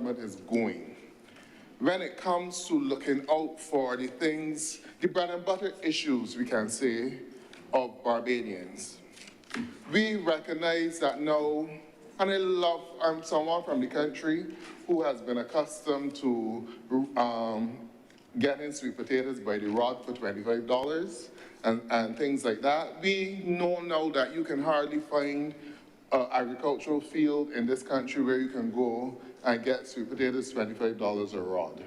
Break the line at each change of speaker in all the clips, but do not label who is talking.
government is going when it comes to looking out for the things, the bread and butter issues, we can say, of Barbadians. We recognize that now, and I'm someone from the country who has been accustomed to getting sweet potatoes by the rod for $25 and things like that. We know now that you can hardly find an agricultural field in this country where you can go and get sweet potatoes $25 a rod.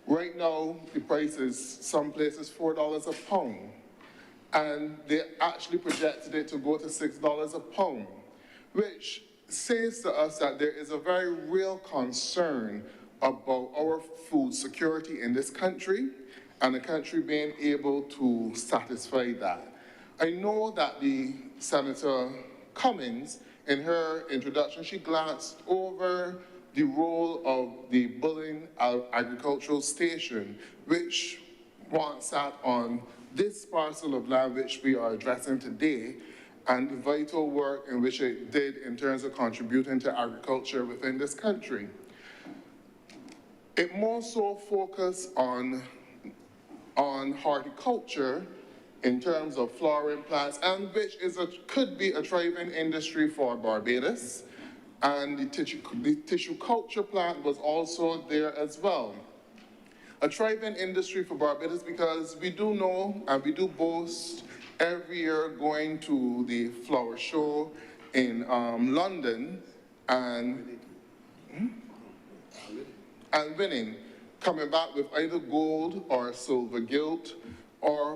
Right now, the price is some places $4 a pound, and they actually projected it to go to $6 a pound, which says to us that there is a very real concern about our food security in this country and the country being able to satisfy that. I know that the Senator Cummings, in her introduction, she glanced over the role of the Bullen Agricultural Station, which once sat on this parcel of land which we are addressing today, and the vital work in which it did in terms of contributing to agriculture within this country. It more so focused on horticulture in terms of flowering plants, and which could be a thriving industry for Barbados. And the tissue culture plant was also there as well. A thriving industry for Barbados, because we do know and we do boast every year going to the flower show in London and winning, coming back with either gold or silver gilt,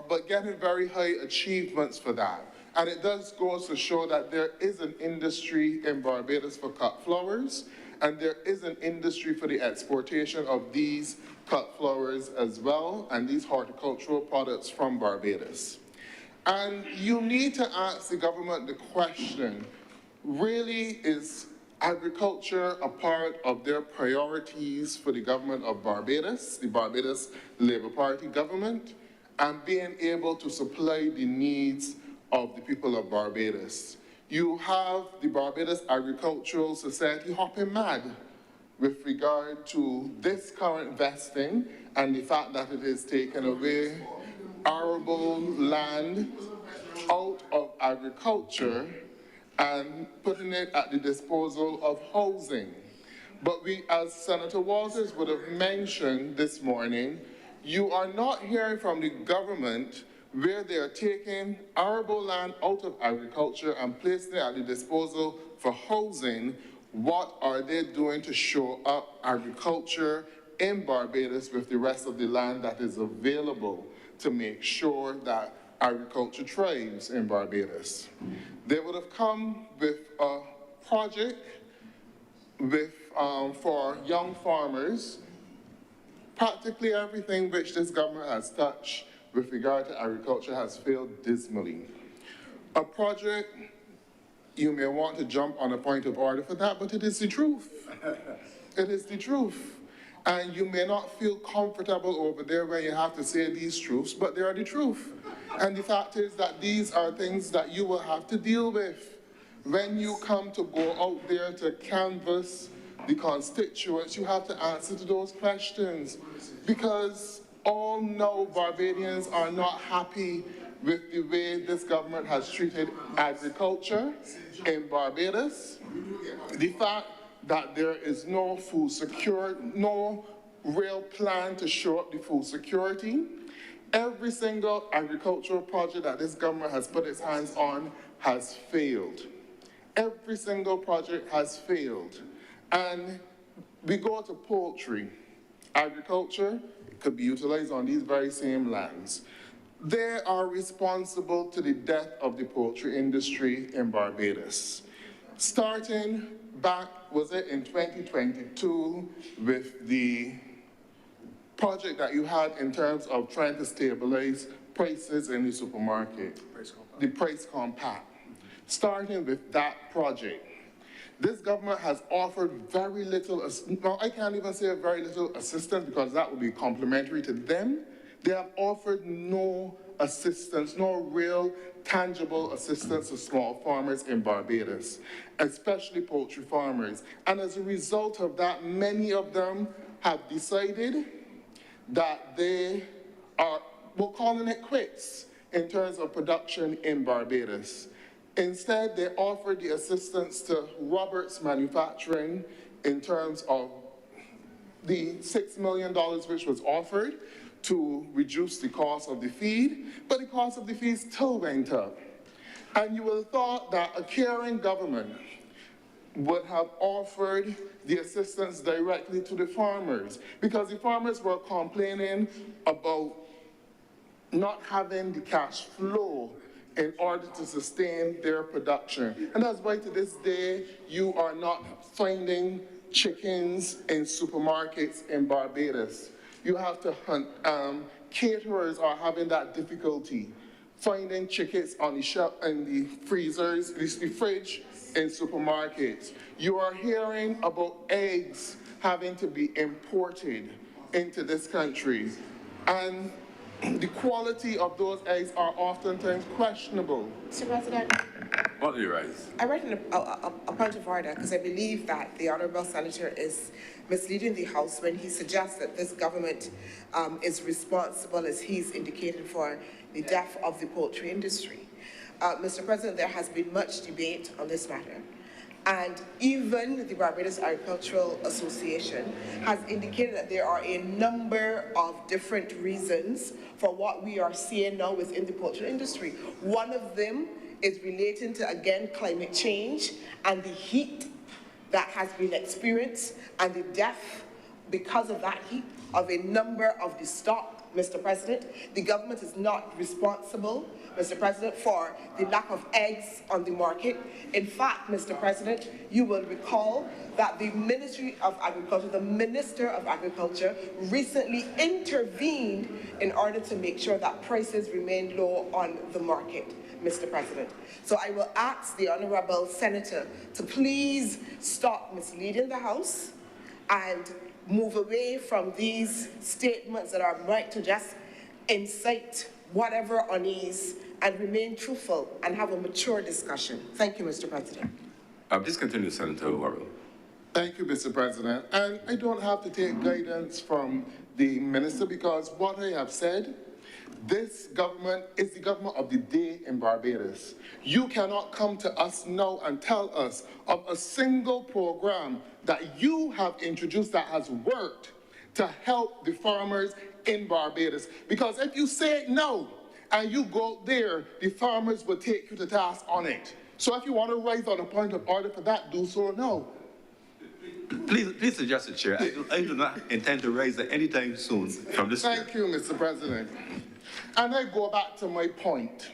but getting very high achievements for that. And it does go to show that there is an industry in Barbados for cut flowers, and there is an industry for the exportation of these cut flowers as well, and these horticultural products from Barbados. And you need to ask the government the question, really is agriculture a part of their priorities for the government of Barbados, the Barbados Labour Party government, and being able to supply the needs of the people of Barbados? You have the Barbados Agricultural Society hopping mad with regard to this current vesting and the fact that it is taking away arable land out of agriculture and putting it at the disposal of housing. But we, as Senator Walters would have mentioned this morning, you are not hearing from the government where they are taking arable land out of agriculture and placing it at the disposal for housing. What are they doing to show up agriculture in Barbados with the rest of the land that is available to make sure that agriculture thrives in Barbados? They would have come with a project for young farmers. Practically everything which this government has touched with regard to agriculture has failed dismally. A project, you may want to jump on a point of order for that, but it is the truth. It is the truth. And you may not feel comfortable over there when you have to say these truths, but they are the truth. And the fact is that these are things that you will have to deal with. When you come to go out there to canvass the constituents, you have to answer to those questions. Because all know Barbadians are not happy with the way this government has treated agriculture in Barbados. The fact that there is no food security, no real plan to show up the food security. Every single agricultural project that this government has put its hands on has failed. Every single project has failed. And we go to poultry. Agriculture could be utilized on these very same lands. They are responsible to the death of the poultry industry in Barbados. Starting back, was it in 2022, with the project that you had in terms of trying to stabilize prices in the supermarket, the price compact. Starting with that project, this government has offered very little, no, I can't even say very little assistance because that would be complimentary to them. They have offered no assistance, no real tangible assistance to small farmers in Barbados, especially poultry farmers. And as a result of that, many of them have decided that we're calling it quits in terms of production in Barbados. Instead, they offered the assistance to Roberts Manufacturing in terms of the $6 million which was offered to reduce the cost of the feed, but the cost of the feed still went up. And you would have thought that a caring government would have offered the assistance directly to the farmers, because the farmers were complaining about not having the cash flow in order to sustain their production. And that's why to this day, you are not finding chickens in supermarkets in Barbados. You have to hunt. Caterers are having that difficulty finding chickens on the shelf, in the freezers, the fridge in supermarkets. You are hearing about eggs having to be imported into this country. And the quality of those eggs are oftentimes questionable.
Mr. President,
What do you raise?
I read a point of order because I believe that the Honourable Senator is misleading the House when he suggests that this government is responsible, as he's indicated, for the death of the poultry industry. Mr. President, there has been much debate on this matter. And even the Barbados Agricultural Association has indicated that there are a number of different reasons for what we are seeing now within the poultry industry. One of them is relating to, again, climate change and the heat that has been experienced and the death because of that heat of a number of the stock. Mr. President, the government is not responsible, Mr. President, for the lack of eggs on the market. In fact, Mr. President, you will recall that the Ministry of Agriculture, the Minister of Agriculture, recently intervened in order to make sure that prices remained low on the market, Mr. President. So I will ask the Honourable Senator to please stop misleading the House and move away from these statements that are right to just incite whatever unease and remain truthful and have a mature discussion. Thank you, Mr. President.
Please continue, Senator Worrell.
Thank you, Mr. President. And I don't have to take guidance from the minister, because what I have said, this government is the government of the day in Barbados. You cannot come to us now and tell us of a single program that you have introduced that has worked to help the farmers in Barbados. Because if you say no and you go there, the farmers will take you to task on it. So if you want to raise on a point of order for that, do so now.
Please suggest the chair. I do not intend to raise it anytime soon from this chair.
Thank you, Mr. President. And I go back to my point.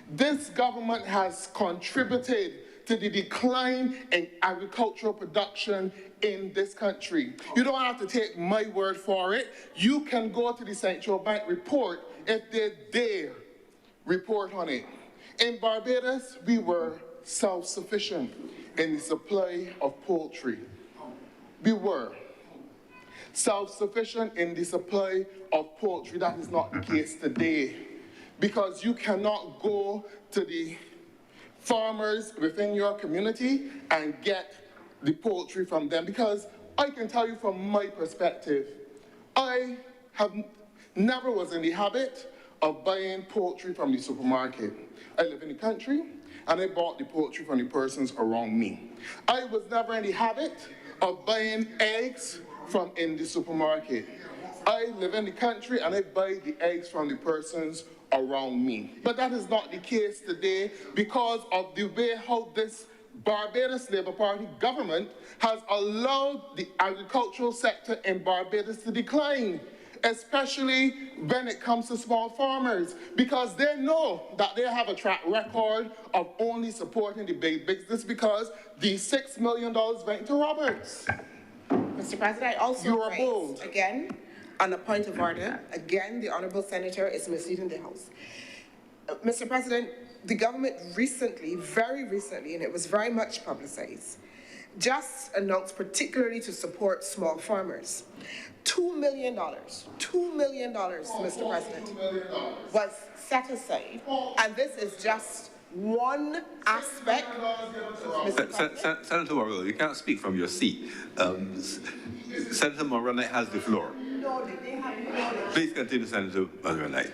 This government has contributed to the decline in agricultural production in this country. You don't have to take my word for it. You can go to the Central Bank report if they dare report on it. In Barbados, we were self-sufficient in the supply of poultry. We were self-sufficient in the supply of poultry. That is not the case today, because you cannot go to the farmers within your community and get the poultry from them. Because I can tell you from my perspective, I have never was in the habit of buying poultry from the supermarket. I live in the country and I bought the poultry from the persons around me. I was never in the habit of buying eggs from in the supermarket. I live in the country and I buy the eggs from the persons around me. But that is not the case today because of the way how this Barbados Labour Party government has allowed the agricultural sector in Barbados to decline, especially when it comes to small farmers, because they know that they have a track record of only supporting the big business because the $6 million went to Roberts.
Mr. President, I also
You are bold.
again, on a point of order, again, the Honourable Senator is misleading the House. Mr. President, the government recently, very recently, and it was very much publicized, just announced particularly to support small farmers. $2 million, $2 million, Mr. President, was set aside, and this is just one aspect, Mr. President.
Senator Warrell, you can't speak from your seat. Senator Moroni has the floor. Please continue, Senator Moroni.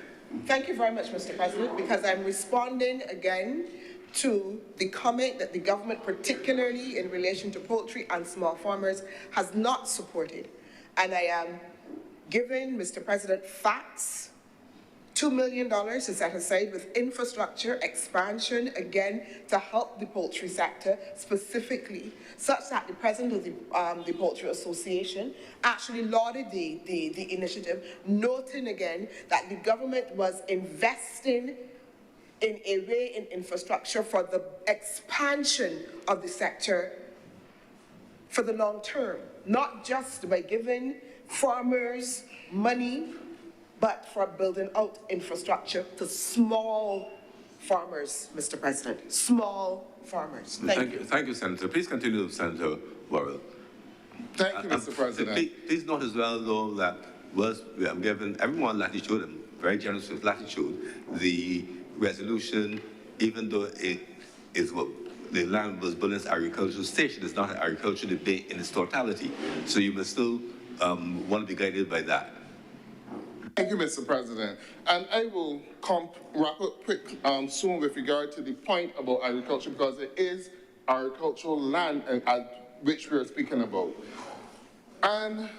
Thank you very much, Mr. President, because I'm responding again to the comment that the government, particularly in relation to poultry and small farmers, has not supported. And I am giving, Mr. President, facts. $2 million is set aside with infrastructure expansion, again, to help the poultry sector specifically, such that the president of the Poultry Association actually lauded the initiative, noting again that the government was investing in a way in infrastructure for the expansion of the sector for the long term, not just by giving farmers money, but for building out infrastructure to small farmers, Mr. President, small farmers. Thank you.
Thank you, Senator. Please continue, Senator Warrell.
Thank you, Mr. President.
Please note as well, though, that we have given everyone latitude, and very generous with latitude, the resolution, even though it is what the land was built as agricultural station, is not an agricultural debate in its totality. So you must still want to be guided by that.
Thank you, Mr. President. And I will wrap up quick soon with regard to the point about agriculture, because it is agricultural land which we are speaking about. And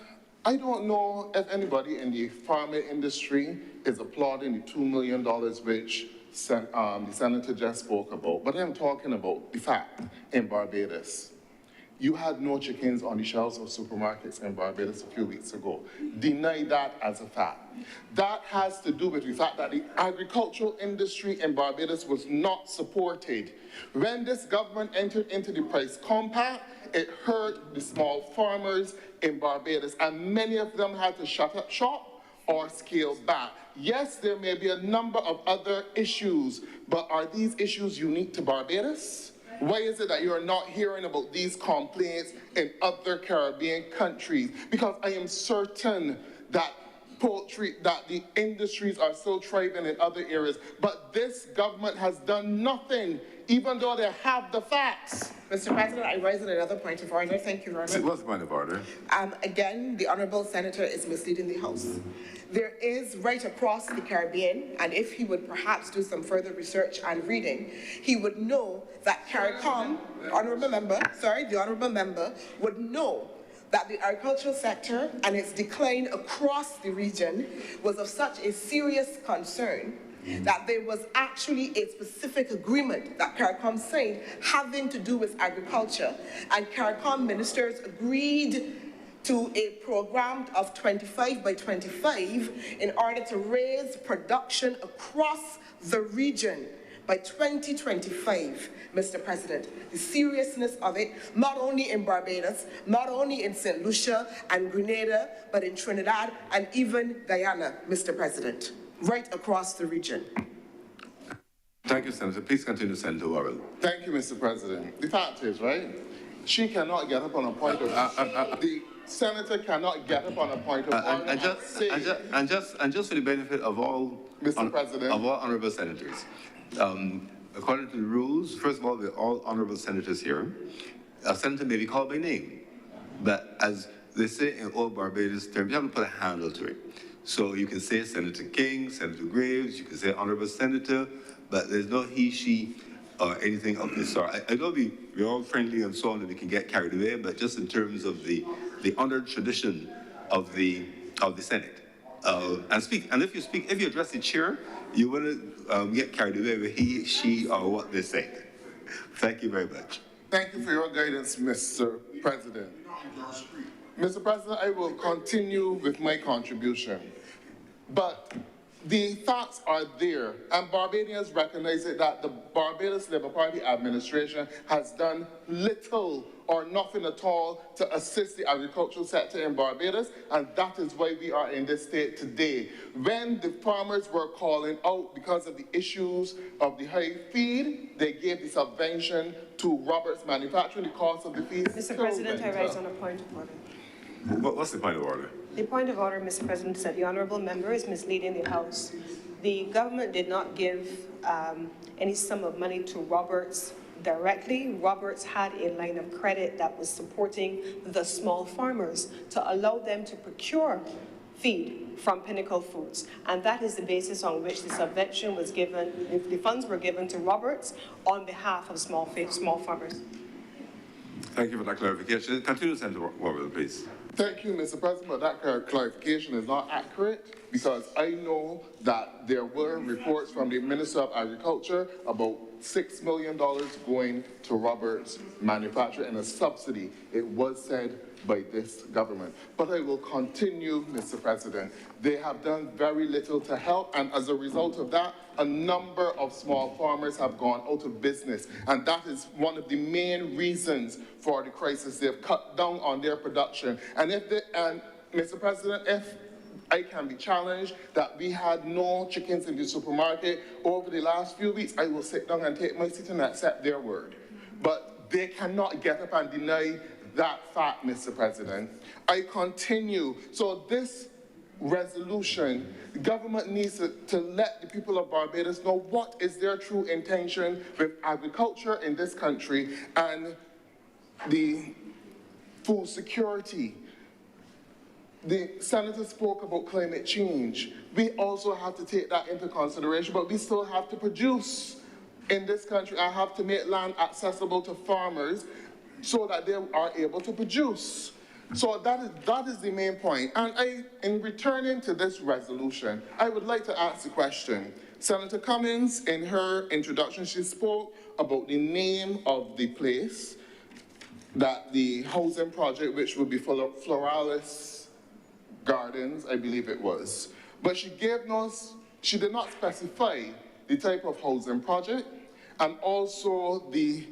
I don't know if anybody in the farming industry is applauding the $2 million which the senator just spoke about, but I'm talking about the fact in Barbados. You had no chickens on the shelves of supermarkets in Barbados a few weeks ago. Deny that as a fact. That has to do with the fact that the agricultural industry in Barbados was not supported. When this government entered into the price compact, it hurt the small farmers in Barbados, and many of them had to shut up shop or scale back. Yes, there may be a number of other issues, but are these issues unique to Barbados? Why is it that you are not hearing about these complaints in other Caribbean countries? Because I am certain that the industries are still thriving in other areas, but this government has done nothing, even though they have the facts.
Mr. President, I raise another point of order. Thank you very much.
What's the point of order?
Again, the Honourable Senator is misleading the House. There is right across the Caribbean, and if he would perhaps do some further research and reading, he would know that CARICOM, the Honourable Member would know that the agricultural sector and its decline across the region was of such a serious concern that there was actually a specific agreement that CARICOM signed having to do with agriculture, and CARICOM ministers agreed to a program of 25 by 25 in order to raise production across the region by 2025, Mr. President. The seriousness of it, not only in Barbados, not only in St. Lucia and Grenada, but in Trinidad and even Guyana, Mr. President, right across the region.
Thank you, Senator. Please continue, Senator Warrell.
Thank you, Mr. President. The fact is, right, she cannot get up on a point of... the senator cannot get up on a point of order
and just for the benefit of all...
Mr. President.
Of all honourable senators. According to the rules, first of all, we're all honourable senators here. A senator may be called by name, but as they say in old Barbados terms, you have to put a handle to it. So you can say Senator King, Senator Graves, you can say honourable senator, but there's no he, she, or anything of this sort. I know we're all friendly and so on, that we can get carried away, but just in terms of the honoured tradition of the Senate. And if you address the chair, you wouldn't get carried away with he, she, or what they say. Thank you very much.
Thank you for your guidance, Mr. President. Mr. President, I will continue with my contribution. But the facts are there, and Barbadians recognize it that the Barbados Labour Party administration has done little or nothing at all to assist the agricultural sector in Barbados, and that is why we are in this state today. When the farmers were calling out because of the issues of the high feed, they gave the subvention to Roberts Manufacturing, the cost of the feed.
Mr. President, I rise on a point of order.
What's the point of order?
The point of order, Mr. President, is that the honourable member is misleading the House. The government did not give any sum of money to Roberts directly. Roberts had a line of credit that was supporting the small farmers to allow them to procure feed from Pinnacle Foods. And that is the basis on which the subvention was given, the funds were given to Roberts on behalf of small farmers.
Thank you for that clarification. Continue, Senator Warwell, please.
Thank you, Mr. President, but that clarification is not accurate because I know that there were reports from the Minister of Agriculture about $6 million going to Roberts Manufacturing in a subsidy. It was said by this government. But I will continue, Mr. President. They have done very little to help, and as a result of that, a number of small farmers have gone out of business, and that is one of the main reasons for the crisis. They've cut down on their production. And Mr. President, if I can be challenged that we had no chickens in the supermarket over the last few weeks, I will sit down and take my seat and accept their word. But they cannot get up and deny that fact, Mr. President. I continue. So this resolution, the government needs to let the people of Barbados know what is their true intention with agriculture in this country and the food security. The senator spoke about climate change. We also have to take that into consideration, but we still have to produce in this country. I have to make land accessible to farmers so that they are able to produce. So that is the main point. And in returning to this resolution, I would like to ask the question. Senator Cummings, in her introduction, she spoke about the name of the place, that the housing project, which would be Floralis Gardens, I believe it was. But she did not specify the type of housing project and also the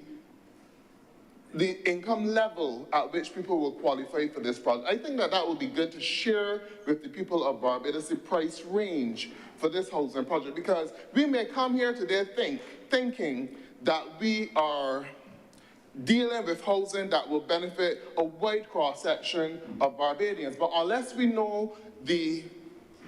income level at which people will qualify for this project. I think that would be good to share with the people of Barbados the price range for this housing project, because we may come here today thinking that we are dealing with housing that will benefit a wide cross-section of Barbadians. But unless we know the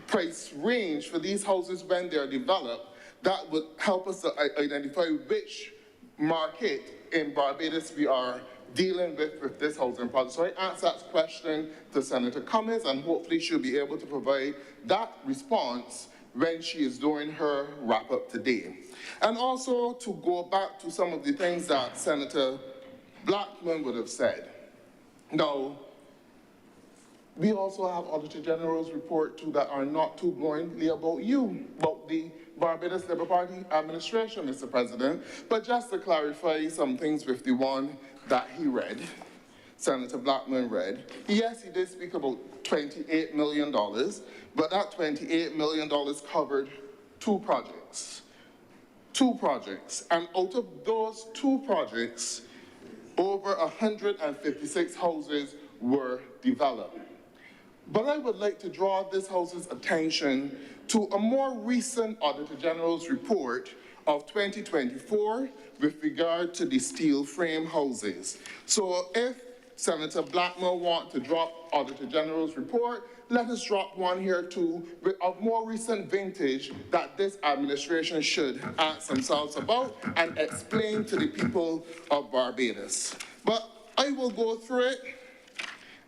price range for these houses when they're developed, that would help us to identify which market in Barbados we are dealing with this housing project. So I asked that question to Senator Cummings, and hopefully she'll be able to provide that response when she is doing her wrap-up today. And also to go back to some of the things that Senator Blackman would have said. Now, we also have Auditor General's report too that are not too glowingly about the Barbados Labour Party administration, Mr. President. But just to clarify some things with the one that he read, Senator Blackman read, yes, he did speak about $28 million, but that $28 million covered two projects. And out of those two projects, over 156 houses were developed. But I would like to draw this House's attention to a more recent Auditor General's report of 2024 with regard to the steel frame houses. So if Senator Blackman wants to drop Auditor General's report, let us drop one here too, of more recent vintage that this administration should ask themselves about and explain to the people of Barbados. But I will go through it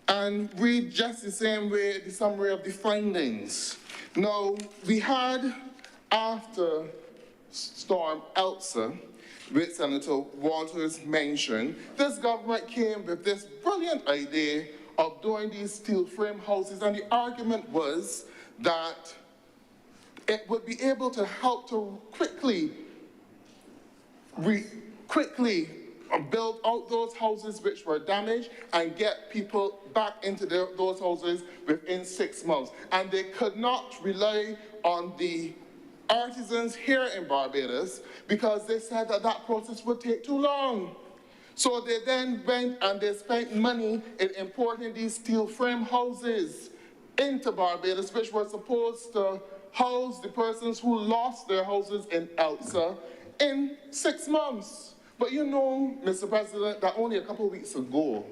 and read just the same way the summary of the findings. Now, we had, after Storm Elsa, which Senator Walters mentioned, this government came with this brilliant idea of doing these steel frame houses, and the argument was that it would be able to help to quickly build out those houses which were damaged and get people back into those houses within 6 months. And they could not rely on the artisans here in Barbados because they said that that process would take too long. So they then went and they spent money in importing these steel frame houses into Barbados, which were supposed to house the persons who lost their houses in Elsa in 6 months. But you know, Mr. President, that only a couple of weeks ago,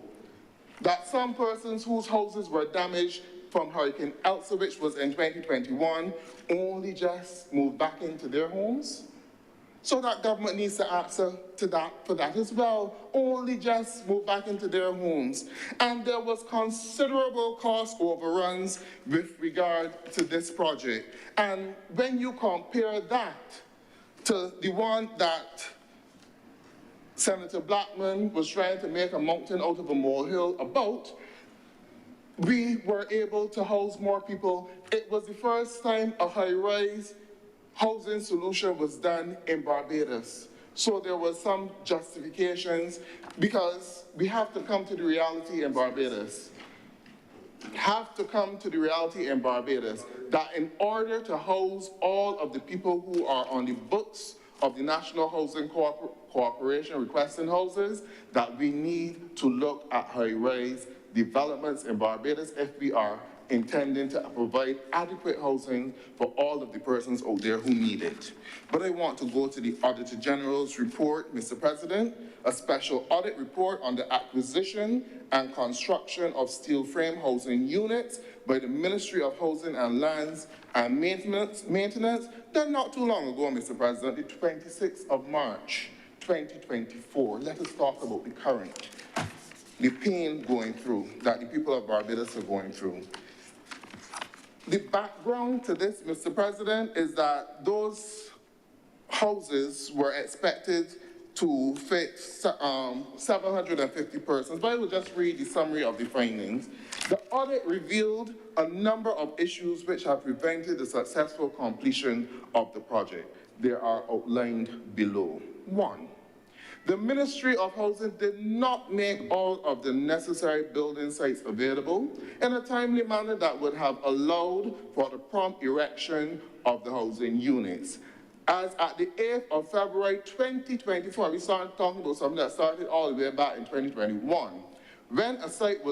that some persons whose houses were damaged from Hurricane Elsa, which was in 2021, only just moved back into their homes. So that government needs to answer to that for that as well. Only just moved back into their homes. And there was considerable cost overruns with regard to this project. And when you compare that to the one that Senator Blackman was trying to make a mountain out of a molehill about, we were able to house more people. It was the first time a high-rise housing solution was done in Barbados. So there was some justifications because we have to come to the reality in Barbados. Have to come to the reality in Barbados that in order to house all of the people who are on the books of the National Housing Corporation requesting houses, that we need to look at high-rise developments in Barbados if we are intending to provide adequate housing for all of the persons out there who need it. But I want to go to the Auditor General's report, Mr. President, a special audit report on the acquisition and construction of steel frame housing units by the Ministry of Housing and Lands and Maintenance done not too long ago, Mr. President, the 26th of March, 2024. Let us talk about the current, the pain going through, that the people of Barbados are going through. The background to this, Mr. President, is that those houses were expected to fit 750 persons, but I will just read the summary of the findings. The audit revealed a number of issues which have prevented the successful completion of the project. They are outlined below. 1. The Ministry of Housing did not make all of the necessary building sites available in a timely manner that would have allowed for the prompt erection of the housing units. As at the 8th of February 2024, we started talking about something that started all the way back in 2021, when a site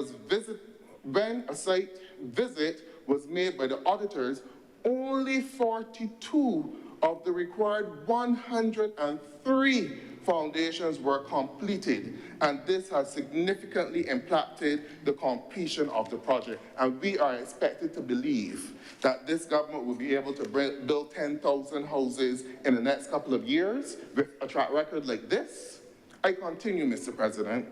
visit was made by the auditors, only 42 of the required 103 foundations were completed, and this has significantly impacted the completion of the project. And we are expected to believe that this government will be able to build 10,000 houses in the next couple of years with a track record like this. I continue, Mr. President.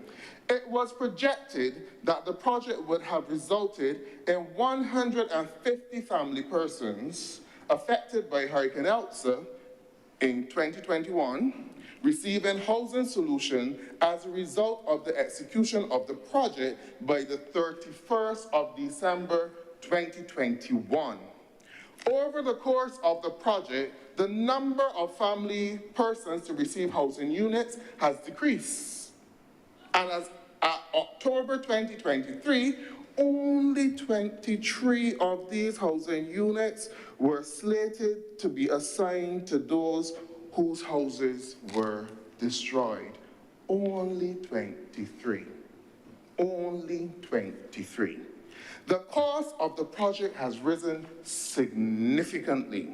It was projected that the project would have resulted in 150 family persons affected by Hurricane Elsa in 2021, receiving housing solution as a result of the execution of the project by the 31st of December 2021. Over the course of the project, the number of family persons to receive housing units has decreased. And as at October 2023, only 23 of these housing units were slated to be assigned to those whose houses were destroyed. Only 23. Only 23. The cost of the project has risen significantly.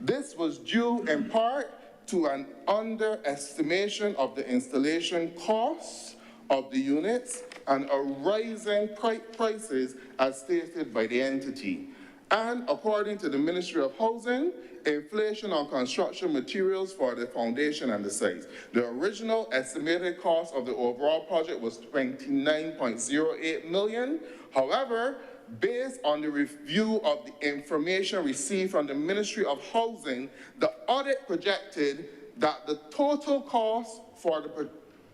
This was due in part to an underestimation of the installation costs of the units and a rising prices as stated by the entity. And according to the Ministry of Housing, inflation on construction materials for the foundation and the sites. The original estimated cost of the overall project was $29.08 million. However, based on the review of the information received from the Ministry of Housing, the audit projected that the total cost for the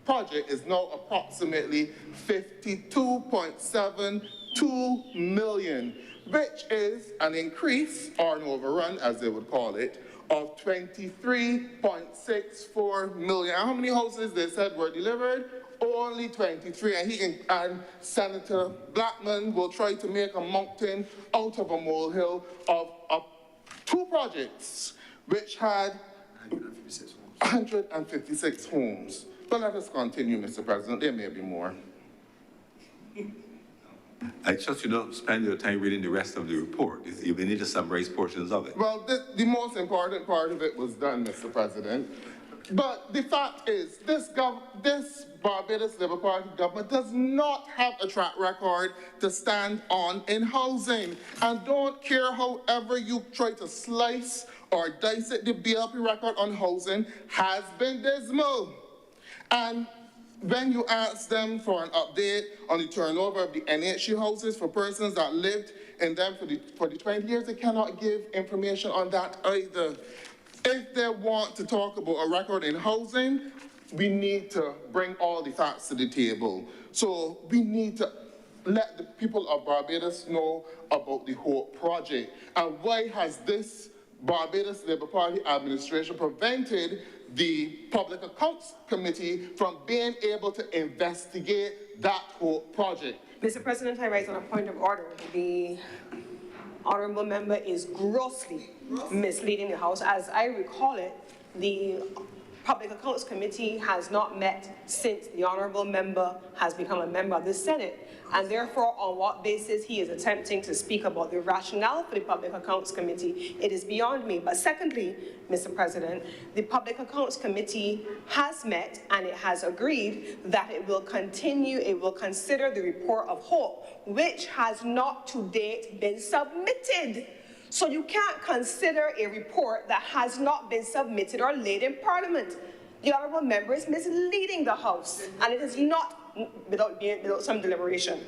project is now approximately $52.72 million, which is an increase, or an overrun as they would call it, of $23.64 million. How many houses they said were delivered? Only 23, and Senator Blackman will try to make a mountain out of a molehill of 2 2 projects which had 156 homes. But let us continue, Mr. President. There may be more.
I trust you don't spend your time reading the rest of the report. You need to summarize portions of it.
Well, the most important part of it was done, Mr. President. But the fact is, this Barbados Labour Party government does not have a track record to stand on in housing. And don't care however you try to slice or dice it, the BLP record on housing has been dismal. And when you ask them for an update on the turnover of the NHG houses for persons that lived in them for the 20 years, they cannot give information on that either. If they want to talk about a record in housing, we need to bring all the facts to the table. So we need to let the people of Barbados know about the Hope Project. And why has this Barbados Labour Party administration prevented the Public Accounts Committee from being able to investigate that whole project?
Mr. President, I rise on a point of order. The honourable member is grossly misleading the House. As I recall it, the Public Accounts Committee has not met since the honourable member has become a member of the Senate. And therefore, on what basis he is attempting to speak about the rationale for the Public Accounts Committee, it is beyond me. But secondly, Mr. President, the Public Accounts Committee has met and it has agreed that it will consider the report of Hope, which has not to date been submitted. So you can't consider a report that has not been submitted or laid in Parliament. The honourable member is misleading the House, and it is not without some deliberation.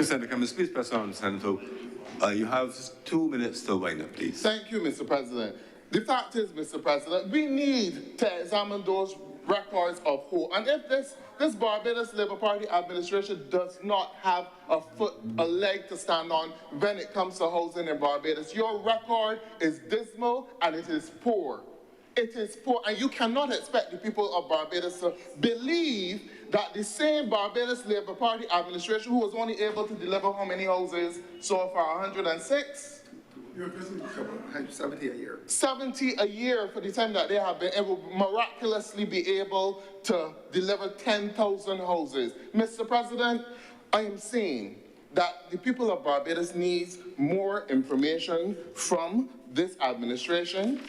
Senator Cummins, please press on, Senator. You have 2 minutes to wind up, please.
Thank you, Mr. President. The fact is, Mr. President, we need to examine those records of Hope. And if this Barbados Labour Party administration does not have a leg to stand on when it comes to housing in Barbados, your record is dismal and it is poor. It is poor, and you cannot expect the people of Barbados to believe that the same Barbados Labour Party administration, who was only able to deliver how many houses so far, 106?
70 a year.
70 a year for the time that they have been able, miraculously be able to deliver 10,000 houses. Mr. President, I am saying that the people of Barbados need more information from this administration.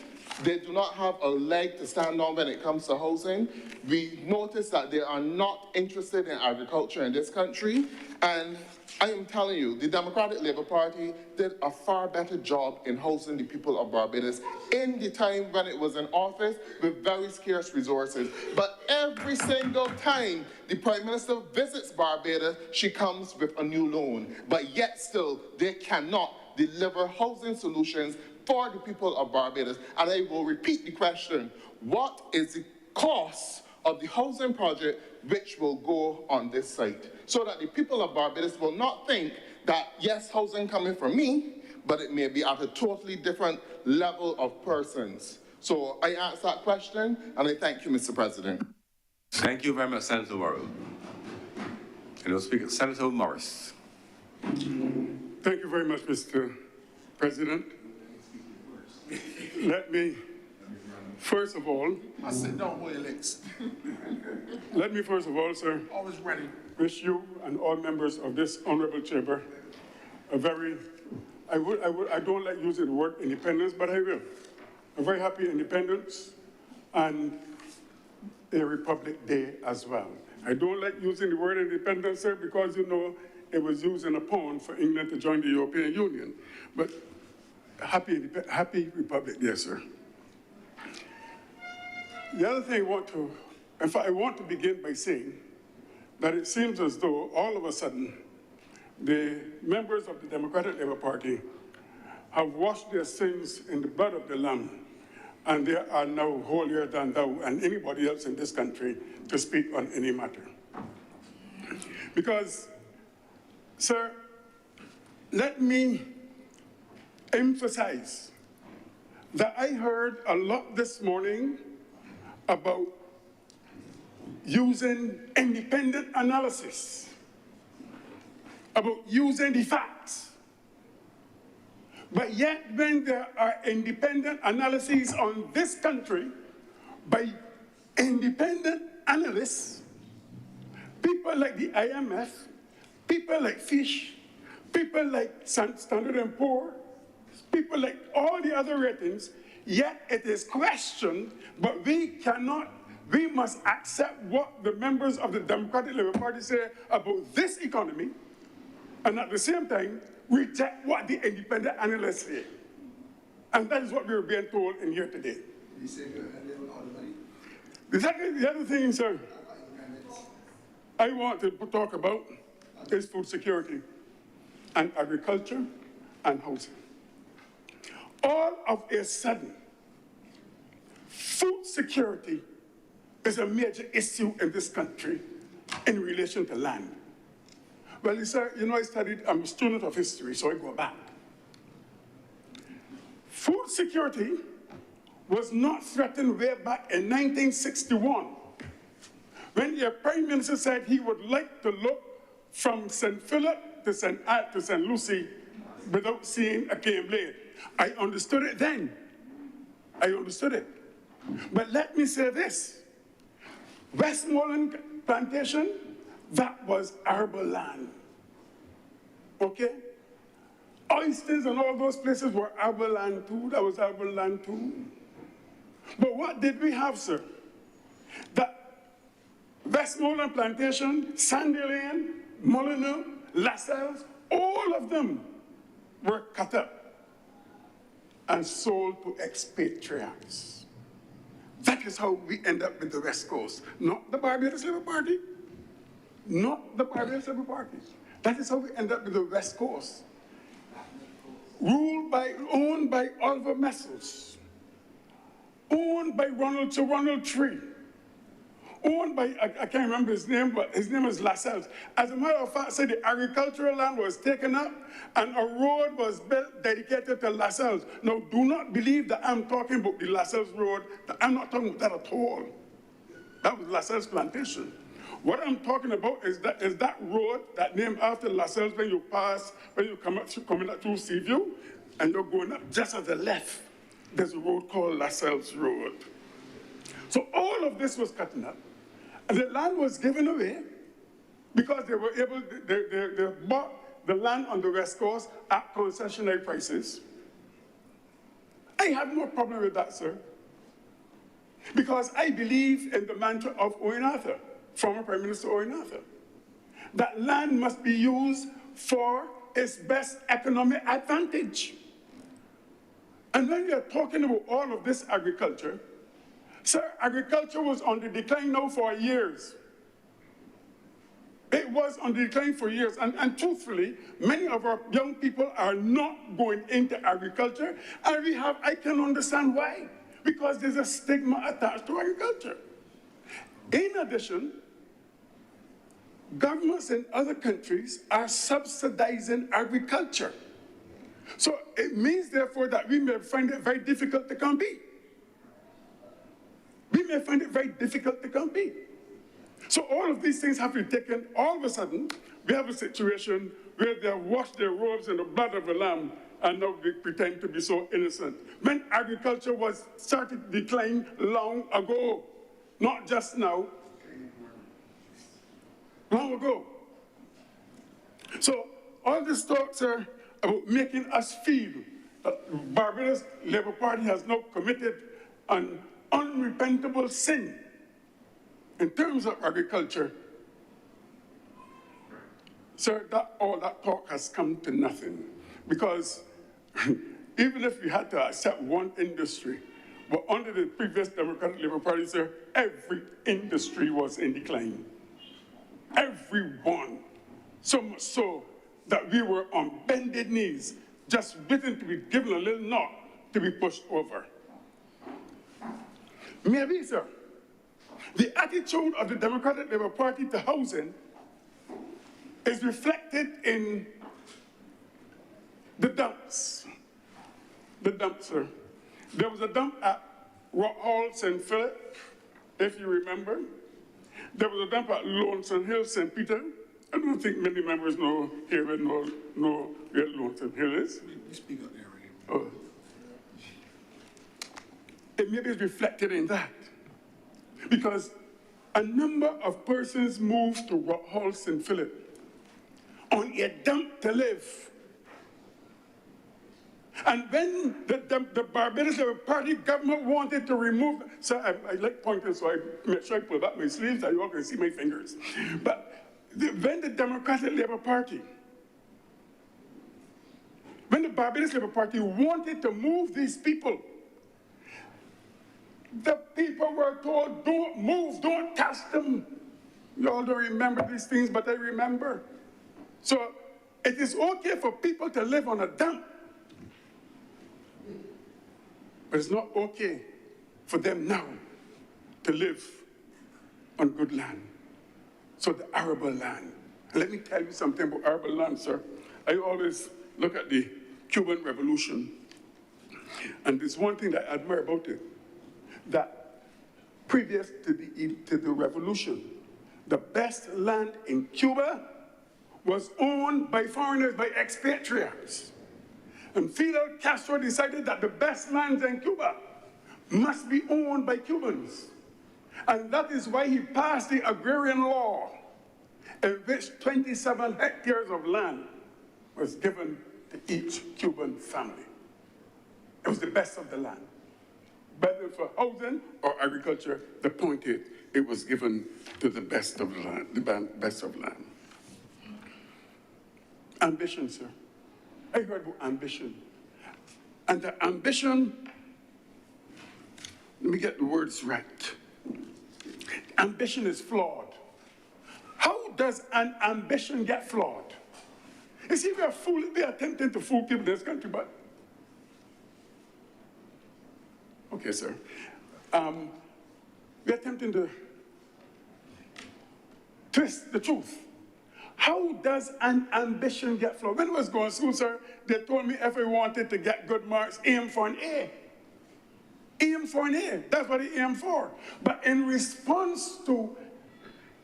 They do not have a leg to stand on when it comes to housing. We notice that they are not interested in agriculture in this country. And I am telling you, the Democratic Labour Party did a far better job in housing the people of Barbados in the time when it was in office with very scarce resources. But every single time the Prime Minister visits Barbados, she comes with a new loan. But yet still, they cannot deliver housing solutions for the people of Barbados. And I will repeat the question: what is the cost of the housing project which will go on this site? So that the people of Barbados will not think that, yes, housing coming from me, but it may be at a totally different level of persons. So I ask that question, and I thank you, Mr. President.
Thank you very much, Senator Worrell. And we'll speak Senator Morris.
Thank you very much, Mr. President. Let me, first of all,
I said, don't hold your legs.
let me first of all, sir,
Always ready.
wish you and all members of this honorable chamber a very, I don't like using the word independence, but I will. A very happy independence and a Republic Day as well. I don't like using the word independence, sir, because, you know, it was used in a poem for England to join the European Union. But happy Republic Day, sir. The other thing I want to begin by saying that it seems as though all of a sudden the members of the Democratic Labour Party have washed their sins in the blood of the Lamb, and they are now holier than thou and anybody else in this country to speak on any matter. Because, sir, let me emphasize that I heard a lot this morning about using independent analysis about using the facts. But yet, when there are independent analyses on this country by independent analysts, people like the IMF, people like Fish, people like Standard & Poor, people like all the other ratings, yet it is questioned, but we must accept what the members of the Democratic Labour Party say about this economy, and at the same time, reject what the independent analysts say. And that is what we are being told in here today. The other thing, sir, I want to talk about is food security and agriculture and housing. All of a sudden, food security is a major issue in this country in relation to land. Well, sir, you know, I'm a student of history, so I go back. Food security was not threatened way back in 1961, when the Prime Minister said he would like to look from St. Philip to St. Lucie without seeing a cane blade. I understood it then. I understood it. But let me say this. Westmoreland Plantation, that was arable land. Okay? Oysters and all those places were arable land too. That was arable land too. But what did we have, sir? That Westmoreland Plantation, Sandy Lane, Molyneux, Lascelles, all of them were cut up and sold to expatriates. That is how we end up with the West Coast. Not the Barbados Labour Party. Not the Barbados Labour Party. That is how we end up with the West Coast. Owned by Oliver Messels. Owned by Ronald Tree. Owned by, I can't remember his name, but his name is Lascelles. As a matter of fact, say the agricultural land was taken up and a road was built dedicated to Lascelles. Now, do not believe that I'm talking about the Lascelles Road. I'm not talking about that at all. That was Lascelles Plantation. What I'm talking about is that road, that name after Lascelles, when you come coming up through Seaview, and you're going up just at the left, there's a road called Lascelles Road. So all of this was cutting up. And the land was given away because they were able, they bought the land on the West Coast at concessionary prices. I have no problem with that, sir. Because I believe in the mantra of Owen Arthur, former Prime Minister Owen Arthur, that land must be used for its best economic advantage. And when we are talking about all of this agriculture, sir, agriculture was on the decline now for years. It was on the decline for years. And truthfully, many of our young people are not going into agriculture. And I can understand why. Because there's a stigma attached to agriculture. In addition, governments in other countries are subsidizing agriculture. So it means, therefore, that we may find it very difficult to compete. We may find it very difficult to compete. So all of these things have been taken. All of a sudden, we have a situation where they have washed their robes in the blood of the Lamb, and now they pretend to be so innocent. When agriculture started to decline long ago, not just now, long ago. So all this talk, sir, about making us feel that the Barbados Labour Party has now committed an unrepentable sin in terms of agriculture, sir, all that talk has come to nothing. Because even if we had to accept one industry, but under the previous Democratic Labour Party, sir, every industry was in decline. Every one. So much so that we were on bended knees, just waiting to be given a little knock to be pushed over. Maybe, sir, the attitude of the Democratic Labour Party to housing is reflected in the dumps. The dumps, sir. There was a dump at Rock Hall, St. Philip, if you remember. There was a dump at Lonesome Hill, St. Peter. I don't think many members know here know where Lonesome Hill is.
You speak up there, Ray.
Oh. It maybe is reflected in that. Because a number of persons moved to Halston Phillip on a dump to live. And when the Barbados Labour Party government wanted to remove, so I like pointing, so I make sure I pull back my sleeves so you all can see my fingers. But when the Democratic Labour Party, when the Barbados Labour Party wanted to move these people, the people were told, don't move, don't touch them. You all don't remember these things, but I remember. So it is okay for people to live on a dump, but it's not okay for them now to live on good land. So the arable land. And let me tell you something about arable land, sir. I always look at the Cuban Revolution, and there's one thing that I admire about it, that previous to the revolution, the best land in Cuba was owned by foreigners, by expatriates. And Fidel Castro decided that the best lands in Cuba must be owned by Cubans. And that is why he passed the agrarian law in which 27 hectares of land was given to each Cuban family. It was the best of the land. Whether for housing or agriculture, the point is, it was given to the best of land, the best of land. Ambition, sir. I heard about ambition. And the ambition, let me get the words right. Ambition is flawed. How does an ambition get flawed? You see, we are attempting to fool people in this country, but okay, sir. We're attempting to twist the truth. How does an ambition get flawed? When I was going to school, sir, they told me if I wanted to get good marks, aim for an A. Aim for an A. That's what I aim for. But in response to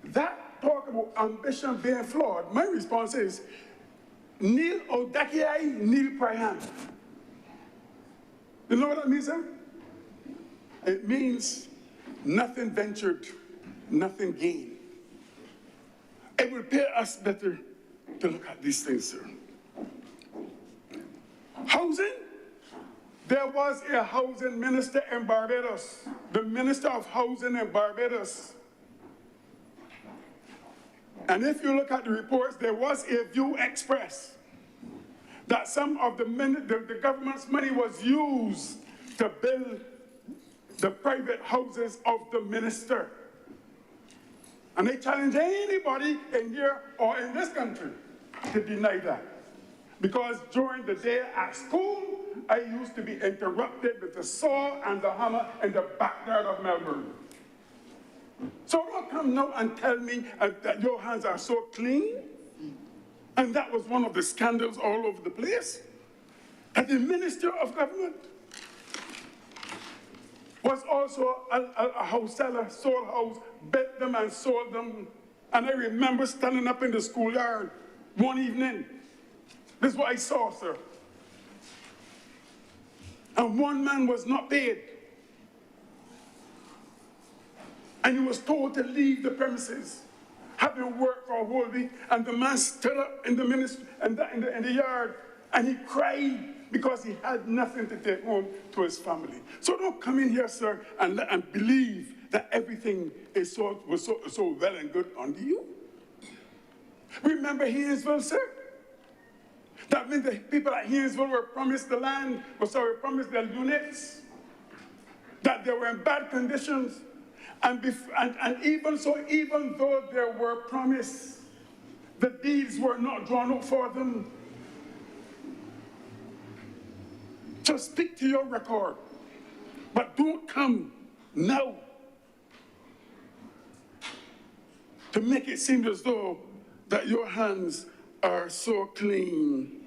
that talk about ambition being flawed, my response is, Nil Odakiai, Nil Prayan. You know what that means, sir? It means nothing ventured, nothing gained. It would pay us better to look at these things, sir. Housing? There was a housing minister in Barbados, the Minister of Housing in Barbados. And if you look at the reports, there was a view expressed that some of the government's money was used to build the private houses of the minister. And they challenge anybody in here or in this country to deny that. Because during the day at school, I used to be interrupted with the saw and the hammer in the backyard of Melbourne. So don't come now and tell me that your hands are so clean. And that was one of the scandals all over the place. That the minister of government was also a house seller, sold house, built them and sold them. And I remember standing up in the schoolyard one evening. This is what I saw, sir. And one man was not paid. And he was told to leave the premises, having worked for a whole week. And the man stood up in the ministry, in the yard, and he cried because he had nothing to take home to his family. So don't come in here, sir, and believe that everything was so well and good under you. Remember Haynesville, sir? That means the people at Haynesville were promised the land, were promised their units, that they were in bad conditions. And even so, even though they were promised, the deeds were not drawn up for them. So speak to your record, but don't come now to make it seem as though that your hands are so clean.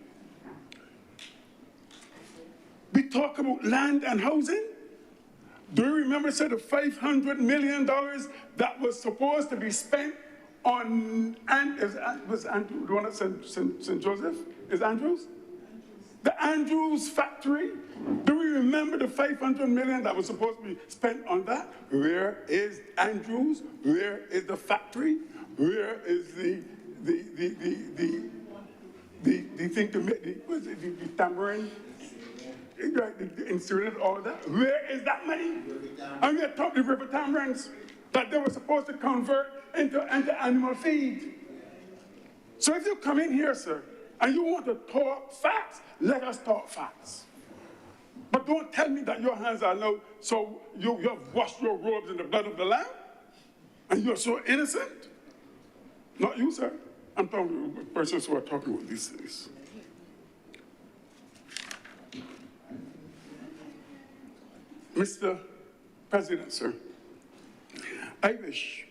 We talk about land and housing. Do you remember, sir, the $500 million that was supposed to be spent on, and was Andrew, the one at St. Joseph? Is Andrews? The Andrews factory? Do we remember the 500 million that was supposed to be spent on that? Where is Andrews? Where is the factory? Where is the thing to make the tambourine? The instrument, all that. Where is that money? And we are talking river tambourines that they were supposed to convert into animal feed. So if you come in here, sir, and you want to talk facts, let us talk facts. But don't tell me that your hands are low, so you have washed your robes in the blood of the Lamb, and you're so innocent. Not you, sir. I'm talking to persons who are talking with these things. Mr. President, sir, I wish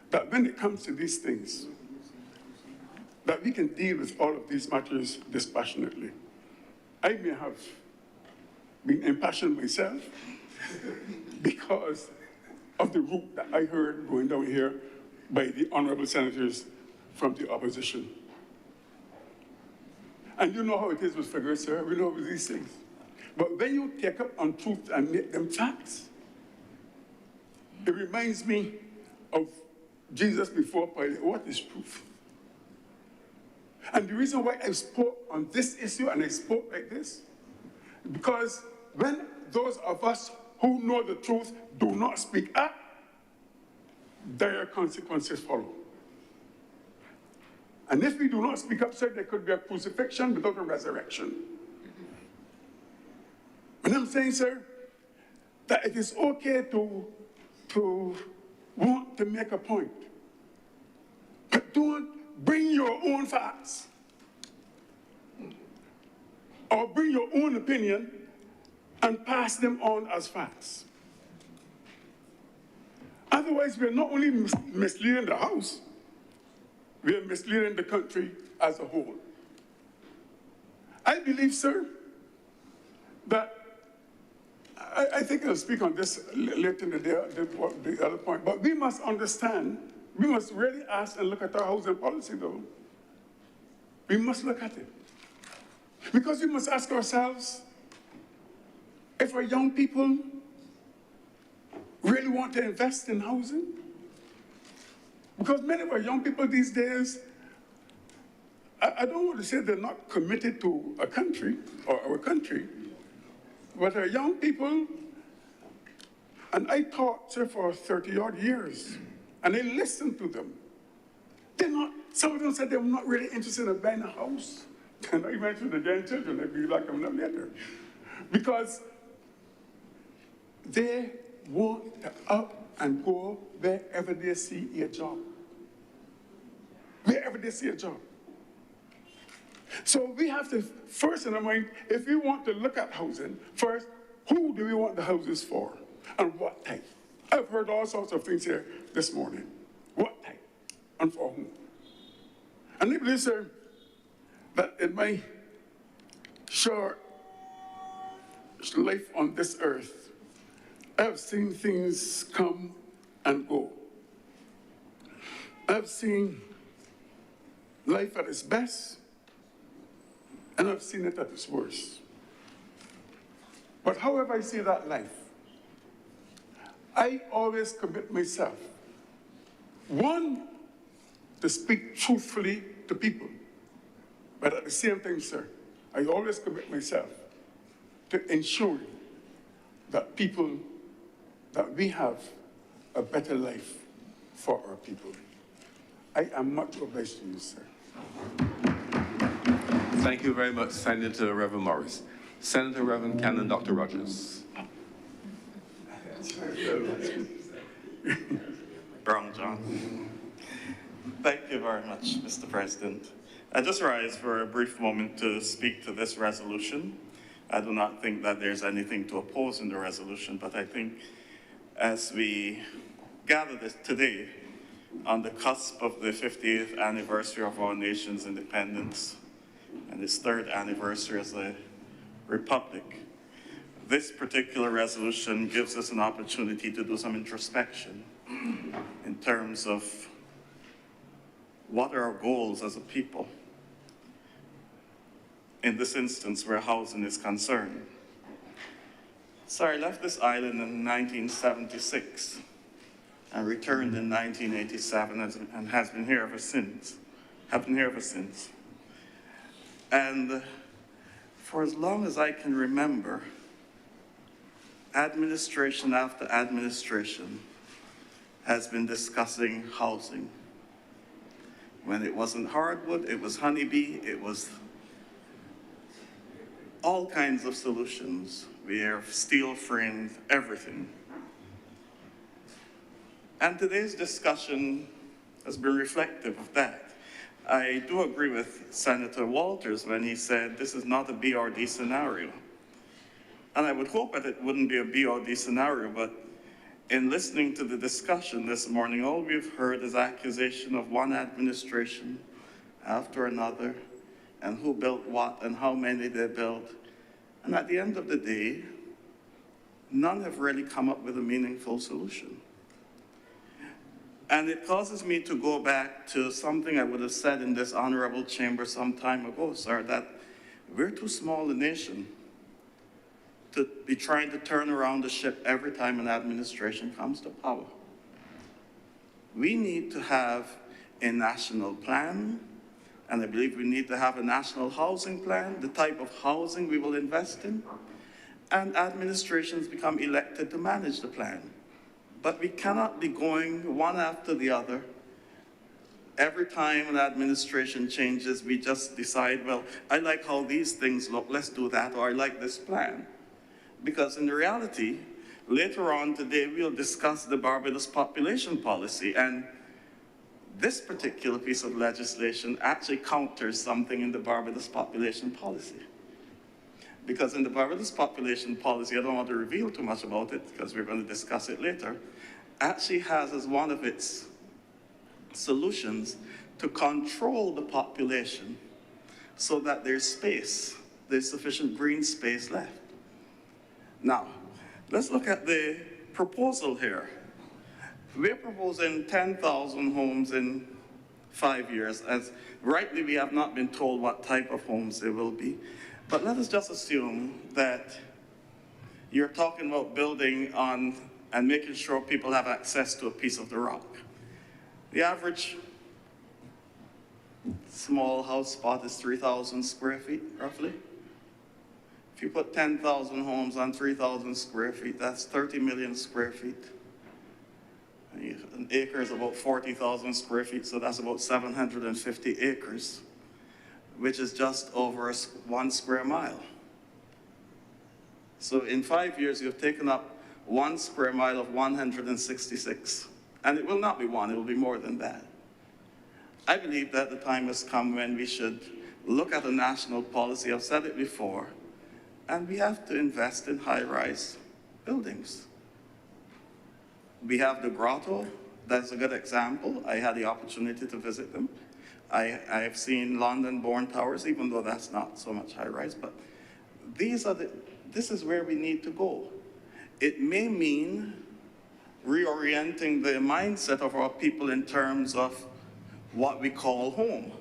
that when it comes to these things, that we can deal with all of these matters dispassionately. I may have been impassioned myself because of the route that I heard going down here by the honorable senators from the opposition. And you know how it is with figures, sir. We know with these things. But when you take up on truth and make them facts, it reminds me of Jesus before Pilate. What is truth? And the reason why I spoke on this issue and I spoke like this, because when those of us who know the truth do not speak up, dire consequences follow. And if we do not speak up, sir, there could be a crucifixion without a resurrection. And I'm saying, sir, that it is okay to want to make a point, but don't bring your own facts or bring your own opinion and pass them on as facts. Otherwise, we're not only misleading the House, we're misleading the country as a whole. I believe, sir, that I think I'll speak on this later in the day, the other point, but we must understand, we must really ask and look at our housing policy, though. We must look at it. Because we must ask ourselves, if our young people really want to invest in housing, because many of our young people these days, I don't want to say they're not committed to a country or our country, but our young people, and I taught, sir, for 30-odd years, and I listened to them. They're not, some of them said they were not really interested in buying a house. And I mentioned the grandchildren, they'd be like them later. Because they want to up and go wherever they see a job. Wherever they see a job. So we have to, first in our mind, if we want to look at housing, first, who do we want the houses for? And what type? I've heard all sorts of things here this morning. What type? And for whom? And I believe, sir, that in my short life on this earth, I've seen things come and go. I've seen life at its best, and I've seen it at its worst. But however I see that life, I always commit myself, one, to speak truthfully to people, but at the same time, sir, I always commit myself to ensuring that that we have a better life for our people. I am much obliged to you, sir.
Thank you very much, Senator Reverend Morris. Senator Reverend Canon Dr. Rogers.
Brown John. Thank you very much, Mr. President. I just rise for a brief moment to speak to this resolution. I do not think that there's anything to oppose in the resolution, but I think as we gather this today on the cusp of the 50th anniversary of our nation's independence and its 3rd anniversary as a republic, this particular resolution gives us an opportunity to do some introspection in terms of what are our goals as a people in this instance where housing is concerned. So I left this island in 1976 and returned in 1987 and has been here ever since. And for as long as I can remember, administration after administration has been discussing housing. When it wasn't hardwood, it was honeybee, it was all kinds of solutions. We have steel framed, everything. And today's discussion has been reflective of that. I do agree with Senator Walters when he said this is not a BRD scenario. And I would hope that it wouldn't be a BRD scenario, but in listening to the discussion this morning, all we've heard is accusation of one administration after another, and who built what and how many they built. And at the end of the day, none have really come up with a meaningful solution. And it causes me to go back to something I would have said in this honorable chamber some time ago, sir, that we're too small a nation to be trying to turn around the ship every time an administration comes to power. We need to have a national plan, and I believe we need to have a national housing plan, the type of housing we will invest in, and administrations become elected to manage the plan. But we cannot be going one after the other. Every time an administration changes, we just decide, well, I like how these things look, let's do that, or I like this plan. Because in reality, later on today, we'll discuss the Barbados population policy, and this particular piece of legislation actually counters something in the Barbados population policy. Because in the Barbados population policy, I don't want to reveal too much about it because we're going to discuss it later, actually has as one of its solutions to control the population so that there's space, there's sufficient green space left. Now, let's look at the proposal here. We're proposing 10,000 homes in 5 years, as rightly we have not been told what type of homes they will be. But let us just assume that you're talking about building on and making sure people have access to a piece of the rock. The average small house spot is 3,000 square feet, roughly. If you put 10,000 homes on 3,000 square feet, that's 30 million square feet. An acre is about 40,000 square feet, so that's about 750 acres, which is just over 1 square mile. So in 5 years, you've taken up 1 square mile of 166. And it will not be one, it will be more than that. I believe that the time has come when we should look at a national policy. I've said it before, and we have to invest in high-rise buildings. We have the Grotto, that's a good example. I had the opportunity to visit them. I have seen London-born towers, even though that's not so much high-rise, but this is where we need to go. It may mean reorienting the mindset of our people in terms of what we call home.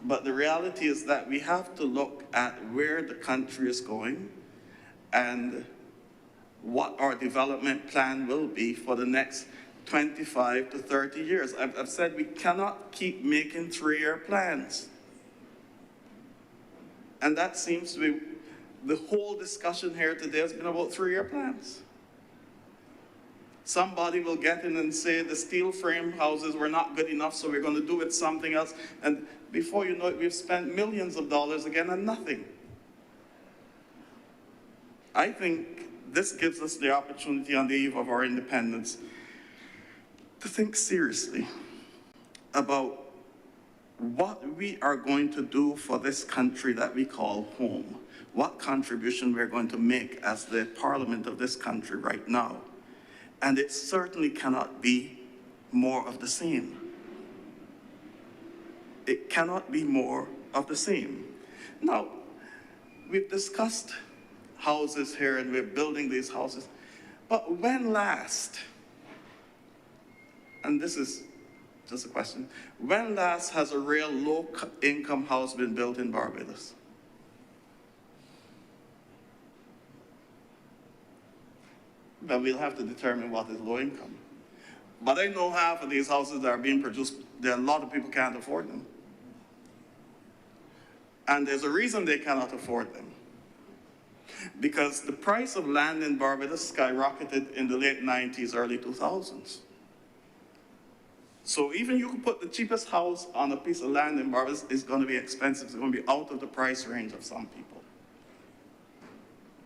But the reality is that we have to look at where the country is going and what our development plan will be for the next 25 to 30 years. I've said we cannot keep making 3-year plans. And that seems to be, the whole discussion here today has been about 3-year plans. Somebody will get in and say the steel frame houses were not good enough, so we're going to do it something else. And before you know it, we've spent millions of dollars again on nothing. I think this gives us the opportunity on the eve of our independence to think seriously about what we are going to do for this country that we call home, what contribution we're going to make as the parliament of this country right now. And it certainly cannot be more of the same. It cannot be more of the same. Now, we've discussed houses here and we're building these houses, but when last, and this is just a question. When last has a real low-income house been built in Barbados? But we'll have to determine what is low income. But I know half of these houses that are being produced, there are a lot of people can't afford them. And there's a reason they cannot afford them. Because the price of land in Barbados skyrocketed in the late 90s, early 2000s. So even you could put the cheapest house on a piece of land in Barbados, it's going to be expensive. It's going to be out of the price range of some people,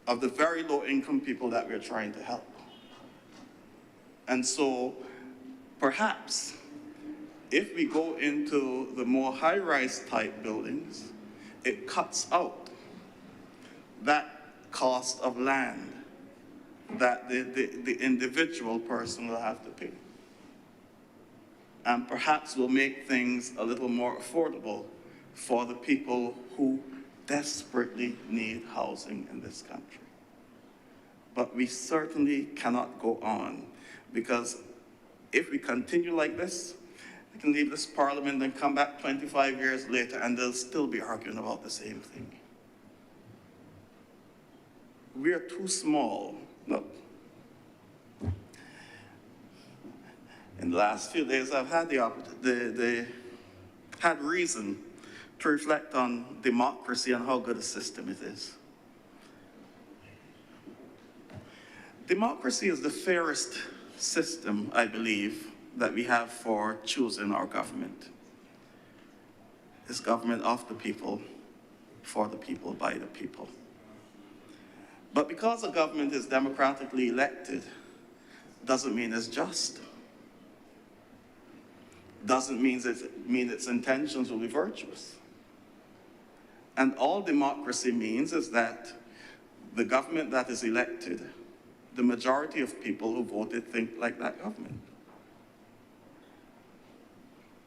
of the very low income people that we're trying to help. And so perhaps if we go into the more high-rise type buildings, it cuts out that cost of land that the individual person will have to pay. And perhaps will make things a little more affordable for the people who desperately need housing in this country. But we certainly cannot go on, because if we continue like this, we can leave this parliament and come back 25 years later and they'll still be arguing about the same thing. We are too small. Look, in the last few days, I've had had reason to reflect on democracy and how good a system it is. Democracy is the fairest system, I believe, that we have for choosing our government. It's government of the people, for the people, by the people. But because a government is democratically elected, doesn't mean it's just. Doesn't mean its intentions will be virtuous. And all democracy means is that the government that is elected, the majority of people who voted think like that government.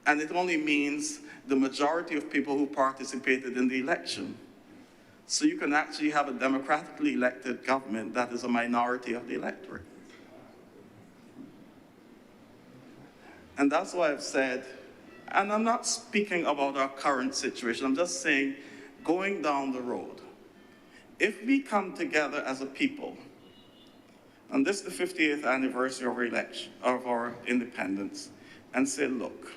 And it only means the majority of people who participated in the election. So you can actually have a democratically elected government that is a minority of the electorate. And that's why I've said, and I'm not speaking about our current situation, I'm just saying, going down the road, if we come together as a people, and this is the 58th anniversary of our independence, and say, look,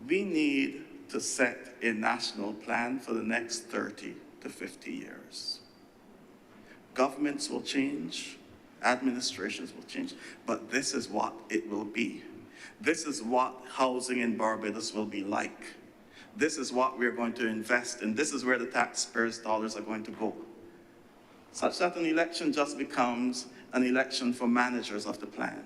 we need to set a national plan for the next 30 to 50 years. Governments will change, administrations will change, but this is what it will be. This is what housing in Barbados will be like. This is what we're going to invest in. This is where the taxpayers' dollars are going to go. Such that an election just becomes an election for managers of the plan,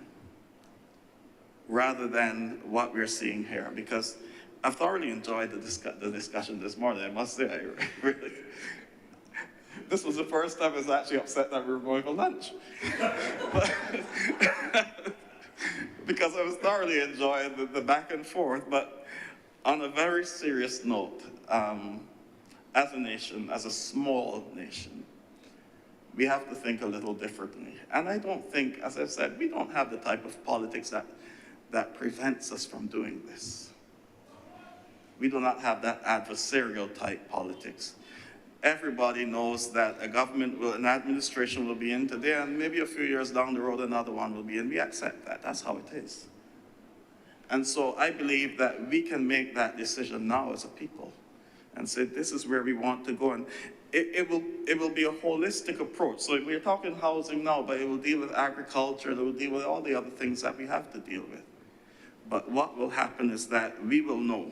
rather than what we're seeing here. Because I've thoroughly enjoyed the discussion this morning, I must say. Really, this was the first time I was actually upset that we were going for lunch. Because I was thoroughly enjoying the back and forth, but on a very serious note, as a nation, as a small nation, we have to think a little differently. And I don't think, as I've said, we don't have the type of politics that prevents us from doing this. We do not have that adversarial type politics. Everybody knows that a government an administration will be in today, and maybe a few years down the road, another one will be in. We accept that. That's how it is. And so I believe that we can make that decision now as a people and say, this is where we want to go. And it will be a holistic approach. So we're talking housing now, but it will deal with agriculture, it will deal with all the other things that we have to deal with. But what will happen is that we will know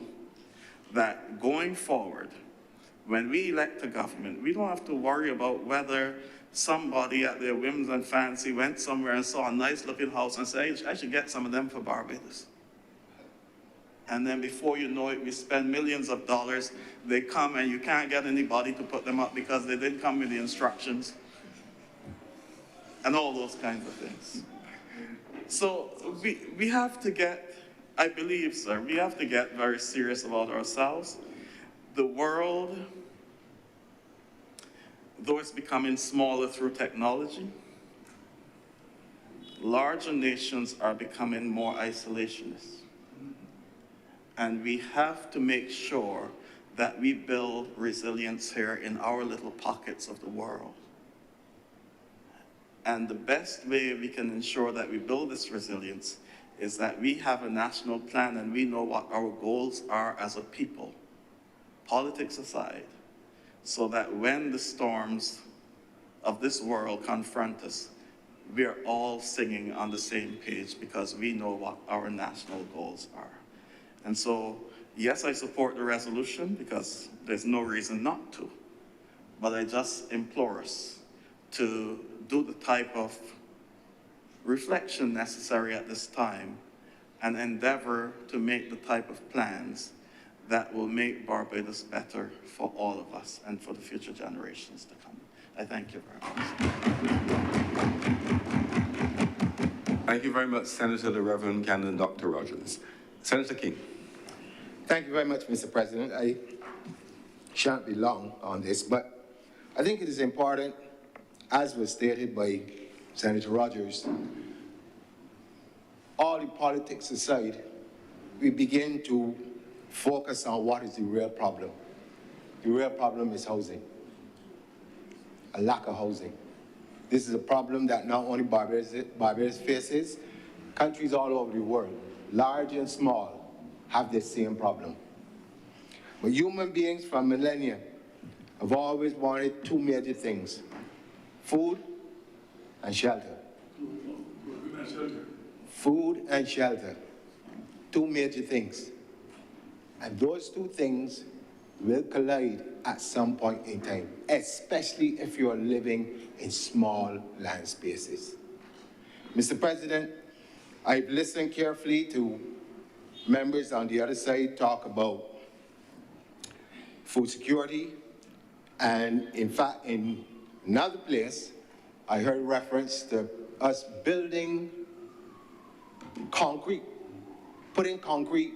that going forward, when we elect a government, we don't have to worry about whether somebody at their whims and fancy went somewhere and saw a nice looking house and said, I should get some of them for Barbados. And then before you know it, we spend millions of dollars. They come and you can't get anybody to put them up because they didn't come with the instructions. And all those kinds of things. So we have to get, I believe, sir, we have to get very serious about ourselves. The world, though it's becoming smaller through technology, larger nations are becoming more isolationist. And we have to make sure that we build resilience here in our little pockets of the world. And the best way we can ensure that we build this resilience is that we have a national plan and we know what our goals are as a people, politics aside, so that when the storms of this world confront us, we are all singing on the same page because we know what our national goals are. And so, yes, I support the resolution because there's no reason not to, but I just implore us to do the type of reflection necessary at this time and endeavor to make the type of plans that will make Barbados better for all of us and for the future generations to come. I thank you very much.
Thank you very much, Senator the Reverend Canon Dr. Rogers. Senator King.
Thank you very much, Mr. President. I shan't be long on this, but I think it is important, as was stated by Senator Rogers, all the politics aside, we begin to focus on what is the real problem. The real problem is housing, a lack of housing. This is a problem that not only Barbados faces, countries all over the world, large and small, have the same problem. But human beings from millennia have always wanted two major things: food and shelter. Food and shelter, two major things. And those two things will collide at some point in time, especially if you are living in small land spaces. Mr. President, I've listened carefully to members on the other side talk about food security, and in fact, in another place, I heard reference to us building concrete, putting concrete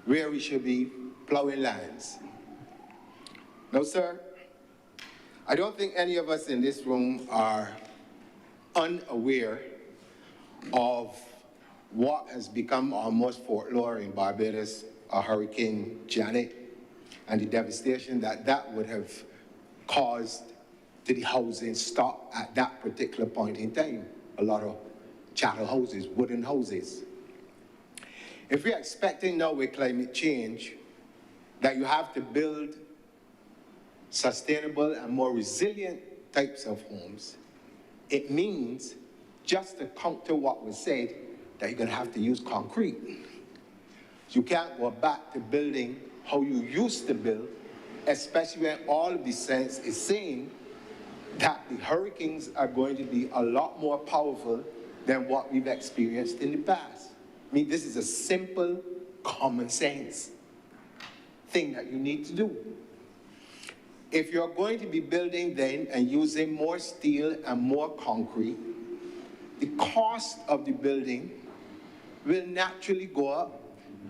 where we should be plowing lands. No, sir, I don't think any of us in this room are unaware of what has become almost folklore in Barbados, a Hurricane Janet, and the devastation that that would have caused to the housing stock at that particular point in time. A lot of chattel houses, wooden houses. If we're expecting now with climate change that you have to build sustainable and more resilient types of homes, it means, just to counter what was said, that you're going to have to use concrete. You can't go back to building how you used to build, especially when all of the science is saying that the hurricanes are going to be a lot more powerful than what we've experienced in the past. I mean, this is a simple, common sense thing that you need to do. If you're going to be building then and using more steel and more concrete, the cost of the building will naturally go up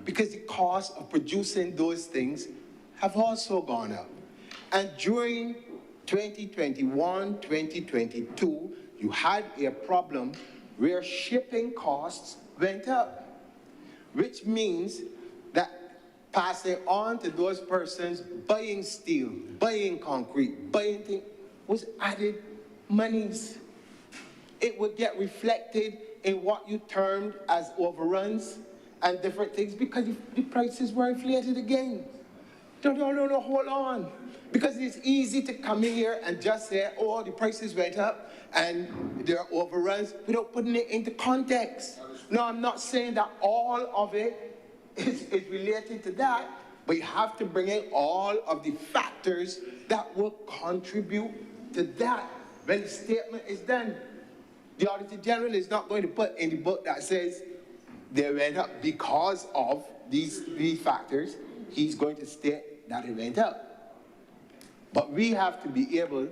because the cost of producing those things have also gone up. And during 2021, 2022, you had a problem where shipping costs went up, which means that passing on to those persons buying steel, buying concrete, buying things was added monies. It would get reflected in what you termed as overruns and different things because the prices were inflated again. No, hold on. Because it's easy to come in here and just say, oh, the prices went up and there are overruns without putting it into context. No, I'm not saying that all of it is related to that, but you have to bring in all of the factors that will contribute to that when the statement is done. The Auditor General is not going to put in the book that says they went up because of these factors. He's going to state that it went up. But we have to be able,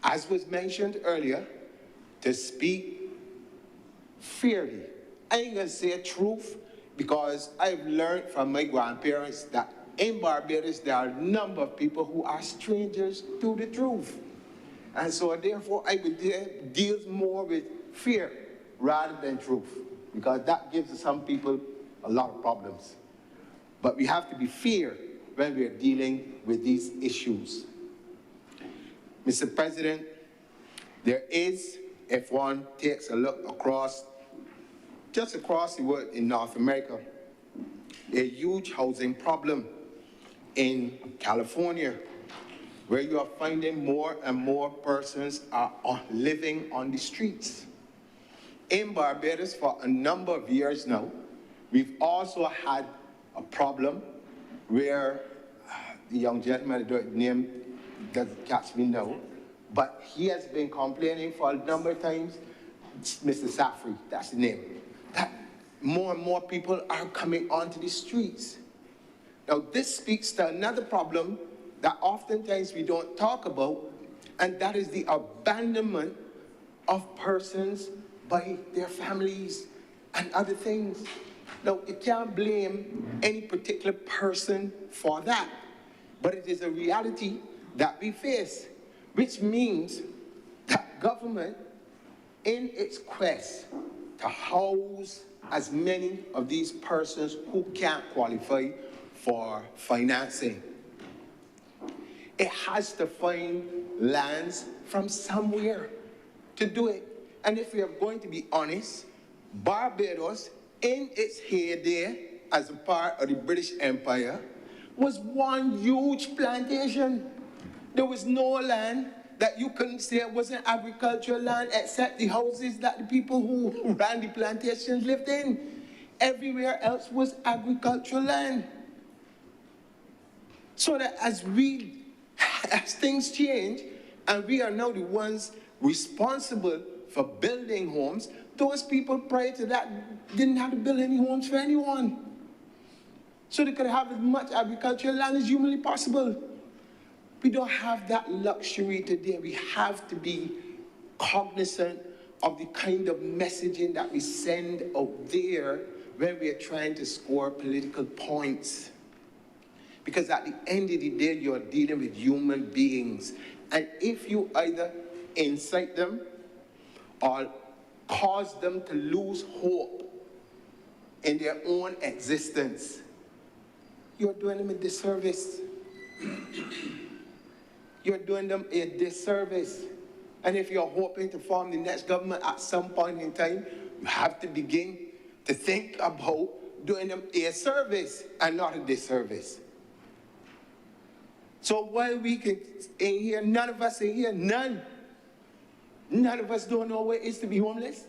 as was mentioned earlier, to speak fairly. I ain't gonna say truth because I've learned from my grandparents that in Barbados there are a number of people who are strangers to the truth. And so therefore I would deal more with fear rather than truth, because that gives some people a lot of problems. but we have to be fair when we are dealing with these issues. Mr. President, there is, if one takes a look across, just across the world in North America, a huge housing problem in California, where you are finding more and more persons are living on the streets. In Barbados, for a number of years now, we've also had a problem where the young gentleman, the name doesn't catch me now, but he has been complaining for a number of times, Mr. Safri, that's the name, that more and more people are coming onto the streets. Now, this speaks to another problem that oftentimes we don't talk about, and that is the abandonment of persons by their families and other things. Now, you can't blame any particular person for that, but it is a reality that we face, which means that government, in its quest to house as many of these persons who can't qualify for financing, it has to find lands from somewhere to do it. And if we are going to be honest, Barbados, in its heyday as a part of the British Empire, was one huge plantation. There was no land that you couldn't say wasn't agricultural land except the houses that the people who ran the plantations lived in. Everywhere else was agricultural land. So that as things change, and we are now the ones responsible for building homes, those people prior to that didn't have to build any homes for anyone. So they could have as much agricultural land as humanly possible. We don't have that luxury today. We have to be cognizant of the kind of messaging that we send out there when we are trying to score political points. Because at the end of the day, you're dealing with human beings. And if you either incite them or cause them to lose hope in their own existence, you're doing them a disservice. You're doing them a disservice. And if you're hoping to form the next government at some point in time, you have to begin to think about doing them a service and not a disservice. So while we can, in here, none of us in here, none of us don't know what it is to be homeless.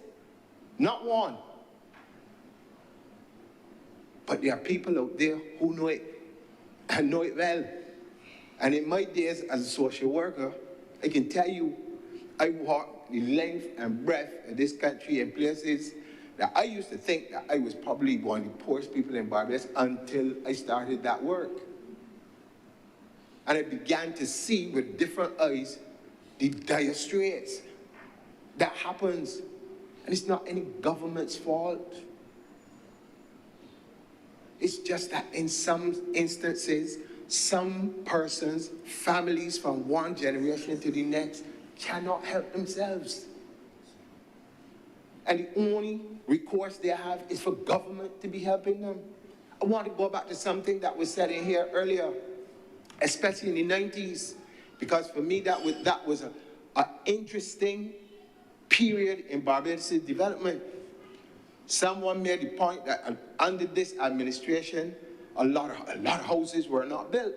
Not one. But there are people out there who know it, and know it well. And in my days as a social worker, I can tell you, I walked the length and breadth of this country in places that I used to think that I was probably one of the poorest people in Barbados until I started that work. And I began to see with different eyes the dire straits that happens. And it's not any government's fault. It's just that in some instances, some persons, families from one generation to the next cannot help themselves. And the only recourse they have is for government to be helping them. I want to go back to something that was said in here earlier, especially in the 90s, because for me that was an interesting period in Barbados' development. Someone made the point that under this administration, a lot of houses were not built.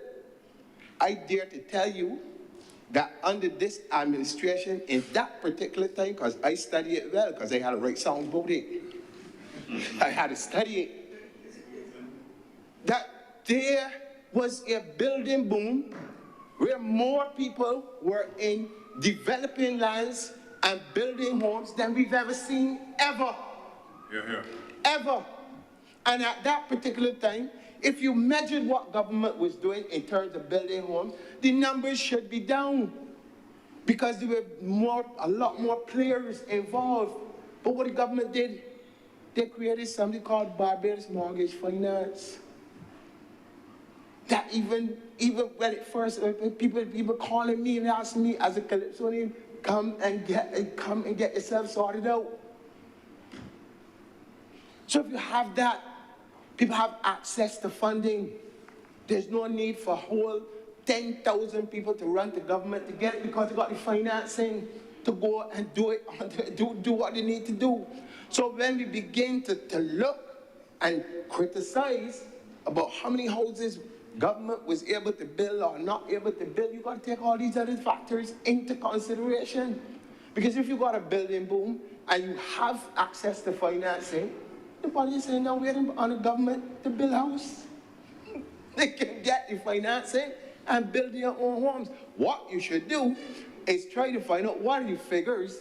I dare to tell you that under this administration, in that particular time, because I study it well, because I had to write songs about it, I had to study it, that there was a building boom where more people were in developing lands and building homes than we've ever seen, ever. Ever. And at that particular time, if you measured what government was doing in terms of building homes, the numbers should be down because there were a lot more players involved. But what the government did, they created something called Barbados Mortgage Finance. That even when it first, people calling me and asking me as a Calypsonian, come and get yourself sorted out. So if you have that, People have access to funding. There's no need for whole 10,000 people to run to government to get it because they got the financing to go and do it, do what they need to do. So when we begin to look and criticize about how many houses government was able to build or not able to build, you got to take all these other factors into consideration. Because if you got a building boom and you have access to financing, nobody is saying now waiting on the government to build a house. They can get the financing and build their own homes. What you should do is try to find out what are the figures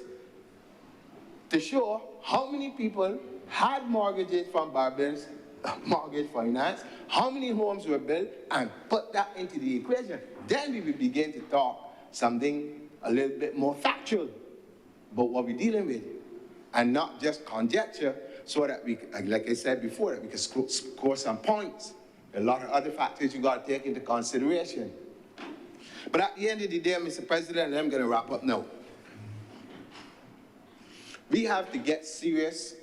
to show how many people had mortgages from Barbados Mortgage Finance, how many homes were built, and put that into the equation. Then we will begin to talk something a little bit more factual about what we're dealing with, and not just conjecture, so that we, like I said before, that we can score some points. A lot of other factors you got to take into consideration. But at the end of the day, Mr. President, and I'm going to wrap up now, we have to get serious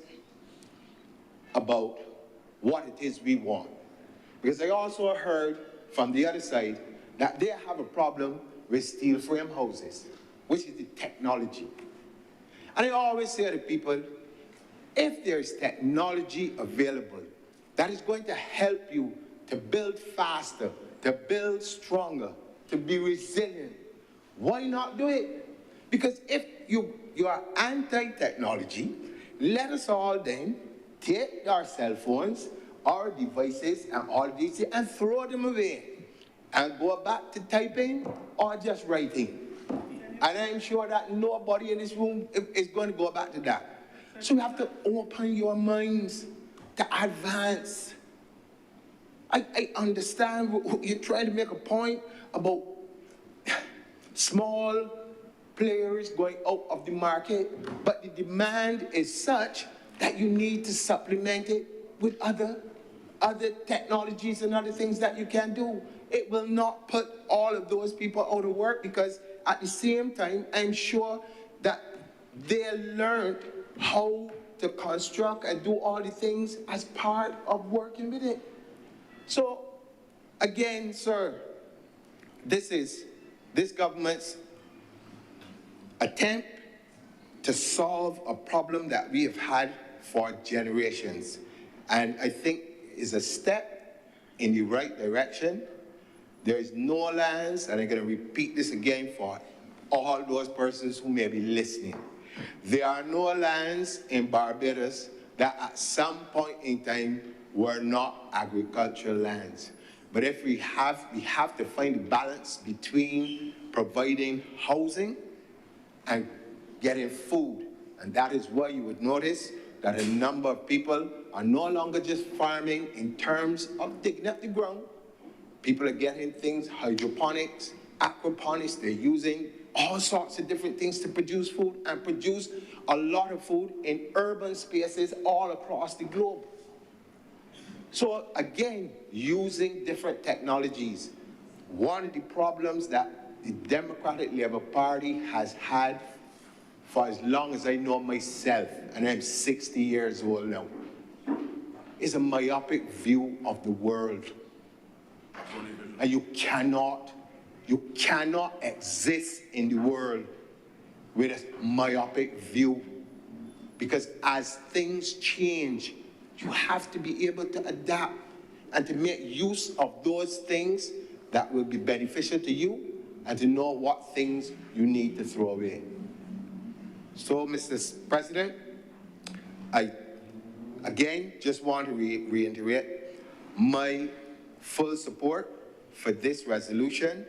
about what it is we want. Because I also heard from the other side that they have a problem with steel frame houses, which is the technology. And I always say to people, if there is technology available that is going to help you to build faster, to build stronger, to be resilient, why not do it? Because if you are anti-technology, let us all then take our cell phones, our devices, and all these things, and throw them away, and go back to typing or just writing. And I'm sure that nobody in this room is going to go back to that. So you have to open your minds to advance. I understand you're trying to make a point about small players going out of the market, but the demand is such that you need to supplement it with other technologies and other things that you can do. It will not put all of those people out of work, because at the same time, I'm sure that they learned how to construct and do all the things as part of working with it. So, again, sir, this is this government's attempt to solve a problem that we have had for generations. And I think is a step in the right direction. There is no lands, and I'm going to repeat this again for all those persons who may be listening. There are no lands in Barbados that at some point in time were not agricultural lands. But if we have to find a balance between providing housing and getting food. And that is why you would notice that a number of people are no longer just farming in terms of digging up the ground. People are getting things, hydroponics, aquaponics. They're using all sorts of different things to produce food, and produce a lot of food in urban spaces all across the globe. So again, using different technologies. One of the problems that the Democratic Labour Party has had for as long as I know myself, and I'm 60 years old now, is a myopic view of the world. And you cannot exist in the world with a myopic view, because as things change, you have to be able to adapt and to make use of those things that will be beneficial to you, and to know what things you need to throw away. So, Mr. President, I again just want to reiterate my full support for this resolution,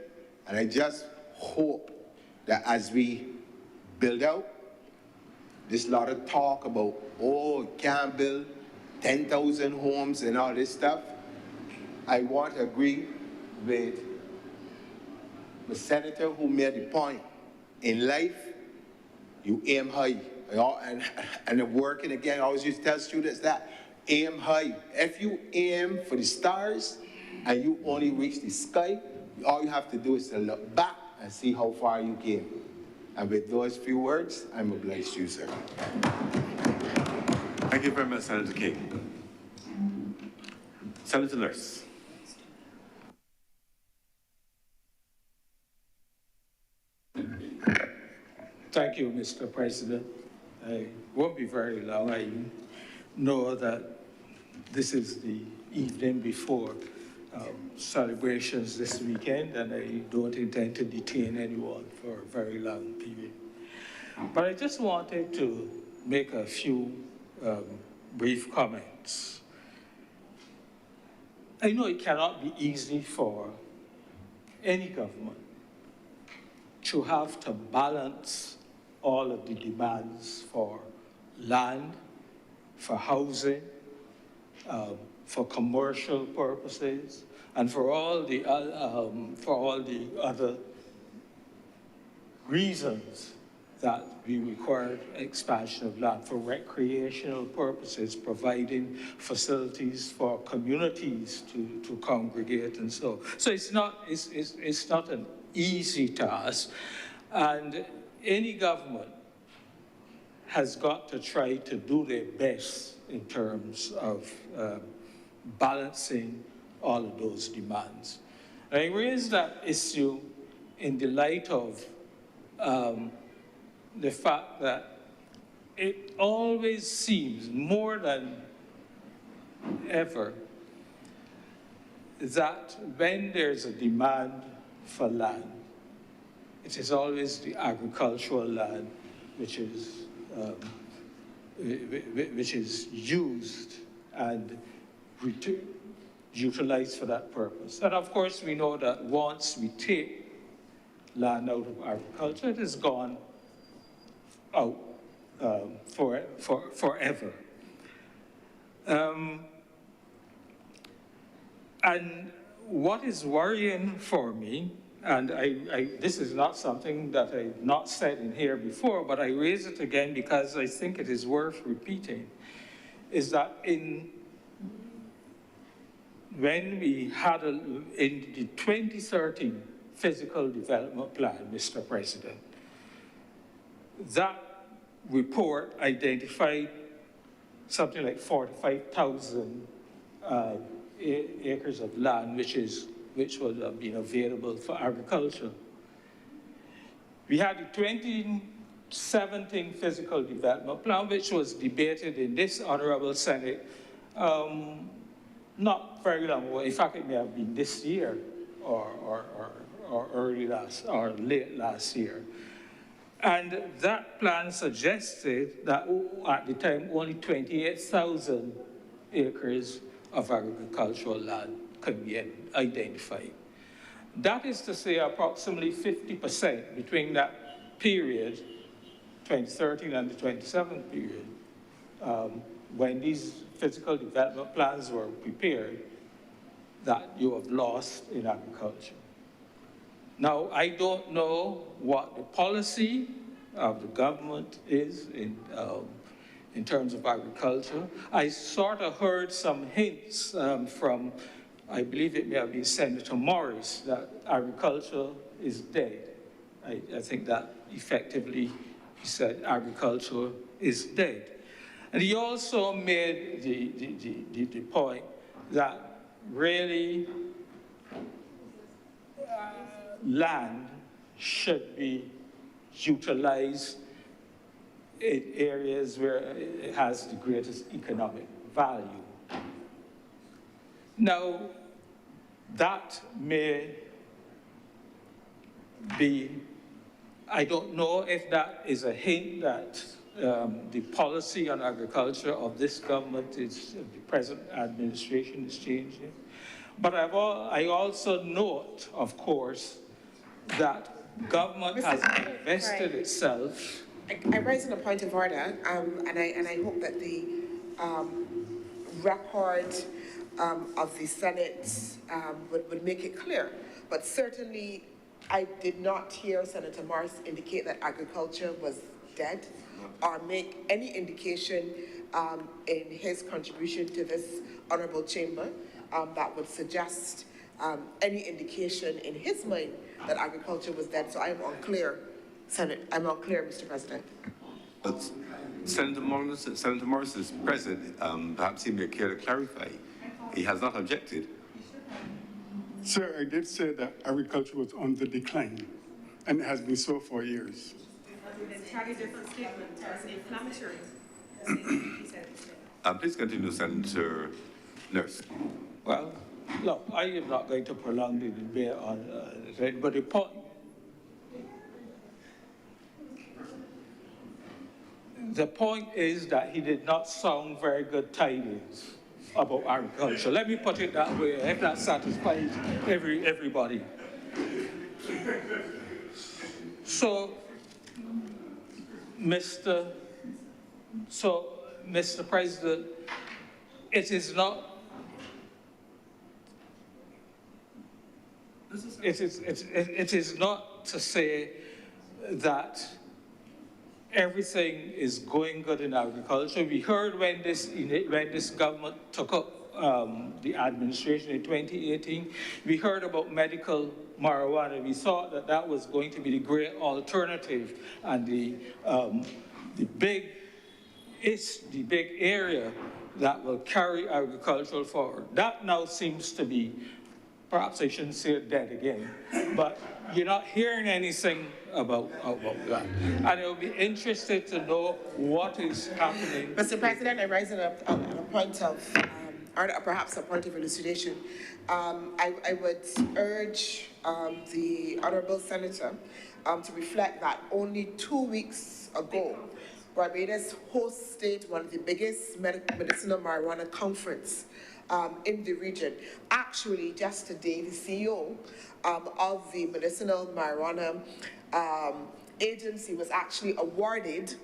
and I just hope that as we build out, this lot of talk about, oh, can't build 10,000 homes and all this stuff, I want to agree with the senator who made the point. In life, you aim high. And working again, I always used to tell students that, aim high. If you aim for the stars and you only reach the sky, all you have to do is to look back and see how far you came. And with those few words, I'm obliged to you, sir.
Thank you very much, Senator King. Senator Nurse.
Thank you, Mr. President. I won't be very long. I know that this is the evening before celebrations this weekend, and I don't intend to detain anyone for a very long period. But I just wanted to make a few brief comments. I know it cannot be easy for any government to have to balance all of the demands for land, for housing, for commercial purposes, and for all the other reasons that we require expansion of land for recreational purposes, providing facilities for communities to congregate and so. So it's not an easy task, and any government has got to try to do their best in terms of balancing all of those demands. I raise that issue in the light of the fact that it always seems more than ever that when there's a demand for land, it is always the agricultural land which is used and utilized for that purpose. And of course, we know that once we take land out of agriculture, it is gone out forever. And what is worrying for me, and this is not something that I've not said in here before, but I raise it again because I think it is worth repeating, is that when we had in the 2013 Physical Development Plan, Mr. President, that report identified something like 45,000 acres of land, which would have been available for agriculture. We had the 2017 Physical Development Plan, which was debated in this Honorable Senate not very long ago. In fact, it may have been this year or late last year. And that plan suggested that at the time only 28,000 acres of agricultural land could be identified. That is to say approximately 50% between that period, 2013 and the 2017 period, when these physical development plans were prepared, that you have lost in agriculture. Now, I don't know what the policy of the government is in terms of agriculture. I sort of heard some hints from, I believe it may have been Senator Morris, that agriculture is dead. I think that effectively he said agriculture is dead. And he also made the point that really land should be utilized in areas where it has the greatest economic value. Now, that may be, I don't know if that is a hint that the policy on agriculture of this government is, the present administration is changing. But I also note, of course, that government has invested itself.
I raise a point of order, and I hope that the record of the Senate would make it clear. But certainly, I did not hear Senator Morris indicate that agriculture was dead, or make any indication in his contribution to this honorable chamber that would suggest any indication in his mind that agriculture was dead. So I am unclear, Senate. I'm unclear, Mr. President.
Senator Morris is present. Perhaps he may care to clarify. He has not objected.
Sir, I did say that agriculture was on the decline, and it has been so for years.
An entirely different statement. It's inflammatory.
Please continue, Senator Nurse.
Well, look, I am not going to prolong the debate on it, but the point is that he did not sound very good tidings about agriculture. Let me put it that way, if that satisfies everybody. So, Mr. President, it is not to say that everything is going good in agriculture. We heard when this government took up the administration in 2018, we heard about medical marijuana. We thought that that was going to be the great alternative and the big area that will carry agriculture forward. That now seems to be, perhaps I shouldn't say it dead again, but you're not hearing anything about that. And it'll be interested to know what is happening.
Mr. President, I rise on a point of, or perhaps a point of elucidation. I would urge the Honourable Senator to reflect that only 2 weeks ago, Barbados hosted one of the biggest medicinal marijuana conference in the region. Actually, just today, the CEO of the medicinal marijuana agency was actually awarded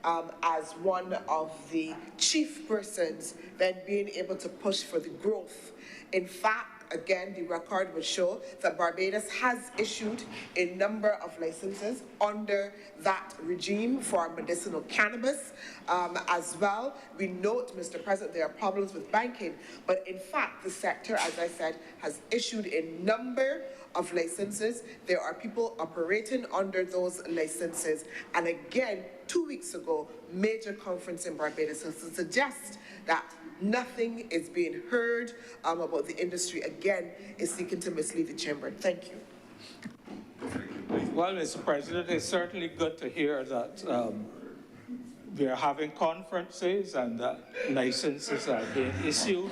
as one of the chief persons then being able to push for the growth. In fact, again, the record will show that Barbados has issued a number of licenses under that regime for medicinal cannabis as well. We note, Mr. President, there are problems with banking, but in fact, the sector, as I said, has issued a number of licenses. There are people operating under those licenses. And again, 2 weeks ago, major conference in Barbados. So to suggest that nothing is being heard about the industry, again, is seeking to mislead the chamber. Thank you.
Well, Mr. President, it's certainly good to hear that we are having conferences and that licenses are being issued.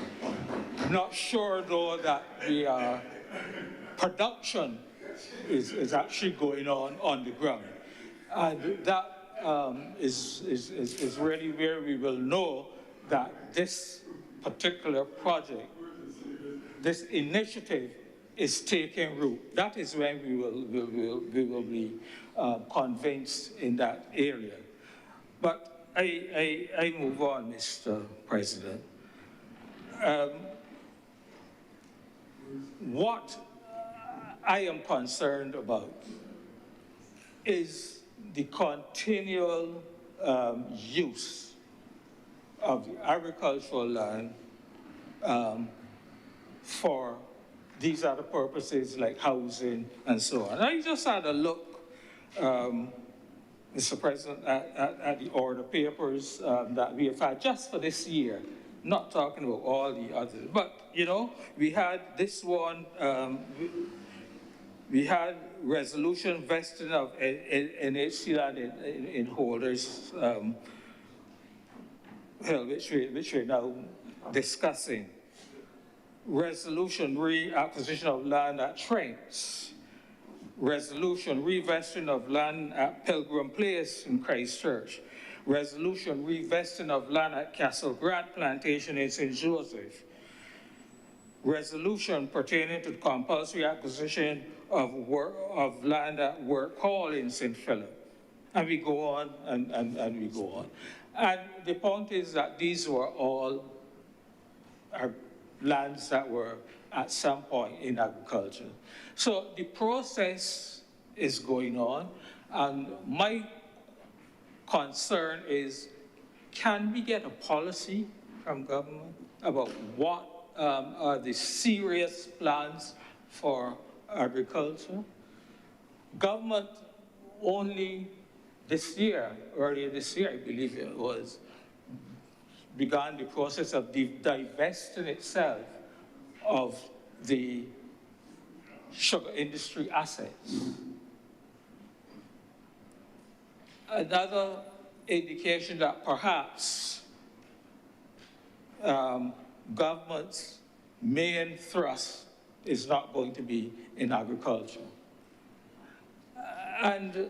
Not sure, though, that the production is actually going on the ground. And that is really where we will know that this particular project, this initiative is taking root. That is when we will be convinced in that area. But I move on, Mr. President. What I am concerned about is the continual use of the agricultural land for these other purposes like housing and so on. I just had a look, Mr. President, at the order papers that we have had just for this year, not talking about all the others. But, you know, we had this one, we had resolution vesting of NHC land in holders, which we're now discussing. Resolution reacquisition of land at Trents. Resolution revesting of land at Pilgrim Place in Christchurch. Resolution revesting of land at Castle Grant Plantation in St. Joseph. Resolution pertaining to compulsory acquisition of land at Work Hall in St. Philip. And we go on and we go on. And the point is that these were all lands that were at some point in agriculture. So the process is going on, and my concern is, can we get a policy from government about what are the serious plans for agriculture? Government only this year, earlier this year, I believe it was, began the process of divesting itself of the sugar industry assets. Another indication that perhaps government's main thrust is not going to be in agriculture. And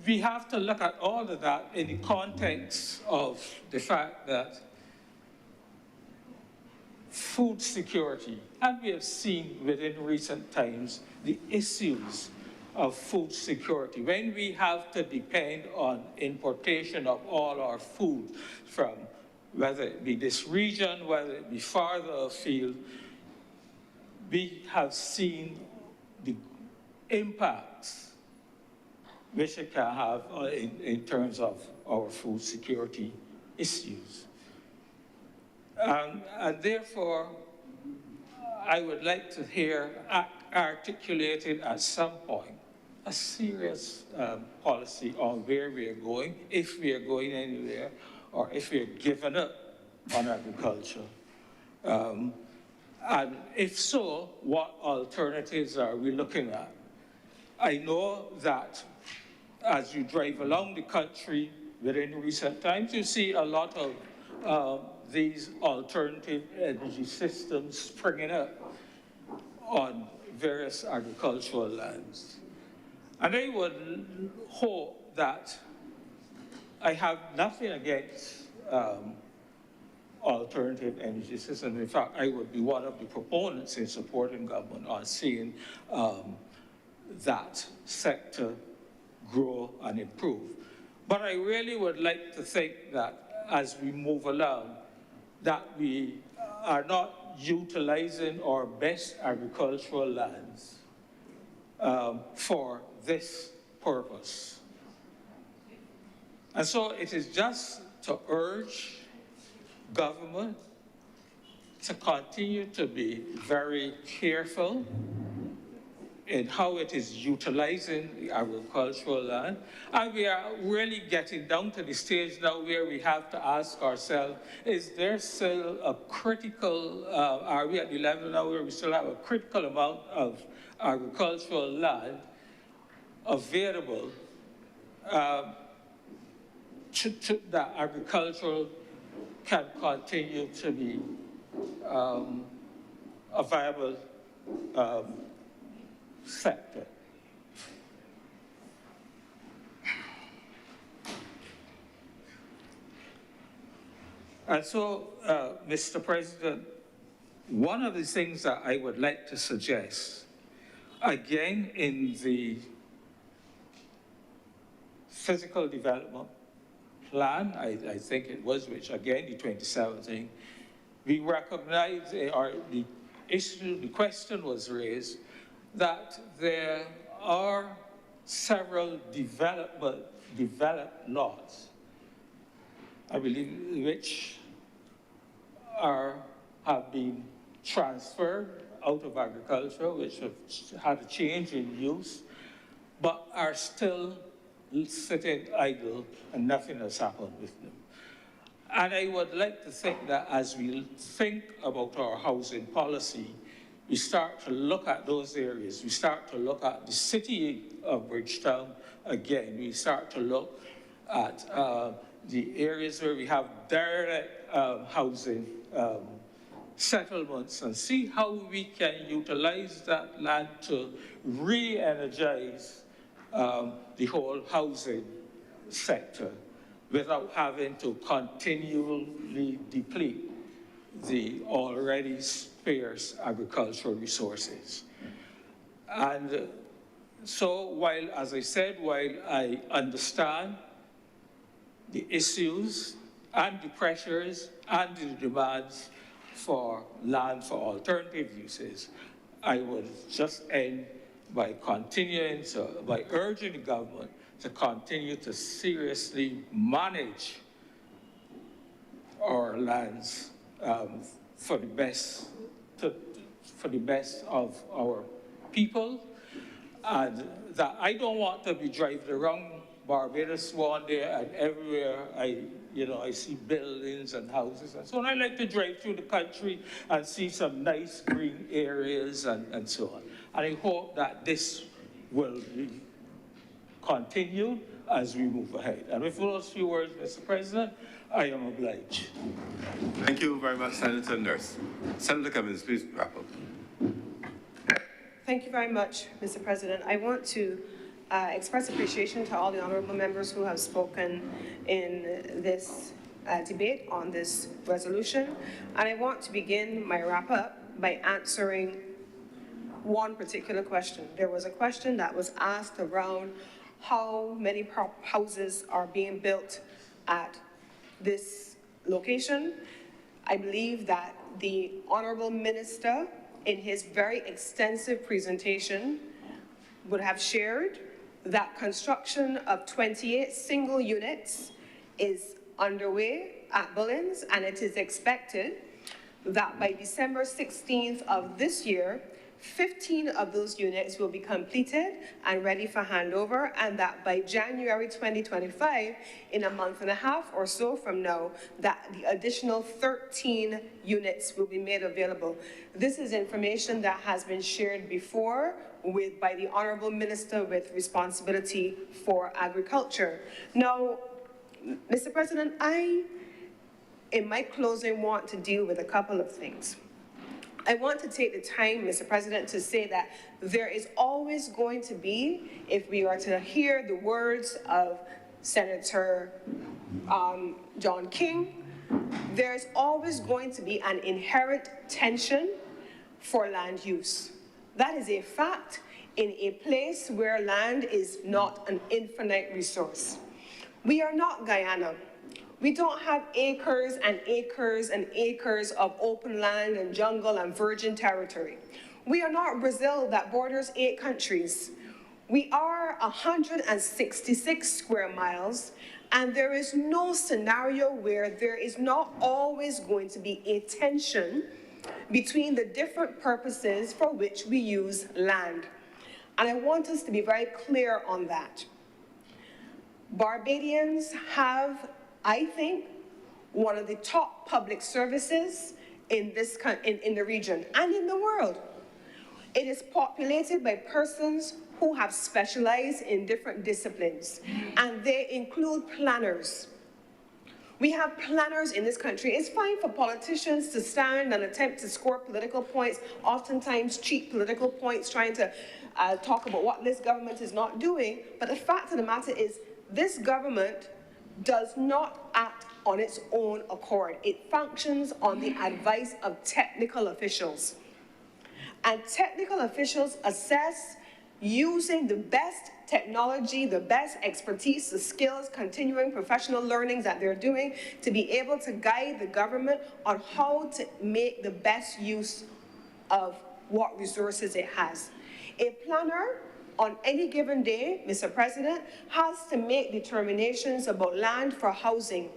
we have to look at all of that in the context of the fact that food security, and we have seen within recent times the issues of food security. When we have to depend on importation of all our food from whether it be this region, whether it be farther afield, we have seen the impacts which it can have in terms of our food security issues. And therefore, I would like to hear articulated at some point a serious policy on where we are going, if we are going anywhere, or if we are giving up on agriculture. And if so, what alternatives are we looking at? I know that as you drive along the country within recent times, you see a lot of these alternative energy systems springing up on various agricultural lands. And I would hope that I have nothing against alternative energy systems. In fact, I would be one of the proponents in supporting government on seeing that sector grow and improve. But I really would like to think that as we move along, that we are not utilizing our best agricultural lands for this purpose. And so it is just to urge government to continue to be very careful in how it is utilizing the agricultural land. And we are really getting down to the stage now where we have to ask ourselves, is there still a critical, are we at the level now where we still have a critical amount of agricultural land available that agricultural can continue to be a viable sector. And so, Mr. President, one of the things that I would like to suggest, again, in the physical development plan, I think it was, which again, the 2017, we recognize, or the issue, the question was raised, that there are several developed lots, I believe, which have been transferred out of agriculture, which have had a change in use, but are still sitting idle and nothing has happened with them. And I would like to think that as we think about our housing policy, we start to look at those areas. We start to look at the city of Bridgetown again. We start to look at the areas where we have direct housing settlements and see how we can utilize that land to re-energize the whole housing sector without having to continually deplete the already scarce agricultural resources. And so while, as I said, while I understand the issues and the pressures and the demands for land for alternative uses, I would just end by by urging the government to continue to seriously manage our lands for the best of our people, and that I don't want to be driving around Barbados one day and everywhere I I see buildings and houses and so on. I like to drive through the country and see some nice green areas and so on. And I hope that this will be continued as we move ahead. And with those few words, Mr. President, I am obliged.
Thank you very much, Senator Nurse. Senator Cummings, please wrap up.
Thank you very much, Mr. President. I want to express appreciation to all the honourable members who have spoken in this debate on this resolution. And I want to begin my wrap-up by answering one particular question. There was a question that was asked around how many houses are being built at this location. I believe that the Honourable Minister, in his very extensive presentation, would have shared that construction of 28 single units is underway at Bullens, and it is expected that by December 16th of this year, 15 of those units will be completed and ready for handover, and that by January 2025, in a month and a half or so from now, that the additional 13 units will be made available. This is information that has been shared before by the Honourable Minister with responsibility for agriculture. Now, Mr. President, in my closing, want to deal with a couple of things. I want to take the time, Mr. President, to say that there is always going to be, if we are to hear the words of Senator John King, there's always going to be an inherent tension for land use. That is a fact in a place where land is not an infinite resource. We are not Guyana. We don't have acres and acres and acres of open land and jungle and virgin territory. We are not Brazil that borders 8 countries. We are 166 square miles, and there is no scenario where there is not always going to be a tension between the different purposes for which we use land. And I want us to be very clear on that. Barbadians have, I think, one of the top public services in the region and in the world. It is populated by persons who have specialized in different disciplines, and they include planners. We have planners in this country. It's fine for politicians to stand and attempt to score political points, oftentimes cheap political points, trying to talk about what this government is not doing. But the fact of the matter is, this government does not act on its own accord. It functions on the advice of technical officials. And technical officials assess using the best technology, the best expertise, the skills, continuing professional learnings that they're doing to be able to guide the government on how to make the best use of what resources it has. A planner on any given day, Mr. President, has to make determinations about land for housing,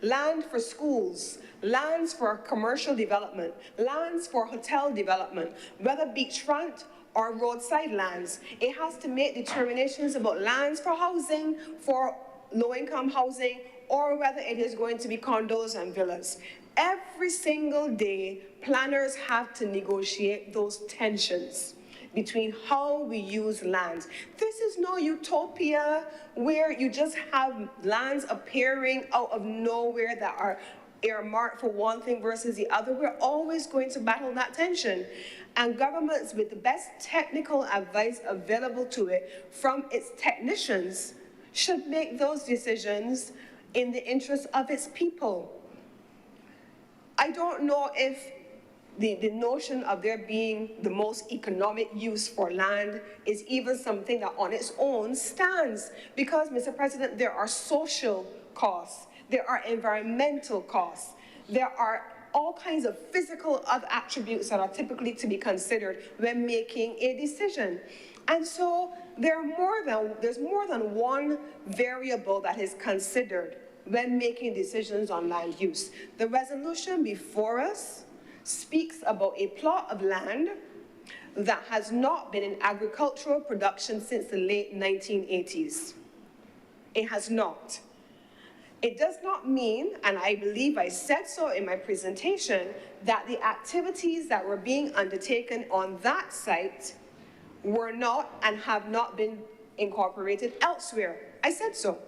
land for schools, lands for commercial development, lands for hotel development, whether beachfront or roadside lands. It has to make determinations about lands for housing, for low-income housing, or whether it is going to be condos and villas. Every single day, planners have to negotiate those tensions between how we use lands. This is no utopia where you just have lands appearing out of nowhere that are earmarked for one thing versus the other. We're always going to battle that tension. And governments with the best technical advice available to it from its technicians should make those decisions in the interest of its people. I don't know if the notion of there being the most economic use for land is even something that on its own stands, because, Mr. President, there are social costs, there are environmental costs, there are all kinds of physical other attributes that are typically to be considered when making a decision. And so there's more than one variable that is considered when making decisions on land use. The resolution before us speaks about a plot of land that has not been in agricultural production since the late 1980s. It has not. It does not mean, and I believe I said so in my presentation, that the activities that were being undertaken on that site were not and have not been incorporated elsewhere. I said so.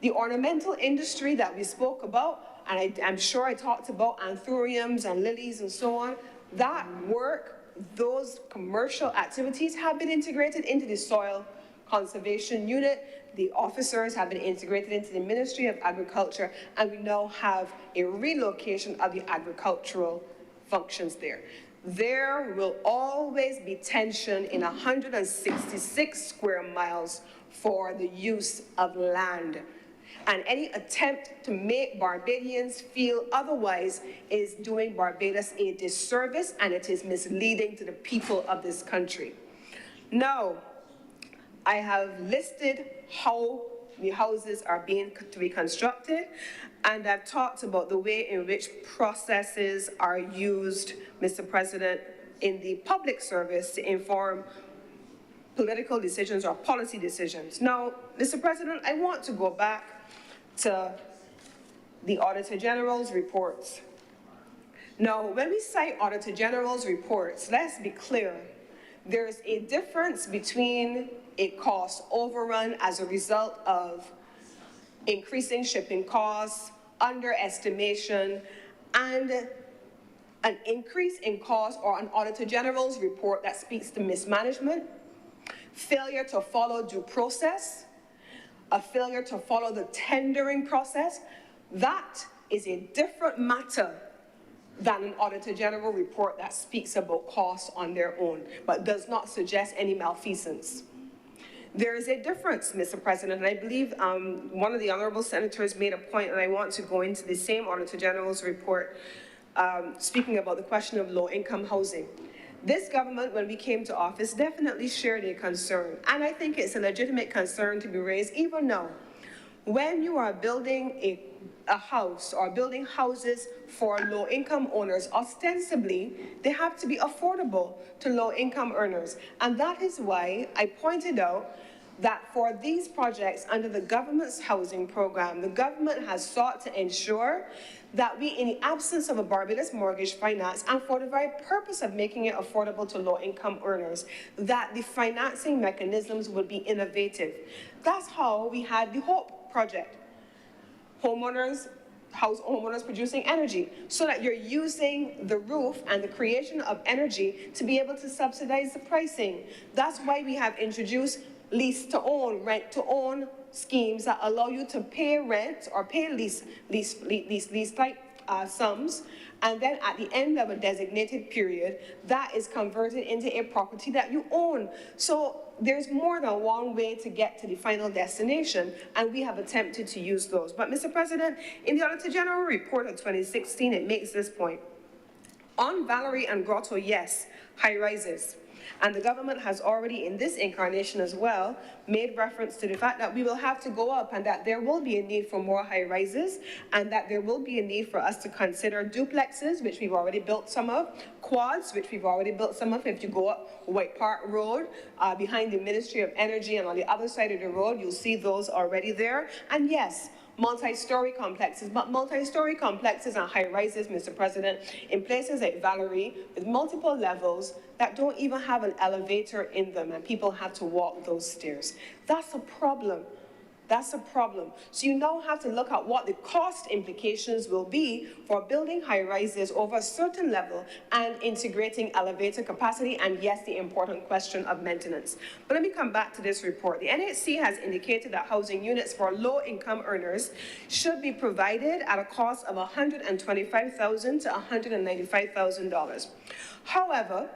The ornamental industry that we spoke about, and I'm sure I talked about anthuriums and lilies and so on, that work, those commercial activities have been integrated into the soil conservation unit. The officers have been integrated into the Ministry of Agriculture, and we now have a relocation of the agricultural functions there. There will always be tension in 166 square miles for the use of land. And any attempt to make Barbadians feel otherwise is doing Barbados a disservice, and it is misleading to the people of this country. Now, I have listed how the houses are to be constructed, and I've talked about the way in which processes are used, Mr. President, in the public service to inform political decisions or policy decisions. Now, Mr. President, I want to go back to the Auditor General's reports. Now, when we cite Auditor General's reports, let's be clear, there's a difference between a cost overrun as a result of increasing shipping costs, underestimation, and an increase in cost or an Auditor General's report that speaks to mismanagement, failure to follow due process, a failure to follow the tendering process. That is a different matter than an Auditor General report that speaks about costs on their own, but does not suggest any malfeasance. There is a difference, Mr. President, and I believe one of the honorable senators made a point, and I want to go into the same Auditor General's report, speaking about the question of low-income housing. This government, when we came to office, definitely shared a concern, and I think it's a legitimate concern to be raised even now. When you are building a house or building houses for low-income owners, ostensibly, they have to be affordable to low-income earners. And that is why I pointed out that for these projects under the government's housing program, the government has sought to ensure that we, in the absence of a Barbados Mortgage Finance, and for the very purpose of making it affordable to low-income earners, that the financing mechanisms would be innovative. That's how we had the HOPE project. Homeowners producing energy, so that you're using the roof and the creation of energy to be able to subsidize the pricing. That's why we have introduced lease to own, rent to own schemes that allow you to pay rent or pay lease type sums, and then at the end of a designated period, that is converted into a property that you own. So there's more than one way to get to the final destination, and we have attempted to use those. But Mr. President, in the Auditor General report of 2016, it makes this point. On Valerie and Grotto, yes, high-rises. And the government has already, in this incarnation as well, made reference to the fact that we will have to go up and that there will be a need for more high-rises, and that there will be a need for us to consider duplexes, which we've already built some of, quads, which we've already built some of. If you go up White Park Road, behind the Ministry of Energy, and on the other side of the road, you'll see those already there. And yes, multi-story complexes, but multi-story complexes and high-rises, Mr. President, in places like Valerie, with multiple levels that don't even have an elevator in them, and people have to walk those stairs. That's a problem. That's a problem. So you now have to look at what the cost implications will be for building high-rises over a certain level and integrating elevator capacity, and yes, the important question of maintenance. But let me come back to this report. The NHC has indicated that housing units for low-income earners should be provided at a cost of $125,000 to $195,000. However,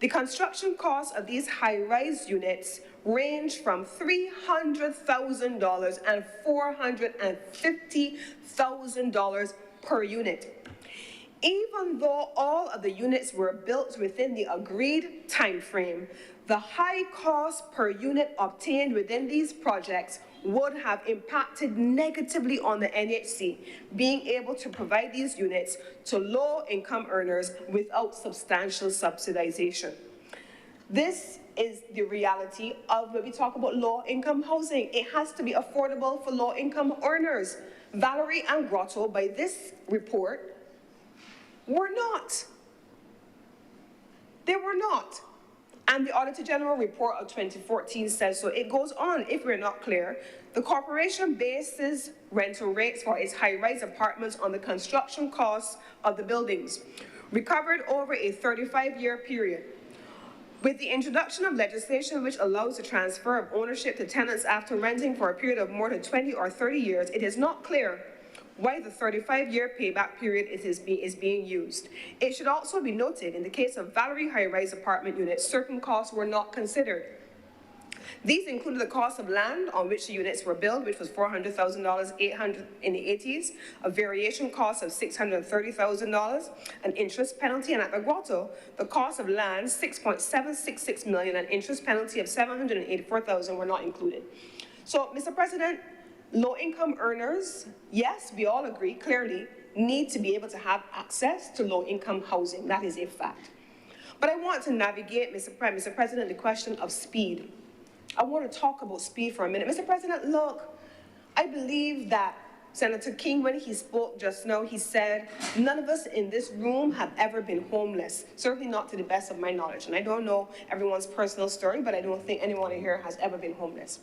the construction costs of these high-rise units range from $300,000 and $450,000 per unit. Even though all of the units were built within the agreed time frame, the high cost per unit obtained within these projects would have impacted negatively on the NHC being able to provide these units to low-income earners without substantial subsidization. This is the reality of when we talk about low-income housing. It has to be affordable for low-income earners. Valerie and Grotto, by this report, were not. They were not. And the Auditor General report of 2014 says so. It goes on, if we're not clear, the corporation bases rental rates for its high-rise apartments on the construction costs of the buildings, recovered over a 35-year period. With the introduction of legislation which allows the transfer of ownership to tenants after renting for a period of more than 20 or 30 years, it is not clear why the 35-year payback period is being used. It should also be noted, in the case of Valerie high-rise apartment units, certain costs were not considered. These included the cost of land on which the units were built, which was $400,000 in the 80s, a variation cost of $630,000, an interest penalty, and at the Grotto, the cost of land, $6.766 million, and interest penalty of $784,000 were not included. So, Mr. President, low-income earners, yes, we all agree, clearly, need to be able to have access to low-income housing. That is a fact. But I want to navigate, Mr. President, the question of speed. I want to talk about speed for a minute. Mr. President, look, I believe that Senator King, when he spoke just now, he said, none of us in this room have ever been homeless, certainly not to the best of my knowledge. And I don't know everyone's personal story, but I don't think anyone here has ever been homeless.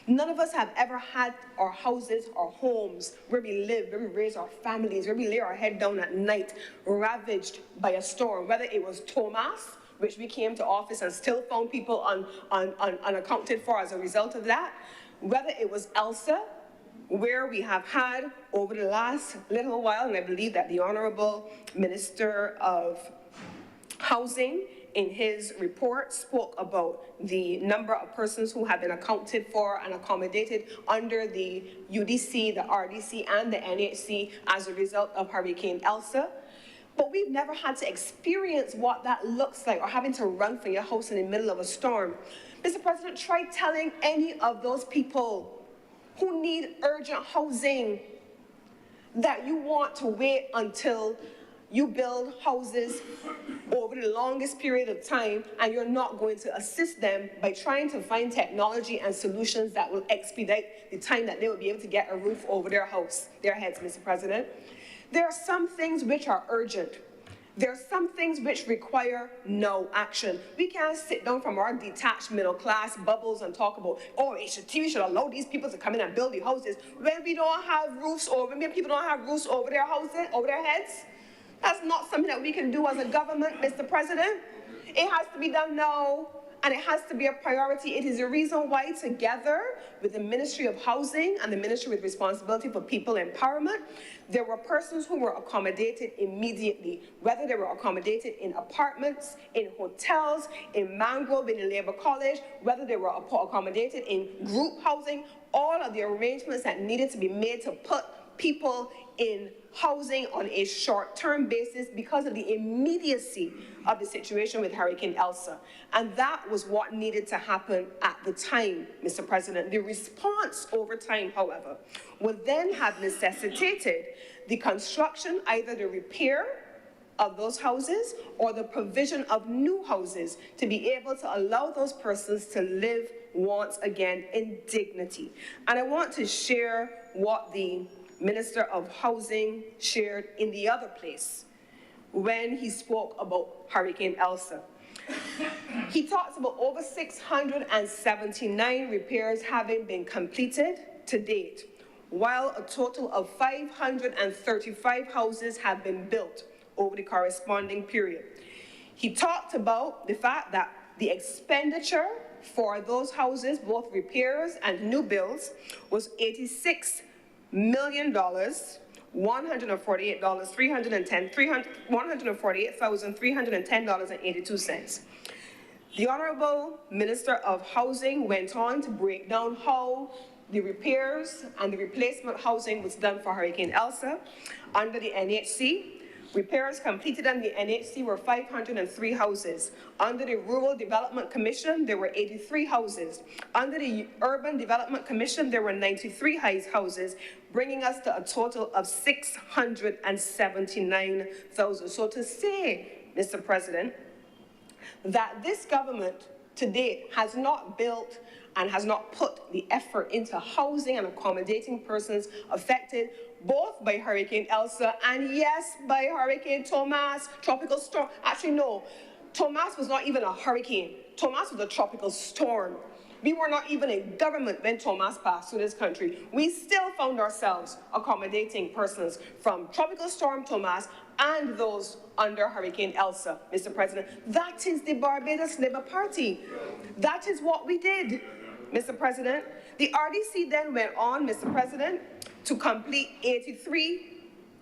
None of us have ever had our houses, our homes, where we live, where we raise our families, where we lay our head down at night, ravaged by a storm, whether it was Thomas, which we came to office and still found people unaccounted for as a result of that, whether it was Elsa, where we have had over the last little while, and I believe that the Honorable Minister of Housing in his report spoke about the number of persons who have been accounted for and accommodated under the UDC, the RDC, and the NHC as a result of Hurricane Elsa. But we've never had to experience what that looks like, or having to run for your house in the middle of a storm. Mr. President, try telling any of those people who need urgent housing that you want to wait until you build houses over the longest period of time, and you're not going to assist them by trying to find technology and solutions that will expedite the time that they will be able to get a roof over their house, their heads, Mr. President. There are some things which are urgent. There are some things which require no action. We can't sit down from our detached middle-class bubbles and talk about, oh, we should allow these people to come in and build the houses when we don't have roofs over, when people don't have roofs over their houses, over their heads. That's not something that we can do as a government, Mr. President. It has to be done now, and it has to be a priority. It is the reason why, together with the Ministry of Housing and the Ministry with responsibility for people empowerment, there were persons who were accommodated immediately, whether they were accommodated in apartments, in hotels, in Mangrove, in the Labour College, whether they were accommodated in group housing, all of the arrangements that needed to be made to put people in housing on a short-term basis because of the immediacy of the situation with Hurricane Elsa. And that was what needed to happen at the time, Mr. President. The response over time, however, would then have necessitated the construction, either the repair of those houses or the provision of new houses to be able to allow those persons to live once again in dignity. And I want to share what the Minister of Housing shared in the other place when he spoke about Hurricane Elsa. He talks about over 679 repairs having been completed to date, while a total of 535 houses have been built over the corresponding period. He talked about the fact that the expenditure for those houses, both repairs and new builds, was $86 million, $148,310.82. The Honorable Minister of Housing went on to break down how the repairs and the replacement housing was done for Hurricane Elsa under the NHC. Repairs completed under the NHC were 503 houses. Under the Rural Development Commission, there were 83 houses. Under the Urban Development Commission, there were 93 houses, bringing us to a total of 679,000. So to say, Mr. President, that this government to date has not built and has not put the effort into housing and accommodating persons affected both by Hurricane Elsa and, yes, by Hurricane Thomas, tropical storm. Actually, no, Thomas was not even a hurricane. Thomas was a tropical storm. We were not even in government when Thomas passed through this country. We still found ourselves accommodating persons from Tropical Storm Thomas and those under Hurricane Elsa, Mr. President. That is the Barbados Labour Party. That is what we did, Mr. President. The RDC then went on, Mr. President, to complete 83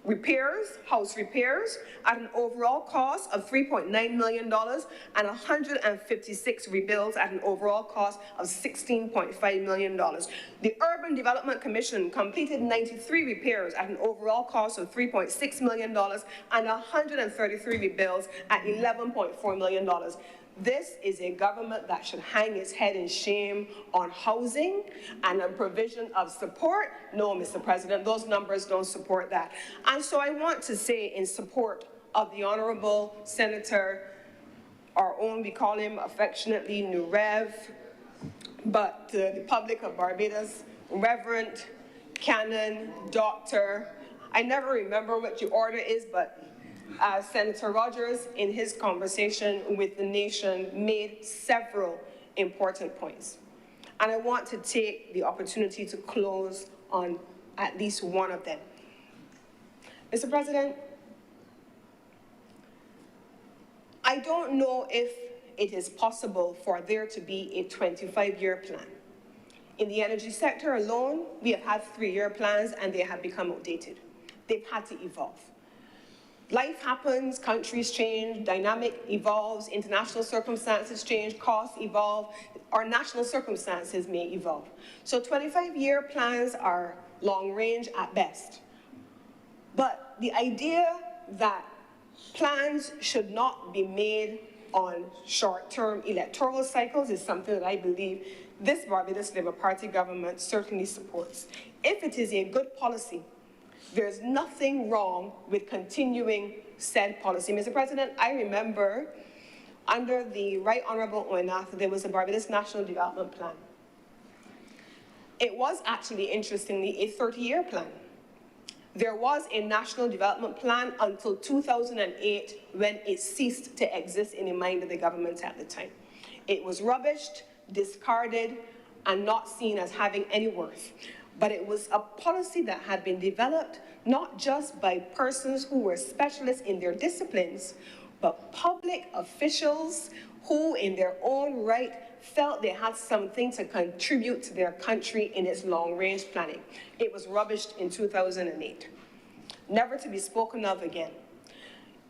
repairs, house repairs, at an overall cost of $3.9 million and 156 rebuilds at an overall cost of $16.5 million. The Urban Development Commission completed 93 repairs at an overall cost of $3.6 million and 133 rebuilds at $11.4 million. This is a government that should hang its head in shame on housing and on provision of support. No, Mr. President, those numbers don't support that. And so I want to say in support of the Honorable Senator, our own, we call him affectionately New Rev, but the Republic of Barbados, Reverend, Canon, Doctor, I never remember what your order is, but Senator Rogers, in his conversation with the nation, made several important points. And I want to take the opportunity to close on at least one of them. Mr. President, I don't know if it is possible for there to be a 25-year plan. In the energy sector alone, we have had 3-year plans and they have become outdated. They've had to evolve. Life happens, countries change, dynamic evolves, international circumstances change, costs evolve, our national circumstances may evolve. So 25-year plans are long range at best. But the idea that plans should not be made on short-term electoral cycles is something that I believe this Barbados Labour Party government certainly supports. If it is a good policy, there's nothing wrong with continuing said policy. Mr. President, I remember under the Right Honourable Owenath, there was a Barbados National Development Plan. It was actually, interestingly, a 30-year plan. There was a National Development Plan until 2008 when it ceased to exist in the mind of the government at the time. It was rubbished, discarded, and not seen as having any worth. But it was a policy that had been developed not just by persons who were specialists in their disciplines, but public officials who in their own right felt they had something to contribute to their country in its long-range planning. It was rubbished in 2008, never to be spoken of again.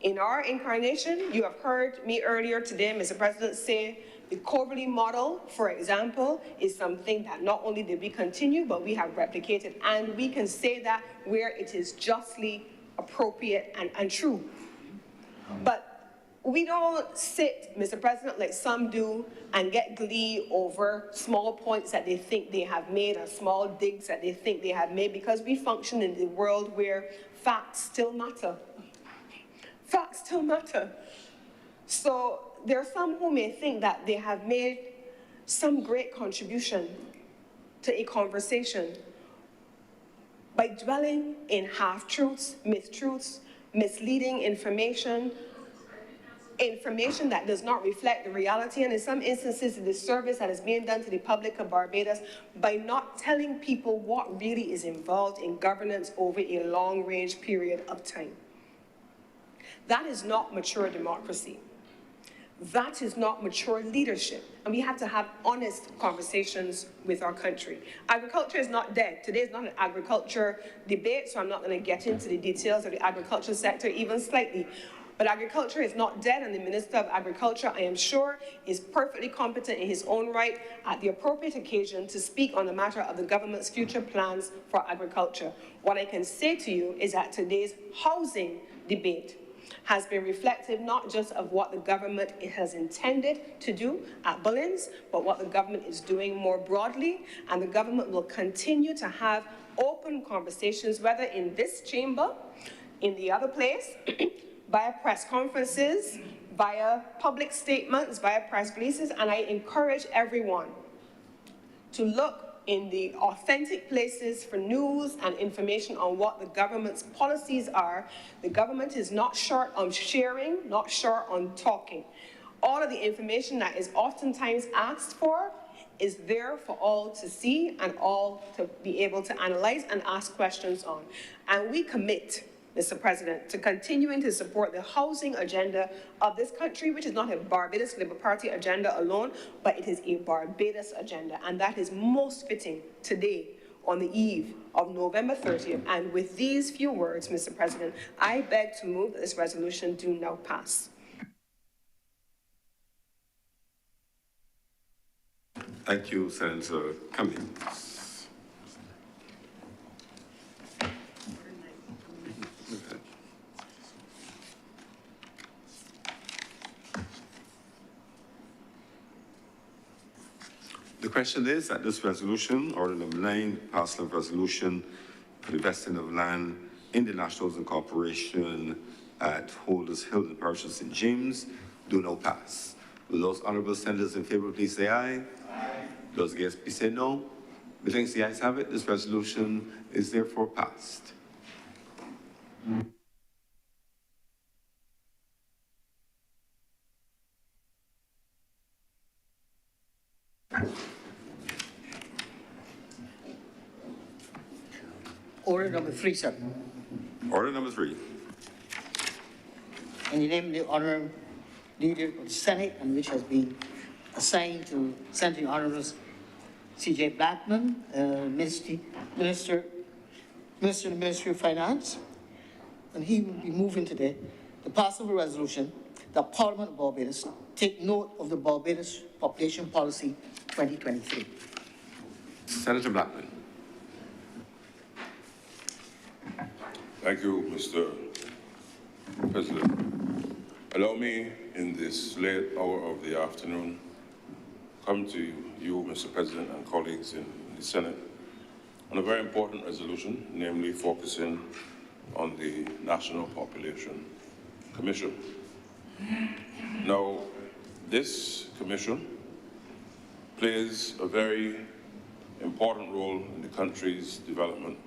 In our incarnation, you have heard me earlier today, Mr. President, say the Coverley model, for example, is something that not only did we continue, but we have replicated, and we can say that where it is justly appropriate and true. But we don't sit, Mr. President, like some do, and get glee over small points that they think they have made or small digs that they think they have made, because we function in the world where facts still matter. Facts still matter. So there are some who may think that they have made some great contribution to a conversation by dwelling in half-truths, mistruths, misleading information, information that does not reflect the reality, and in some instances, the disservice that is being done to the public of Barbados by not telling people what really is involved in governance over a long-range period of time. That is not mature democracy. That is not mature leadership. And we have to have honest conversations with our country. Agriculture is not dead. Today is not an agriculture debate, so I'm not going to get into the details of the agriculture sector even slightly. But agriculture is not dead, and the Minister of Agriculture, I am sure, is perfectly competent in his own right at the appropriate occasion to speak on the matter of the government's future plans for agriculture. What I can say to you is that today's housing debate has been reflective not just of what the government has intended to do at Bullins, but what the government is doing more broadly, and the government will continue to have open conversations, whether in this chamber, in the other place, via press conferences, via public statements, via press releases, and I encourage everyone to look in the authentic places for news and information on what the government's policies are. The government is not short on sharing, not short on talking. All of the information that is oftentimes asked for is there for all to see and all to be able to analyze and ask questions on. And we commit, Mr. President, to continuing to support the housing agenda of this country, which is not a Barbados Labour Party agenda alone, but it is a Barbados agenda. And that is most fitting today on the eve of November 30th. And with these few words, Mr. President, I beg to move that this resolution do now pass.
Thank you, Senator Cummings. The question is that this resolution, order number 9, parcel of resolution for the vesting of land in the National Housing Corporation at Holders Hill in the parish of St. James, do now pass. Will those honorable senators in favor please say aye? Aye. Those against please say no. Methinks the ayes have it. This resolution is therefore passed.
Order number 3, sir.
Order number 3.
In the name of the Honourable Leader of the Senate, and which has been assigned to Senator Honourable C.J. Blackman, Minister in the Ministry of Finance, and he will be moving today the passable resolution that Parliament of Barbados take note of the Barbados Population Policy 2023.
Senator Blackman.
Thank you, Mr. President. Allow me, in this late hour of the afternoon, come to you, Mr. President, and colleagues in the Senate, on a very important resolution, namely focusing on the National Population Commission. Now, this commission plays a very important role in the country's development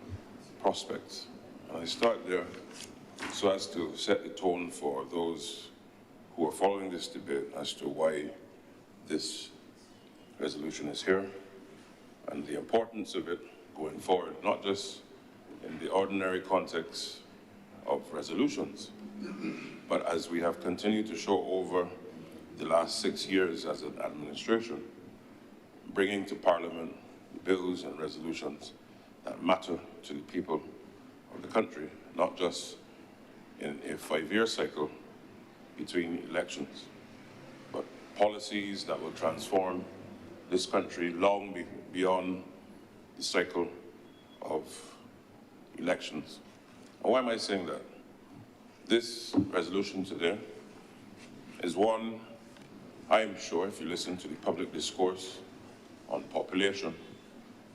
prospects. And I start there so as to set the tone for those who are following this debate as to why this resolution is here and the importance of it going forward, not just in the ordinary context of resolutions, but as we have continued to show over the last 6 years as an administration, bringing to Parliament bills and resolutions that matter to the people of the country, not just in a 5-year cycle between elections, but policies that will transform this country long beyond the cycle of elections. And why am I saying that? This resolution today is one, I am sure, if you listen to the public discourse on population,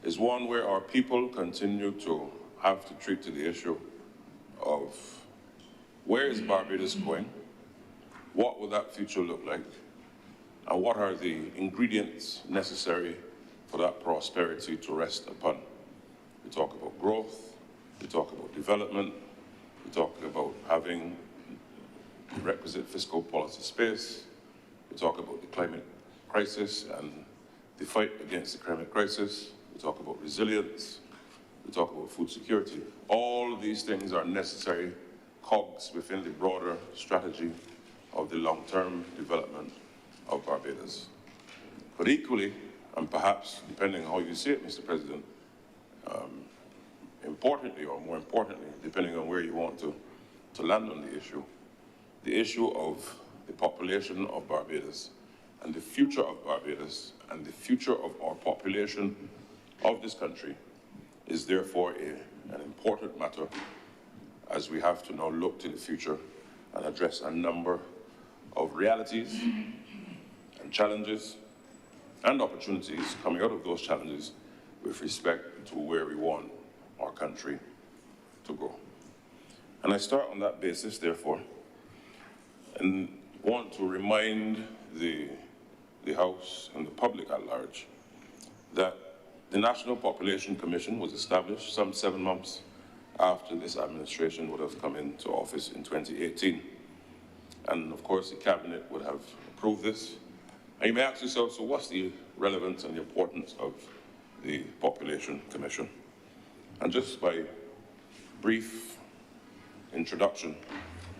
is one where our people continue to have to treat to the issue of where is Barbados going, what will that future look like, and what are the ingredients necessary for that prosperity to rest upon. We talk about growth, we talk about development, we talk about having the requisite fiscal policy space, we talk about the climate crisis and the fight against the climate crisis, we talk about resilience, we talk about food security. All of these things are necessary cogs within the broader strategy of the long-term development of Barbados. But equally, and perhaps depending on how you see it, Mr. President, importantly, or more importantly, depending on where you want to land on the issue of the population of Barbados and the future of Barbados and the future of our population of this country is therefore an important matter as we have to now look to the future and address a number of realities and challenges and opportunities coming out of those challenges with respect to where we want our country to go. And I start on that basis, therefore, and want to remind the House and the public at large that the National Population Commission was established some 7 months after this administration would have come into office in 2018. And of course, the Cabinet would have approved this. And you may ask yourself, so what's the relevance and the importance of the Population Commission? And just by brief introduction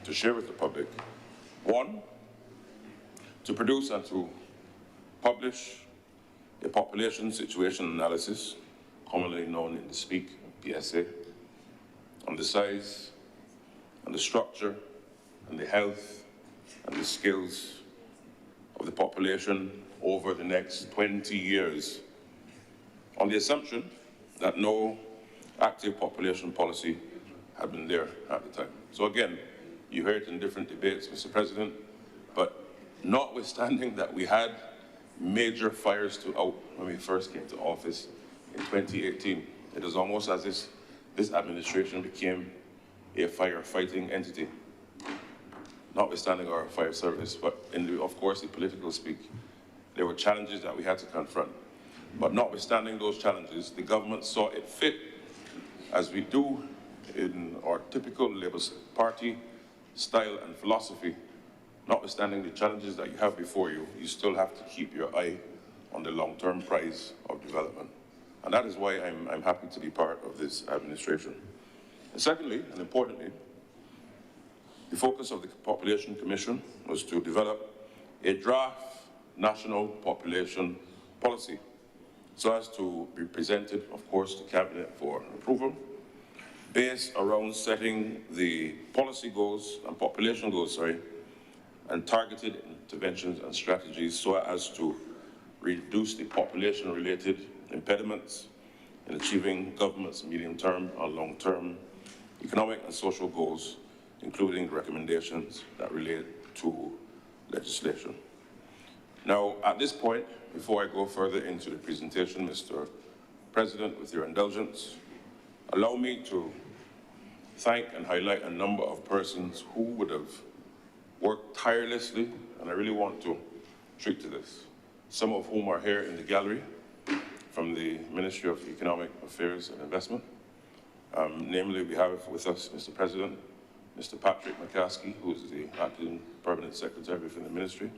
to share with the public, one, to produce and to publish a population situation analysis, commonly known in the speak, PSA, on the size and the structure and the health and the skills of the population over the next 20 years, on the assumption that no active population policy had been there at the time. So again, you heard it in different debates, Mr. President, but notwithstanding that we had major fires to out when we first came to office in 2018, it is almost as if this administration became a firefighting entity, notwithstanding our fire service, but of course, the political speak, there were challenges that we had to confront. But notwithstanding those challenges, the government saw it fit, as we do in our typical Labour Party style and philosophy, notwithstanding the challenges that you have before you, you still have to keep your eye on the long-term prize of development. And that is why I'm happy to be part of this administration. And secondly, and importantly, the focus of the Population Commission was to develop a draft national population policy so as to be presented, of course, to Cabinet for approval, based around setting the policy goals and population goals, and targeted interventions and strategies so as to reduce the population-related impediments in achieving government's medium-term and long-term economic and social goals, including recommendations that relate to legislation. Now, at this point, before I go further into the presentation, Mr. President, with your indulgence, allow me to thank and highlight a number of persons who would have worked tirelessly, and I really want to treat to this, some of whom are here in the gallery from the Ministry of Economic Affairs and Investment. Namely, we have with us, Mr. President, Mr. Patrick McCaskey, who is the Acting Permanent Secretary within the Ministry.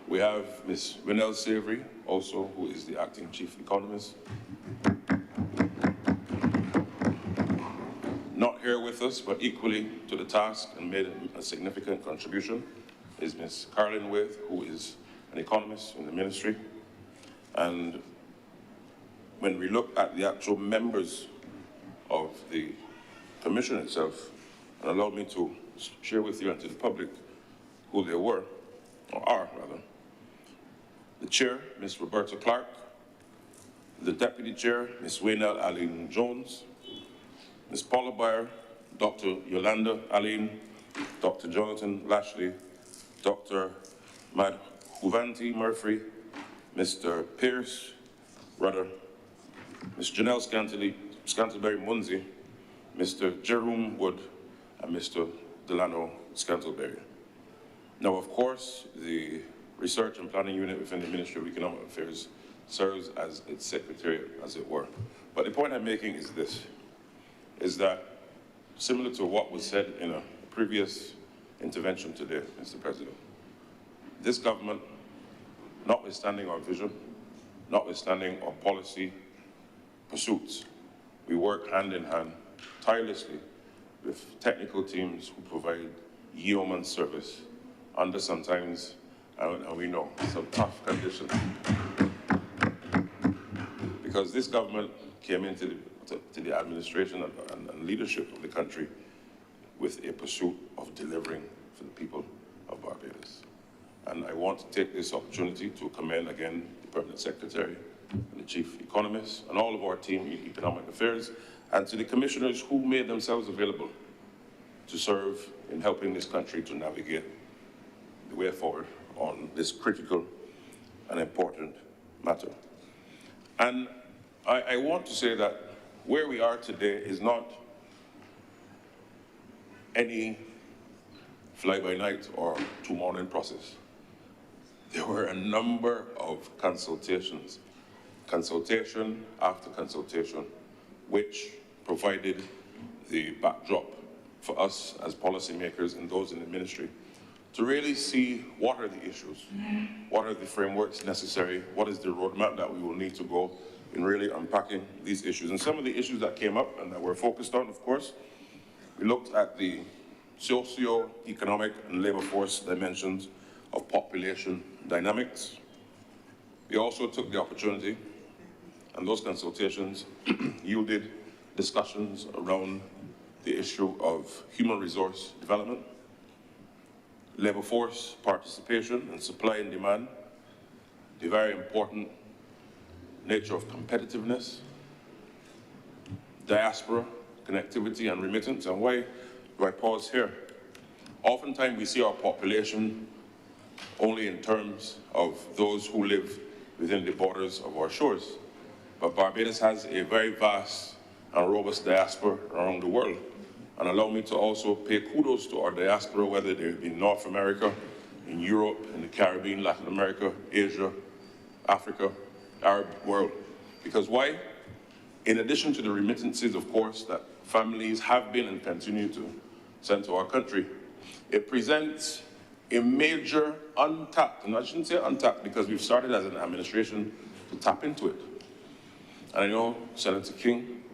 We have Ms. Renelle Savory, also, who is the Acting Chief Economist. Not here with us, but equally to the task and made a significant contribution, is Ms. Carolyn Wythe, who is an economist in the Ministry. And when we look at the actual members of the Commission itself, and allow me to share with you and to the public who they were, or are rather. The Chair, Ms. Roberta Clark, the Deputy Chair, Ms. Waynell Aline Jones, Ms. Paula Bayer, Dr. Yolanda Aline, Dr. Jonathan Lashley, Dr. Madhuvanti Murphy, Mr. Pierce Rudder, Ms. Janelle Scantleberry Munzi, Mr. Jerome Wood, and Mr. Delano Scantleberry. Now, of course, the Research and Planning Unit within the Ministry of Economic Affairs serves as its secretariat, as it were. But the point I'm making is this, is that similar to what was said in a previous intervention today, Mr. President, this government, notwithstanding our vision, notwithstanding our policy pursuits, we work hand in hand, tirelessly, with technical teams who provide yeoman service under sometimes, and we know, some tough conditions. Because this government came into the administration and leadership of the country with a pursuit of delivering for the people of Barbados. And I want to take this opportunity to commend again the Permanent Secretary and the Chief Economist and all of our team in Economic Affairs, and to the commissioners who made themselves available to serve in helping this country to navigate the way forward on this critical and important matter. And I want to say that where we are today is not any fly-by-night or two-morning process. There were a number of consultations, consultation after consultation, which provided the backdrop for us as policymakers and those in the ministry to really see what are the issues, what are the frameworks necessary, what is the roadmap that we will need to go in really unpacking these issues. And some of the issues that came up and that we're focused on, of course, we looked at the socio-economic and labor force dimensions of population dynamics. We also took the opportunity, and those consultations yielded discussions around the issue of human resource development, labor force participation and supply and demand, the very important nature of competitiveness, diaspora, connectivity and remittance. And why do I pause here? Oftentimes we see our population only in terms of those who live within the borders of our shores. But Barbados has a very vast and robust diaspora around the world. And allow me to also pay kudos to our diaspora, whether they're in North America, in Europe, in the Caribbean, Latin America, Asia, Africa, Arab world. Because why? In addition to the remittances, of course, that families have been and continue to send to our country, it presents a major untapped, and I shouldn't say untapped because we've started as an administration to tap into it. And I know Senator King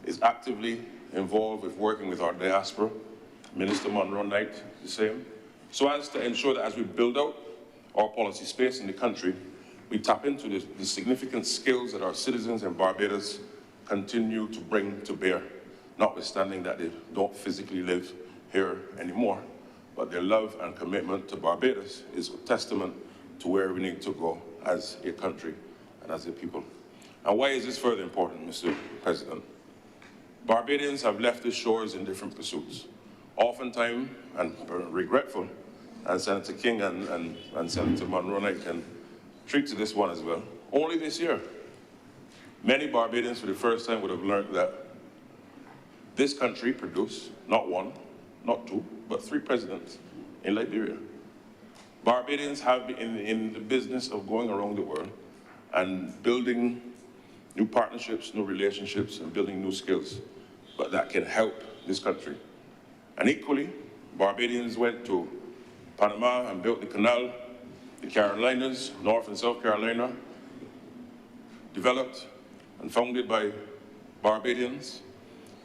is actively involved with working with our diaspora, Minister Monroe Knight the same, so as to ensure that as we build out our policy space in the country, we tap into the significant skills that our citizens in Barbados continue to bring to bear, notwithstanding that they don't physically live here anymore. But their love and commitment to Barbados is a testament to where we need to go as a country and as a people. And why is this further important, Mr. President? Barbadians have left the shores in different pursuits. Oftentimes, and regretful, and Senator King and Senator Monroe Knight can treat to this one as well. Only this year, many Barbadians for the first time would have learned that this country produced not one, not two, but 3 presidents in Liberia. Barbadians have been in the business of going around the world and building new partnerships, new relationships, and building new skills, but that can help this country. And equally, Barbadians went to Panama and built the canal, the Carolinas, North and South Carolina, developed and founded by Barbadians,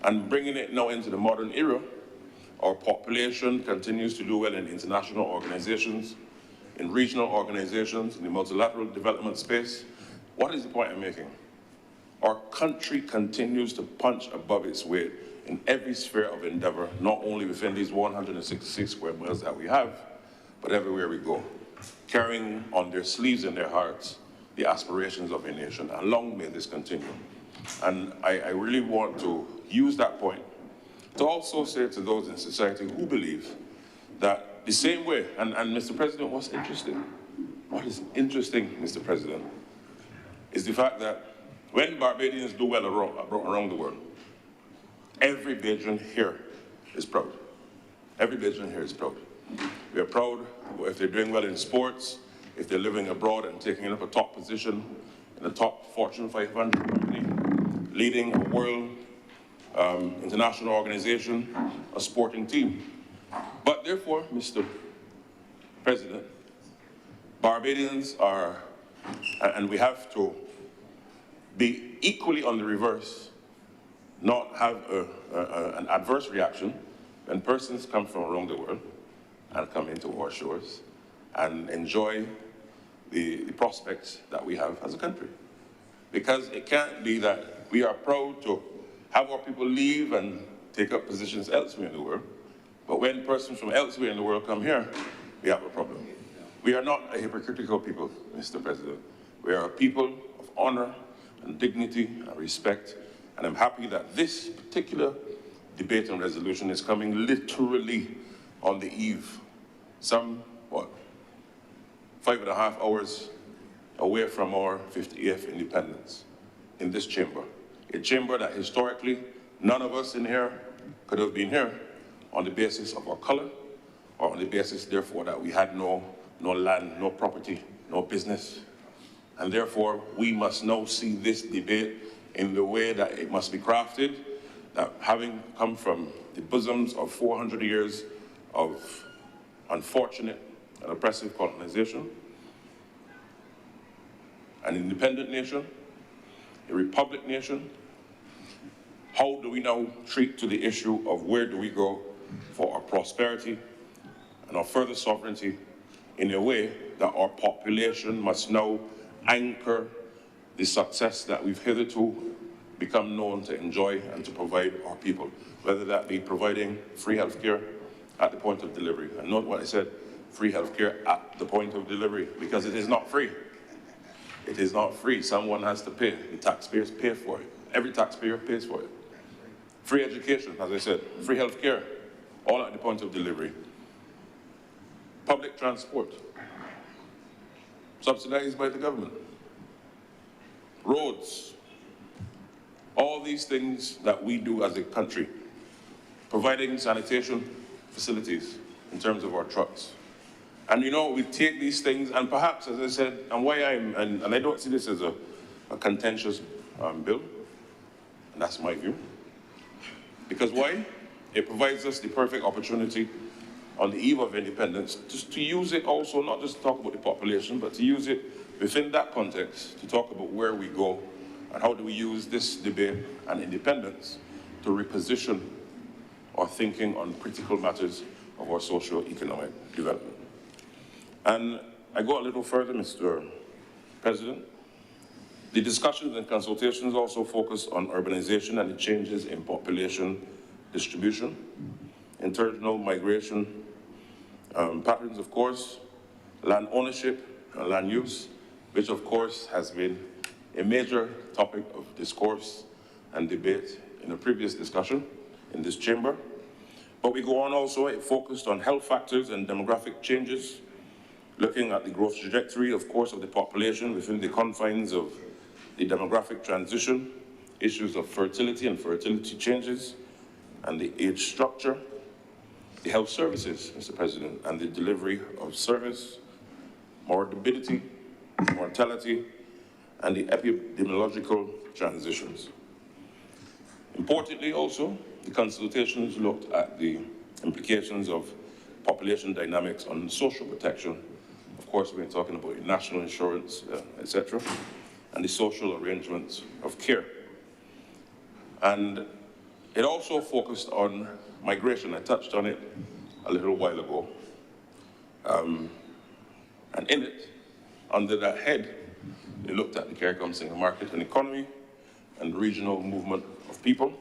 and bringing it now into the modern era. Our population continues to do well in international organizations, in regional organizations, in the multilateral development space. What is the point I'm making? Our country continues to punch above its weight in every sphere of endeavor, not only within these 166 square miles that we have, but everywhere we go, carrying on their sleeves and their hearts the aspirations of a nation. And long may this continue. And I really want to use that point to also say to those in society who believe that the same way, and Mr. President, what is interesting, Mr. President, is the fact that when Barbadians do well around the world, every Bajan here is proud. Every Bajan here is proud. We are proud if they're doing well in sports, if they're living abroad and taking up a top position in a top Fortune 500 company, leading a world international organization, a sporting team. But therefore, Mr. President, Barbadians are, and we have to be equally on the reverse, not have an adverse reaction when persons come from around the world and come into our shores and enjoy the prospects that we have as a country. Because it can't be that we are proud to have our people leave and take up positions elsewhere in the world, but when persons from elsewhere in the world come here, we have a problem. We are not a hypocritical people, Mr. President. We are a people of honor and dignity and respect, and I'm happy that this particular debate and resolution is coming literally on the eve, some, 5.5 hours away from our 50th independence in this chamber. A chamber that historically none of us in here could have been here on the basis of our color, or on the basis, therefore, that we had no land, no property, no business. And therefore, we must now see this debate in the way that it must be crafted, that having come from the bosoms of 400 years of unfortunate and oppressive colonization, an independent nation, a republic nation, how do we now treat to the issue of where do we go for our prosperity and our further sovereignty in a way that our population must now anchor the success that we've hitherto become known to enjoy and to provide our people, whether that be providing free healthcare at the point of delivery. And note what I said, free healthcare at the point of delivery, because it is not free. It is not free. Someone has to pay. The taxpayers pay for it. Every taxpayer pays for it. Free education, as I said, free healthcare, all at the point of delivery. Public transport, subsidized by the government. Roads, all these things that we do as a country, providing sanitation facilities in terms of our trucks. And you know, we take these things, and perhaps, as I said, and I don't see this as a contentious bill, and that's my view. Because why? It provides us the perfect opportunity on the eve of independence just to use it also, not just to talk about the population, but to use it within that context to talk about where we go and how do we use this debate and independence to reposition our thinking on critical matters of our socio-economic development. And I go a little further, Mr. President. The discussions and consultations also focus on urbanization and the changes in population distribution, internal migration patterns, of course, land ownership and land use, which of course has been a major topic of discourse and debate in a previous discussion in this chamber. But we go on also, it focused on health factors and demographic changes, looking at the growth trajectory, of course, of the population within the confines of the demographic transition, issues of fertility and fertility changes, and the age structure, the health services, Mr. President, and the delivery of service, morbidity, mortality, and the epidemiological transitions. Importantly also, the consultations looked at the implications of population dynamics on social protection. Of course, we're talking about national insurance, etc., and the social arrangements of care. And it also focused on migration. I touched on it a little while ago. And in it, under that head, they looked at the CARICOM single market and economy and regional movement of people,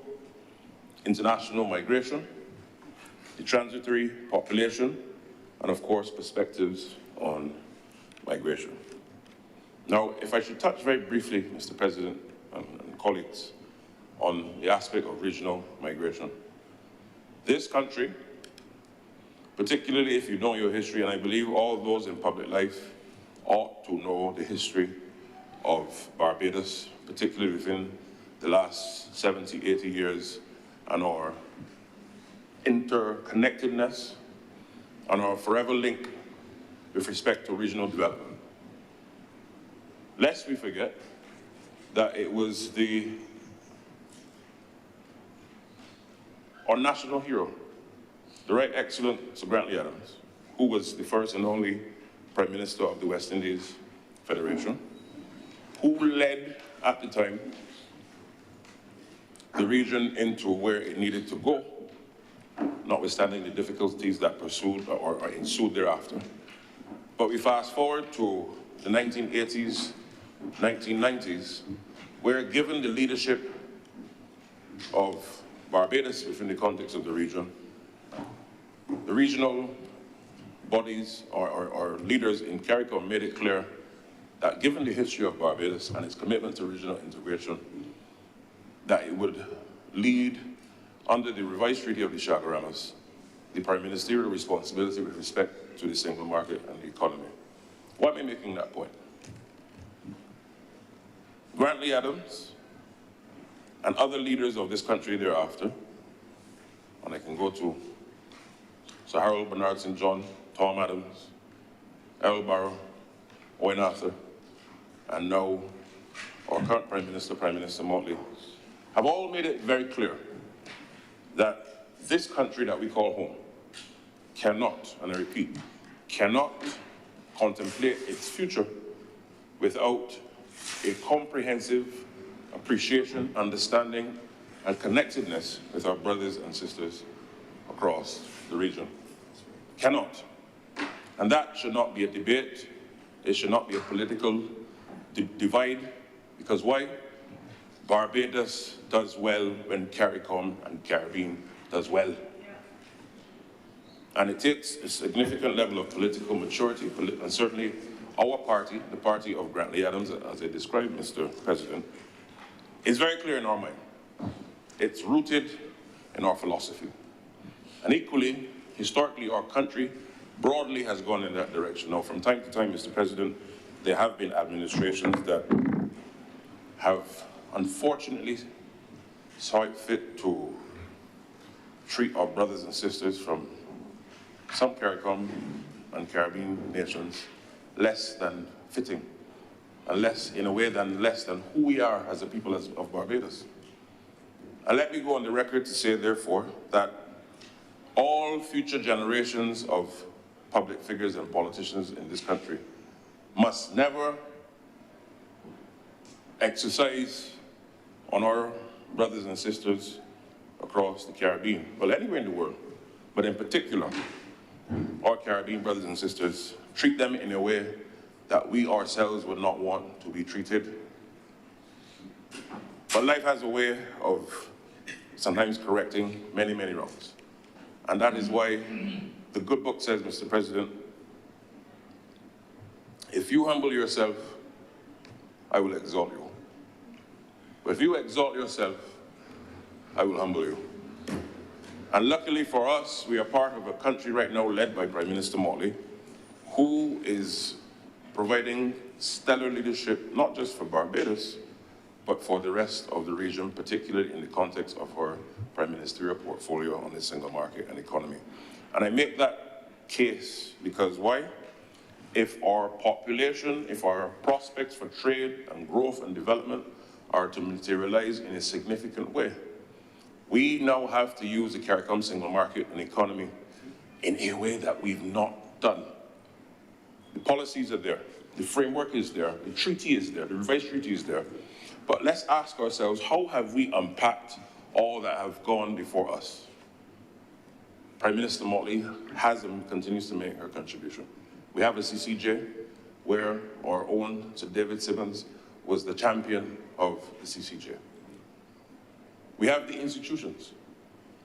international migration, the transitory population, and of course, perspectives on migration. Now, if I should touch very briefly, Mr. President and colleagues, on the aspect of regional migration. This country, particularly if you know your history, and I believe all those in public life ought to know the history of Barbados, particularly within the last 70, 80 years, and our interconnectedness and our forever link with respect to regional development. Lest we forget that it was our national hero, the Right Excellent Sir Grantley Adams, who was the first and only Prime Minister of the West Indies Federation, who led, at the time, the region into where it needed to go, notwithstanding the difficulties that pursued or ensued thereafter. But we fast forward to the 1980s, 1990s, where, given the leadership of Barbados within the context of the region, the regional bodies or leaders in CARICOM made it clear that, given the history of Barbados and its commitment to regional integration, that it would lead, under the revised Treaty of the Chaguaramas, the prime ministerial responsibility with respect to the single market and the economy. Why am I making that point? Grantley Adams and other leaders of this country thereafter, and I can go to Sir Harold Bernard St. John, Tom Adams, Errol Barrow, Owen Arthur, and now our current Prime Minister Motley, have all made it very clear that this country that we call home cannot, and I repeat, cannot contemplate its future without a comprehensive appreciation, understanding, and connectedness with our brothers and sisters across the region. Cannot. And that should not be a debate. It should not be a political divide. Because why? Barbados does well when CARICOM and Caribbean does well. And it takes a significant level of political maturity, and certainly our party, the party of Grantley Adams, as I described, Mr. President, is very clear in our mind. It's rooted in our philosophy. And equally, historically, our country broadly has gone in that direction. Now, from time to time, Mr. President, there have been administrations that have unfortunately saw it fit to treat our brothers and sisters from some CARICOM and Caribbean nations less than fitting, and less, in a way, less than who we are as a people of Barbados. And let me go on the record to say, therefore, that all future generations of public figures and politicians in this country must never exercise on our brothers and sisters across the Caribbean, well, anywhere in the world, but in particular, our Caribbean brothers and sisters, treat them in a way that we ourselves would not want to be treated. But life has a way of sometimes correcting many, many wrongs. And that is why the good book says, Mr. President, if you humble yourself, I will exalt you. But if you exalt yourself, I will humble you. And luckily for us, we are part of a country right now led by Prime Minister Motley, who is providing stellar leadership, not just for Barbados, but for the rest of the region, particularly in the context of her prime ministerial portfolio on the single market and economy. And I make that case because why? If our population, if our prospects for trade and growth and development are to materialize in a significant way, we now have to use the CARICOM single market and economy in a way that we've not done. The policies are there, the framework is there, the treaty is there, the revised treaty is there. But let's ask ourselves, how have we unpacked all that have gone before us? Prime Minister Motley has and continues to make her contribution. We have a CCJ where our own Sir David Simmons was the champion of the CCJ. We have the institutions.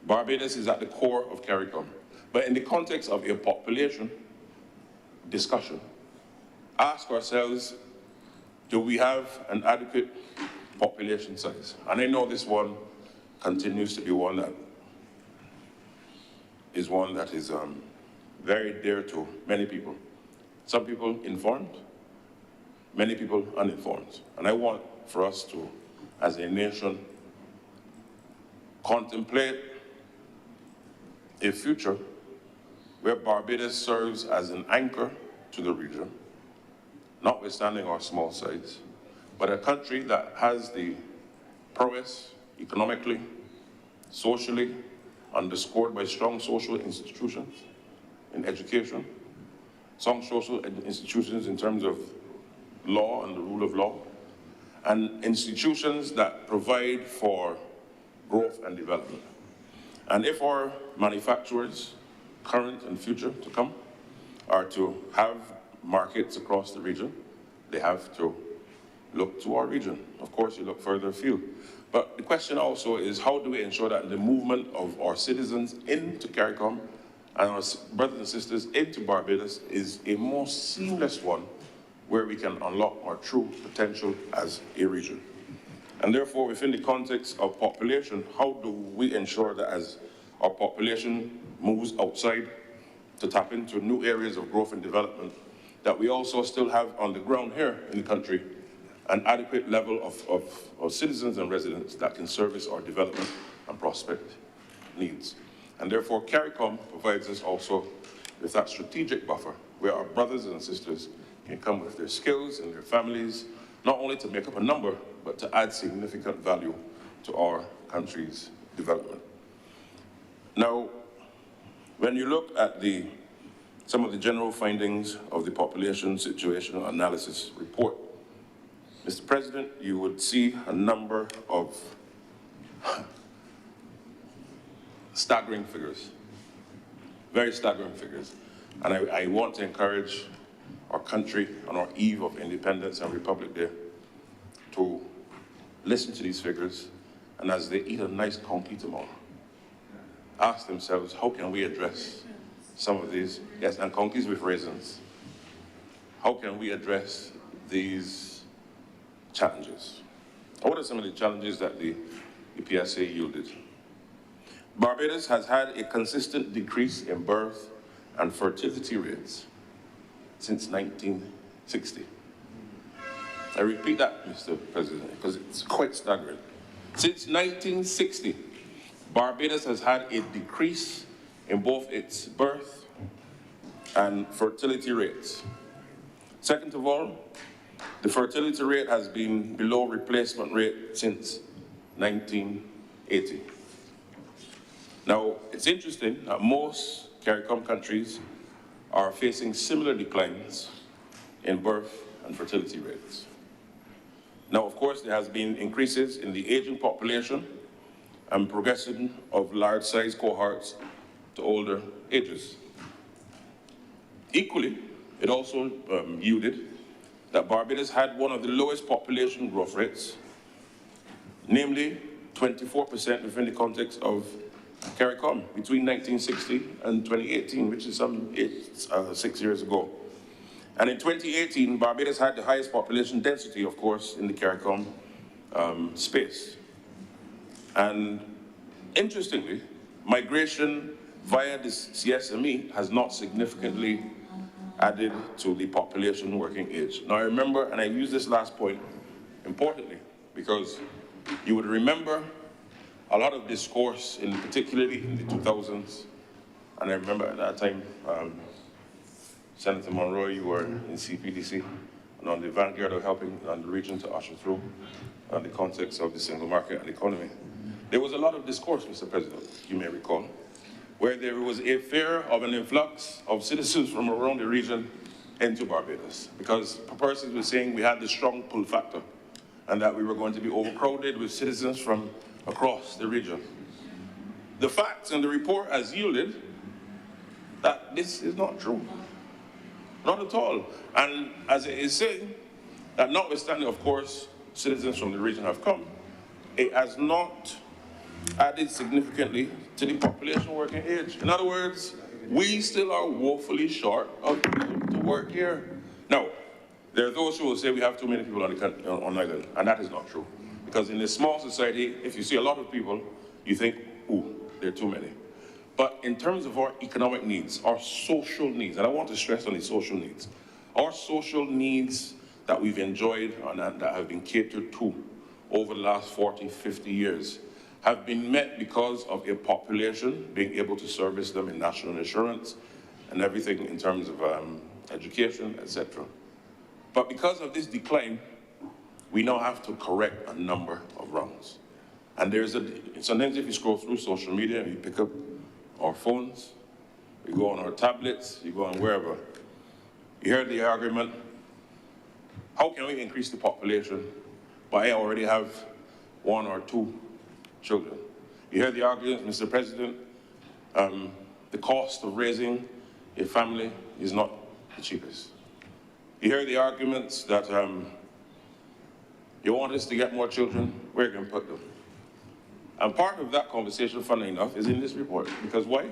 Barbados is at the core of CARICOM. But in the context of a population discussion, ask ourselves, do we have an adequate population size? And I know this one continues to be one that is very dear to many people. Some people informed, many people uninformed. And I want for us to, as a nation, contemplate a future where Barbados serves as an anchor to the region, notwithstanding our small size, but a country that has the prowess economically, socially, underscored by strong social institutions in education, strong social institutions in terms of law and the rule of law, and institutions that provide for growth and development. And if our manufacturers, current and future to come, are to have markets across the region, they have to look to our region. Of course, you look further afield. But the question also is, how do we ensure that the movement of our citizens into CARICOM and our brothers and sisters into Barbados is a more seamless one where we can unlock our true potential as a region. And therefore, within the context of population, how do we ensure that as our population moves outside to tap into new areas of growth and development, that we also still have on the ground here in the country an adequate level of citizens and residents that can service our development and prospect needs. And therefore, CARICOM provides us also with that strategic buffer where our brothers and sisters can come with their skills and their families, not only to make up a number, but to add significant value to our country's development. Now, when you look at some of the general findings of the Population Situational Analysis Report, Mr. President, you would see a number of staggering figures, very staggering figures. And I want to encourage our country on our eve of independence and Republic Day to listen to these figures, and as they eat a nice conky tomorrow, ask themselves, how can we address some of these, yes, and conkies with raisins, how can we address these challenges? What are some of the challenges that the PSA yielded? Barbados has had a consistent decrease in birth and fertility rates since 1960. I repeat that, Mr. President, because it's quite staggering. Since 1960, Barbados has had a decrease in both its birth and fertility rates. Second of all, the fertility rate has been below replacement rate since 1980. Now, it's interesting that most CARICOM countries are facing similar declines in birth and fertility rates. Now, of course, there has been increases in the aging population and progression of large-sized cohorts to older ages. Equally, it also yielded that Barbados had one of the lowest population growth rates, namely 24% within the context of CARICOM between 1960 and 2018, which is some 6 years ago. And in 2018, Barbados had the highest population density, of course, in the CARICOM space. And interestingly, migration via the CSME has not significantly added to the population working age. Now I remember, and I use this last point importantly, because you would remember a lot of discourse, particularly in the 2000s, and I remember at that time, Senator Monroe, you were in CPDC, and on the vanguard of helping the region to usher through the context of the single market and economy. There was a lot of discourse, Mr. President, you may recall, where there was a fear of an influx of citizens from around the region into Barbados, because persons were saying we had the strong pull factor and that we were going to be overcrowded with citizens from across the region. The facts and the report has yielded that this is not true. Not at all. And as it is saying, that notwithstanding, of course, citizens from the region have come, it has not added significantly to the population working age. In other words, we still are woefully short of people to work here. Now, there are those who will say we have too many people on island, and that is not true. Because in a small society, if you see a lot of people, you think, ooh, there are too many. But in terms of our economic needs, our social needs, and I want to stress on the social needs, our social needs that we've enjoyed and that have been catered to over the last 40, 50 years have been met because of a population being able to service them in national insurance and everything in terms of education, etc. But because of this decline, we now have to correct a number of wrongs. And sometimes if you scroll through social media and you pick up our phones, we go on our tablets, you go on wherever, you hear the argument, how can we increase the population, but I already have 1 or 2 children? You hear the argument, Mr. President, the cost of raising a family is not the cheapest. You hear the arguments that you want us to get more children, where are you going to put them? And part of that conversation, funnily enough, is in this report. Because why?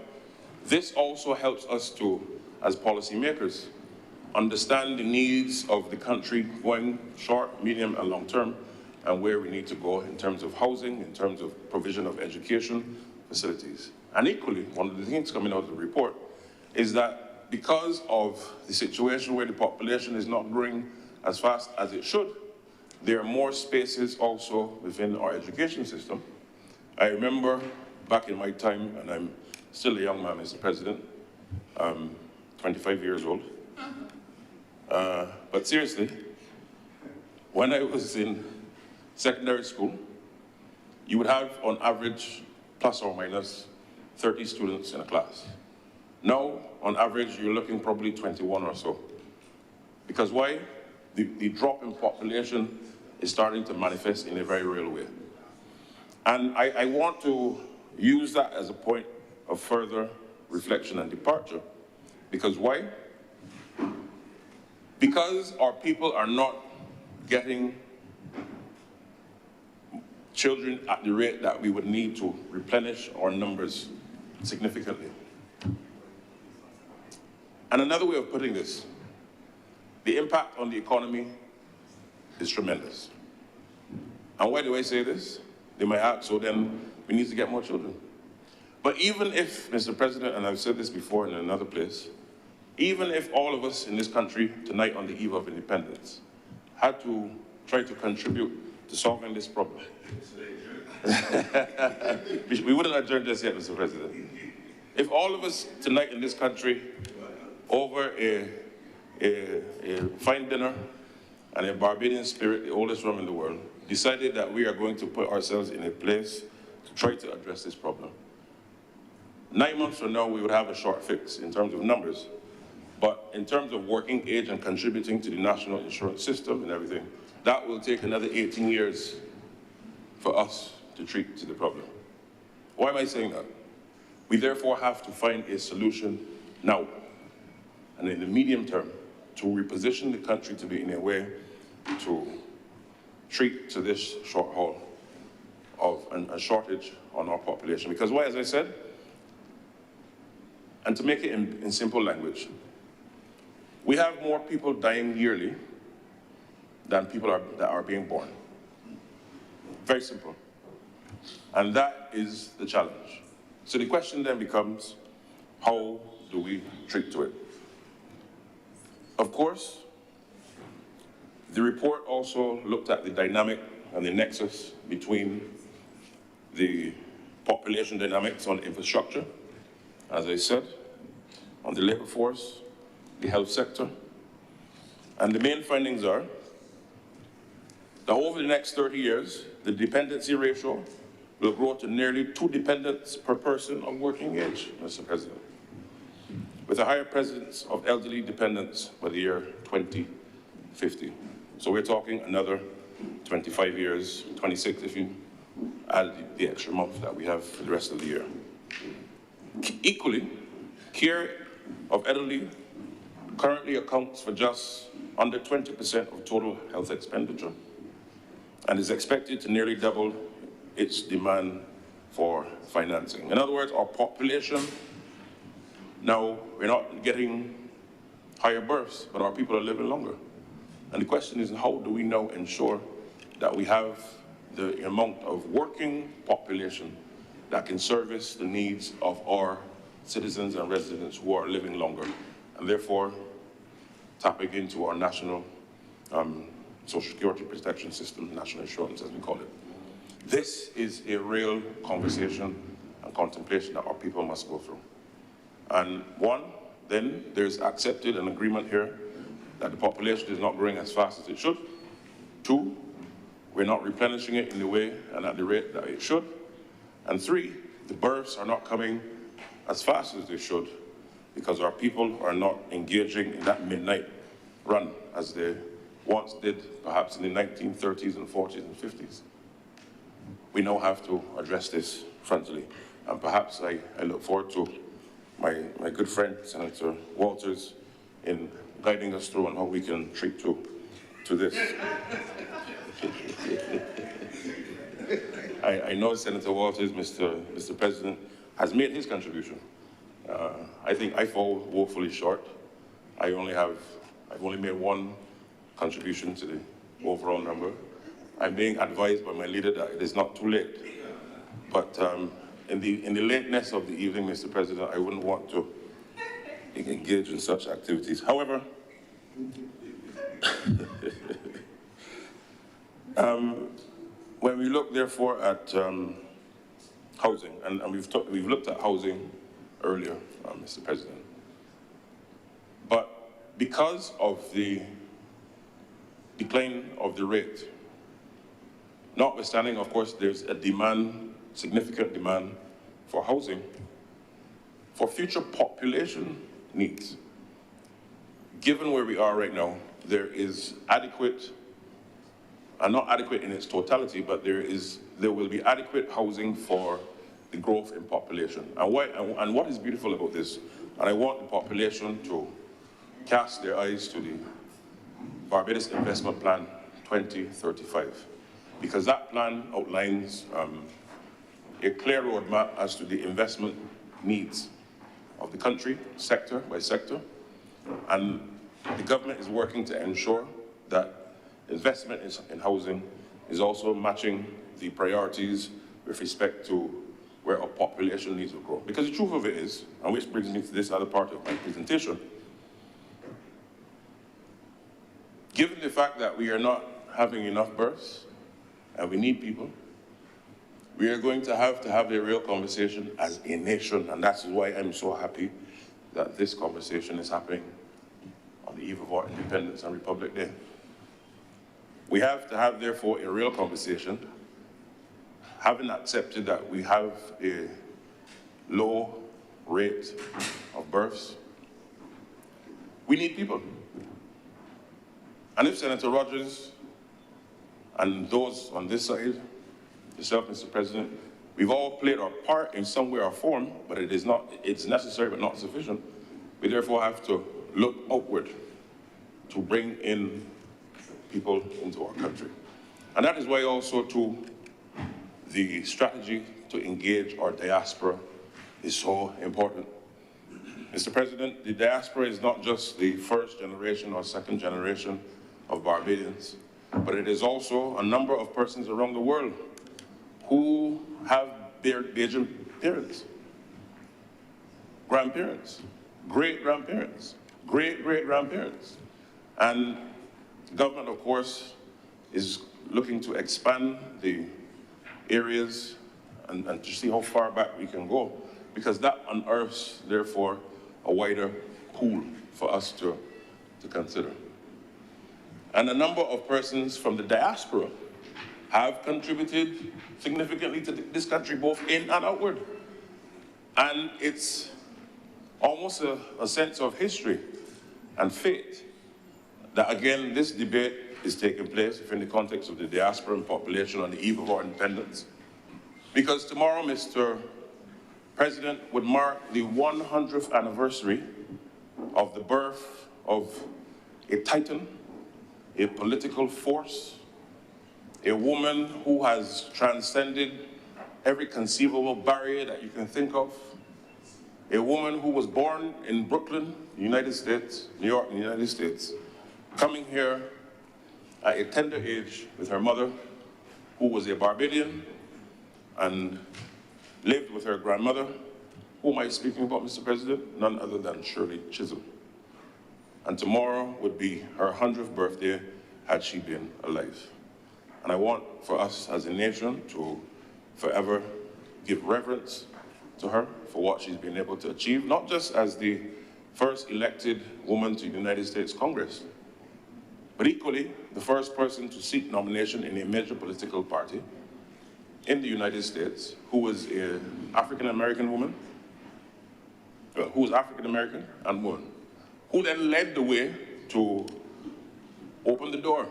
This also helps us to, as policymakers, understand the needs of the country going short, medium, and long term, and where we need to go in terms of housing, in terms of provision of education facilities. And equally, one of the things coming out of the report is that because of the situation where the population is not growing as fast as it should, there are more spaces also within our education system. I remember back in my time, and I'm still a young man, Mr. President, 25 years old. But seriously, when I was in secondary school, you would have, on average, plus or minus 30 students in a class. Now, on average, you're looking probably 21 or so. Because why? The drop in population is starting to manifest in a very real way. And I want to use that as a point of further reflection and departure. Because why? Because our people are not getting children at the rate that we would need to replenish our numbers significantly. And another way of putting this, the impact on the economy is tremendous. And why do I say this? They might ask, so then we need to get more children. But even if, Mr. President, and I've said this before in another place, even if all of us in this country tonight on the eve of independence had to try to contribute to solving this problem, we wouldn't adjourn this yet, Mr. President. If all of us tonight in this country, over a fine dinner and a Barbadian spirit, the oldest rum in the world, decided that we are going to put ourselves in a place to try to address this problem, 9 months from now, we would have a short fix in terms of numbers. But in terms of working age and contributing to the national insurance system and everything, that will take another 18 years for us to treat to the problem. Why am I saying that? We therefore have to find a solution now and in the medium term to reposition the country to be in a way to treat to this short haul of a shortage on our population. Because why, as I said, and to make it in simple language, we have more people dying yearly than people that are being born. Very simple. And that is the challenge. So the question then becomes, how do we treat to it? Of course, the report also looked at the dynamic and the nexus between the population dynamics on infrastructure, as I said, on the labor force, the health sector. And the main findings are that over the next 30 years, the dependency ratio will grow to nearly 2 dependents per person of working age, Mr. President, with a higher presence of elderly dependents by the year 2050. So we're talking another 25 years, 26 if you add the extra month that we have for the rest of the year. Equally, care of elderly currently accounts for just under 20% of total health expenditure and is expected to nearly double its demand for financing. In other words, our population, now we're not getting higher births, but our people are living longer. And the question is, how do we now ensure that we have the amount of working population that can service the needs of our citizens and residents who are living longer, and therefore tapping into our national social security protection system, national insurance as we call it. This is a real conversation and contemplation that our people must go through. And one, then there's accepted an agreement here that the population is not growing as fast as it should. 2, we're not replenishing it in the way and at the rate that it should. And 3, the births are not coming as fast as they should because our people are not engaging in that midnight run as they once did, perhaps in the 1930s and 40s and 50s. We now have to address this frontally. And perhaps I look forward to my good friend, Senator Walters, in guiding us through on how we can treat to this. I know Senator Walters, Mr. President, has made his contribution. I think I fall woefully short. I've only made one contribution to the overall number. I'm being advised by my leader that it is not too late. But in the lateness of the evening, Mr. President, I wouldn't want to engage in such activities. However, when we look, therefore, at housing, and we've looked at housing earlier, Mr. President. But because of the decline of the rate, notwithstanding, of course, there's a demand, significant demand for housing, for future population needs. Given where we are right now, there is adequate, and not adequate in its totality, but there will be adequate housing for the growth in population. And what is beautiful about this, and I want the population to cast their eyes to the Barbados Investment Plan 2035, because that plan outlines a clear roadmap as to the investment needs of the country, sector by sector, and the government is working to ensure that investment in housing is also matching the priorities with respect to where our population needs to grow. Because the truth of it is, and which brings me to this other part of my presentation, given the fact that we are not having enough births and we need people, we are going to have a real conversation as a nation, and that's why I'm so happy that this conversation is happening on the eve of our Independence and Republic Day. We have to have, therefore, a real conversation, having accepted that we have a low rate of births. We need people. And if Senator Rogers and those on this side, yourself, Mr. President, we've all played our part in some way or form, but it's necessary but not sufficient. We therefore have to look outward to bring in people into our country. And that is why also too, the strategy to engage our diaspora is so important. Mr. President, the diaspora is not just the first generation or second generation of Barbadians, but it is also a number of persons around the world who have their Bajan parents, grandparents, great-grandparents, great-great-grandparents. And the government, of course, is looking to expand the areas and to see how far back we can go, because that unearths, therefore, a wider pool for us to consider. And a number of persons from the diaspora have contributed significantly to this country, both in and outward. And it's almost a sense of history and fate that, again, this debate is taking place within the context of the diaspora and population on the eve of our independence. Because tomorrow, Mr. President, would mark the 100th anniversary of the birth of a titan, a political force, a woman who has transcended every conceivable barrier that you can think of, a woman who was born in Brooklyn, United States, New York, United States, coming here at a tender age with her mother, who was a Barbadian, and lived with her grandmother. Who am I speaking about, Mr. President? None other than Shirley Chisholm. And tomorrow would be her 100th birthday had she been alive. And I want for us as a nation to forever give reverence to her for what she's been able to achieve, not just as the first elected woman to the United States Congress, but equally the first person to seek nomination in a major political party in the United States, who was an African-American woman, who was African-American and woman, who then led the way to open the door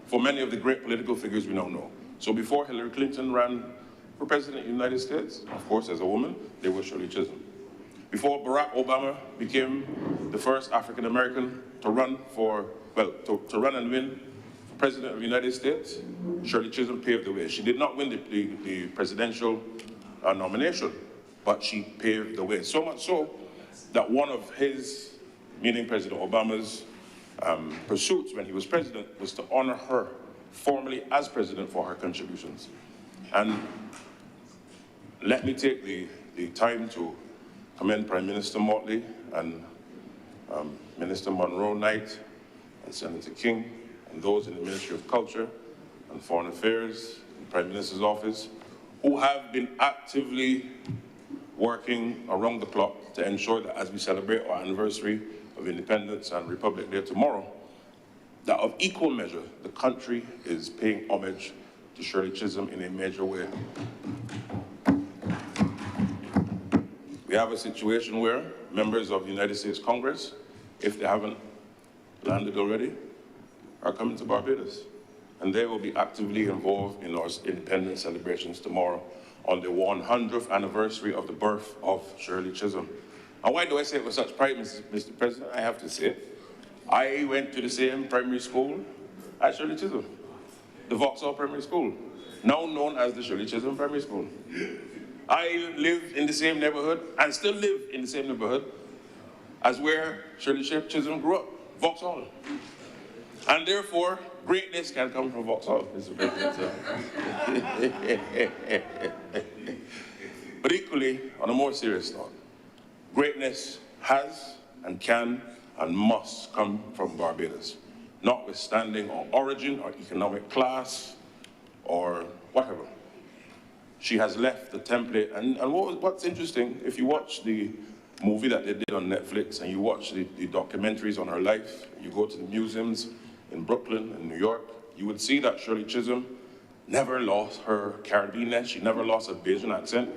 for many of the great political figures we now know. So before Hillary Clinton ran for president of the United States, of course, as a woman, there was Shirley Chisholm. Before Barack Obama became the first African-American to run for, well, to run and win for president of the United States, Shirley Chisholm paved the way. She did not win the presidential nomination, but she paved the way. So much so that one of his, meaning President Obama's, pursuits when he was president was to honor her formally as president for her contributions. And let me take the time to commend Prime Minister Motley and Minister Monroe Knight and Senator King and those in the Ministry of Culture and Foreign Affairs, the Prime Minister's office, who have been actively working around the clock to ensure that as we celebrate our anniversary of independence and Republic Day tomorrow, that of equal measure, the country is paying homage to Shirley Chisholm in a major way. We have a situation where members of the United States Congress, if they haven't landed already, are coming to Barbados. And they will be actively involved in our independence celebrations tomorrow on the 100th anniversary of the birth of Shirley Chisholm. And why do I say it with such pride, Mr. President? I have to say it. I went to the same primary school as Shirley Chisholm, the Vauxhall Primary School, now known as the Shirley Chisholm Primary School. I lived in the same neighborhood and still live in the same neighborhood as where Shirley Chisholm grew up, Vauxhall. And therefore, greatness can come from Vauxhall, Mr. President. But equally, on a more serious note, greatness has and can and must come from Barbados, notwithstanding our origin or economic class or whatever. She has left the template, and what's interesting, if you watch the movie that they did on Netflix and you watch the documentaries on her life, you go to the museums in Brooklyn and New York, you would see that Shirley Chisholm never lost her Caribbean-ness, she never lost a Bajan accent.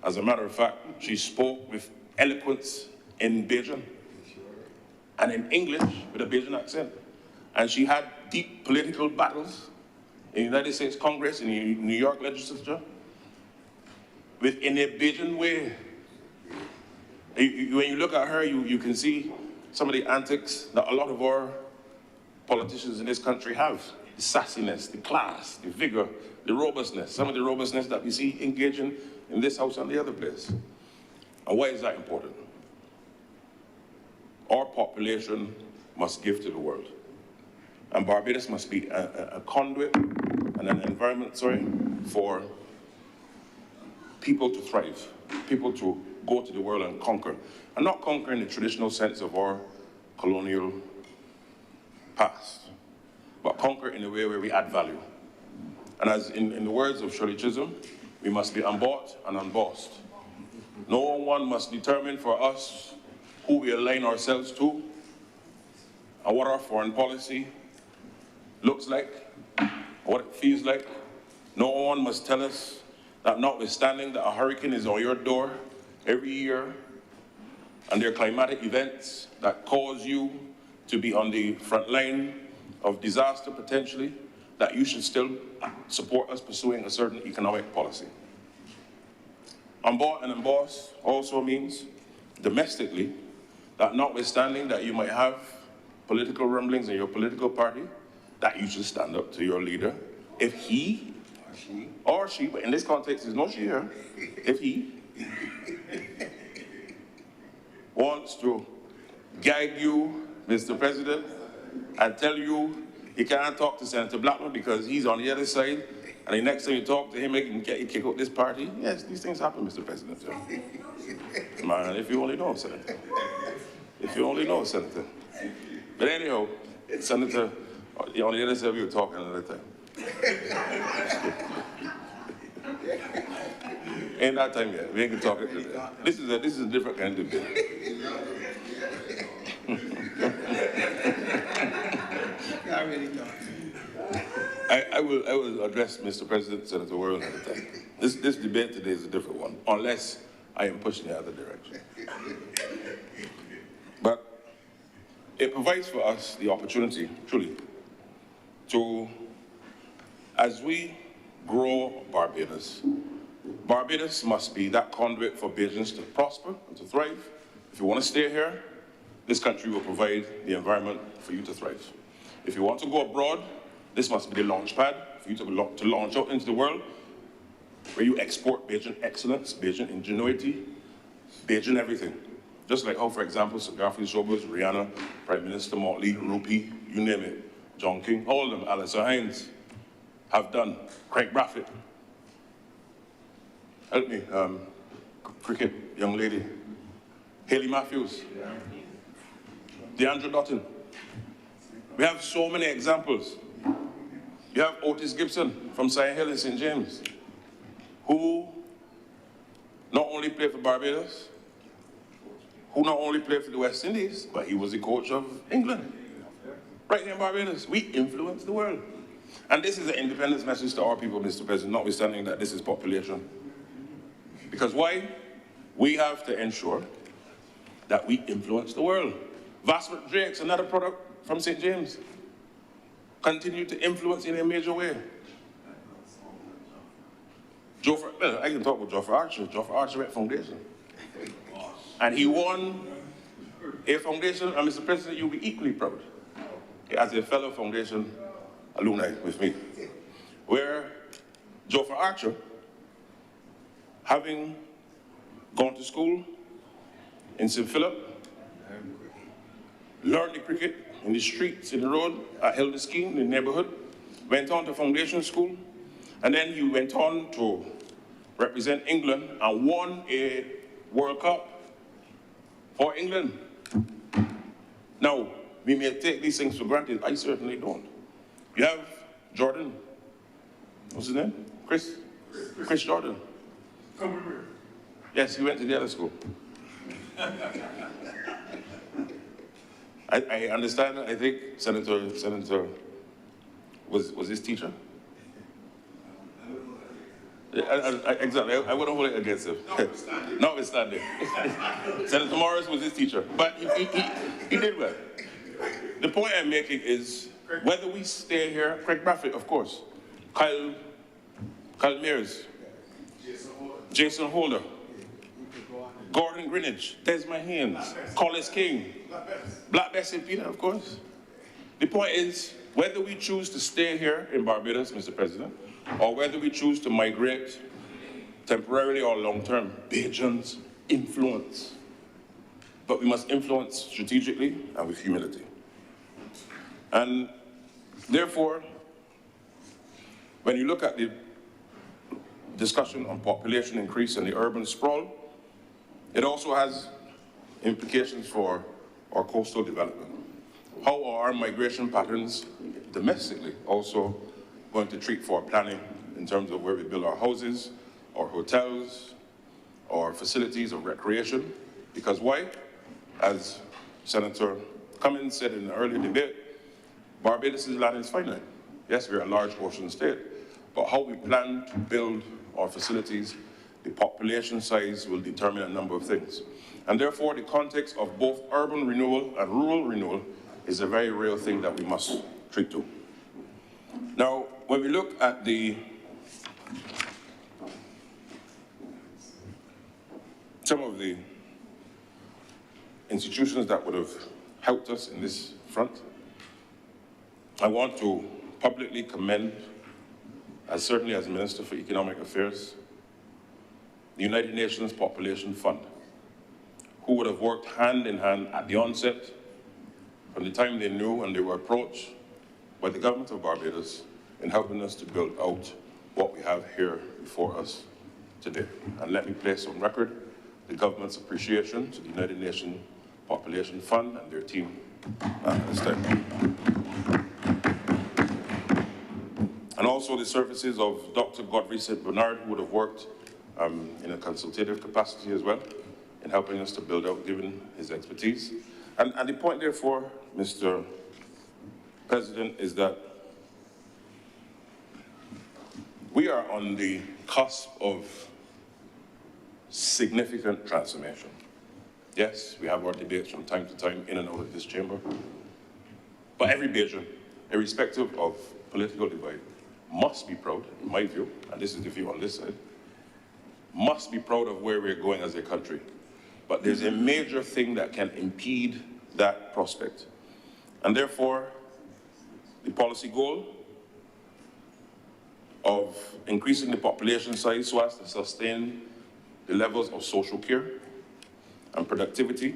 As a matter of fact, she spoke with eloquence in Bajan and in English with a Bajan accent. And she had deep political battles in the United States Congress, in the New York legislature, in a Bajan way. When you look at her, you can see some of the antics that a lot of our politicians in this country have. The sassiness, the class, the vigor, the robustness, some of the robustness that we see engaging in this house and the other place. And why is that important? Our population must give to the world. And Barbados must be a conduit and an environment, for people to thrive, people to go to the world and conquer. And not conquer in the traditional sense of our colonial past, but conquer in a way where we add value. And as in the words of Shirley Chisholm, we must be unbought and unbossed. No one must determine for us who we align ourselves to and what our foreign policy looks like, what it feels like. No one must tell us that notwithstanding that a hurricane is on your door every year and there are climatic events that cause you to be on the front line of disaster potentially, that you should still support us pursuing a certain economic policy. Unbought and embossed also means domestically that notwithstanding that you might have political rumblings in your political party, that you should stand up to your leader if he or she, but in this context there's no she here, if he wants to gag you, Mr. President, and tell you he can't talk to Senator Blackman because he's on the other side, and the next time you talk to him, he can get you kick out this party. Yes, these things happen, Mr. President. Man, if you only know, Senator. If you only know, Senator. But anyhow, Senator, on the other side, we were talking another time. Ain't that time yet. We ain't gonna talk it today. This is a different kind of debate. I will address Mr. President, Senator Worrell another time. This debate today is a different one, unless I am pushing the other direction. But it provides for us the opportunity, truly, to, as we grow Barbados, Barbados must be that conduit for Bajans to prosper and to thrive. If you want to stay here, this country will provide the environment for you to thrive. If you want to go abroad, this must be the launch pad for you to launch out into the world, where you export Bajan excellence, Bajan ingenuity, Bajan everything. Just like how, for example, Sir Garfield Sobers, Rihanna, Prime Minister Motley, Rupee, you name it, John King, all of them, Alissa Hines, have done, Craig Braffett. Help me, cricket young lady, Haley Matthews, DeAndre Dottin. We have so many examples. You have Otis Gibson from Sion Hill in St. James, who not only played for Barbados, who not only played for the West Indies, but he was the coach of England. Right here in Barbados, we influence the world. And this is an independence message to our people, Mr. President, notwithstanding that this is population. Because why? We have to ensure that we influence the world. Vassar Drake's another product from St. James. Continue to influence in a major way. I can talk about Geoffrey Archer. Geoffrey Archer went foundation. And he won a foundation, and Mr. President, you'll be equally proud as a fellow foundation alumni with me, where Geoffrey Archer, having gone to school in St. Philip, learned the cricket in the streets, in the road, at Hilda Scheme, in the neighborhood, went on to foundation school, and then he went on to represent England and won a World Cup for England. Now, we may take these things for granted. I certainly don't. You have Jordan. What's his name? Chris Jordan. Yes, he went to the other school. I understand, I think Senator was his teacher? Exactly, I wouldn't hold it against him. Notwithstanding. Senator Morris was his teacher, but he did well. The point I'm making is, whether we stay here, Craig Braffett, of course, Kyle Mears, Jason Holder, Gordon Greenwich, Desmond Haynes, Collis King, Black Bess St. Peter, of course. The point is, whether we choose to stay here in Barbados, Mr. President, or whether we choose to migrate temporarily or long-term, Bajans influence. But we must influence strategically and with humility. And therefore, when you look at the discussion on population increase and the urban sprawl, it also has implications for our coastal development. How are our migration patterns domestically also going to treat for planning in terms of where we build our houses, our hotels, our facilities of recreation? Because why? As Senator Cummins said in the earlier debate, Barbados' land is finite. Yes, we're a large ocean state, but how we plan to build our facilities, the population size will determine a number of things. And therefore, the context of both urban renewal and rural renewal is a very real thing that we must treat to. Now, when we look at some of the institutions that would have helped us in this front, I want to publicly commend, certainly as Minister for Economic Affairs, the United Nations Population Fund, who would have worked hand in hand at the onset, from the time they knew and they were approached by the government of Barbados in helping us to build out what we have here before us today. And let me place on record the government's appreciation to the United Nations Population Fund and their team at this time. And also the services of Dr. Godfrey St. Bernard, who would have worked in a consultative capacity as well in helping us to build out, given his expertise. And the point, therefore, Mr. President, is that we are on the cusp of significant transformation. Yes, we have our debates from time to time in and out of this chamber, but every Bajan, irrespective of political divide, must be proud, in my view, and this is the view on this side, must be proud of where we're going as a country. But there's a major thing that can impede that prospect. And therefore, the policy goal of increasing the population size so as to sustain the levels of social care and productivity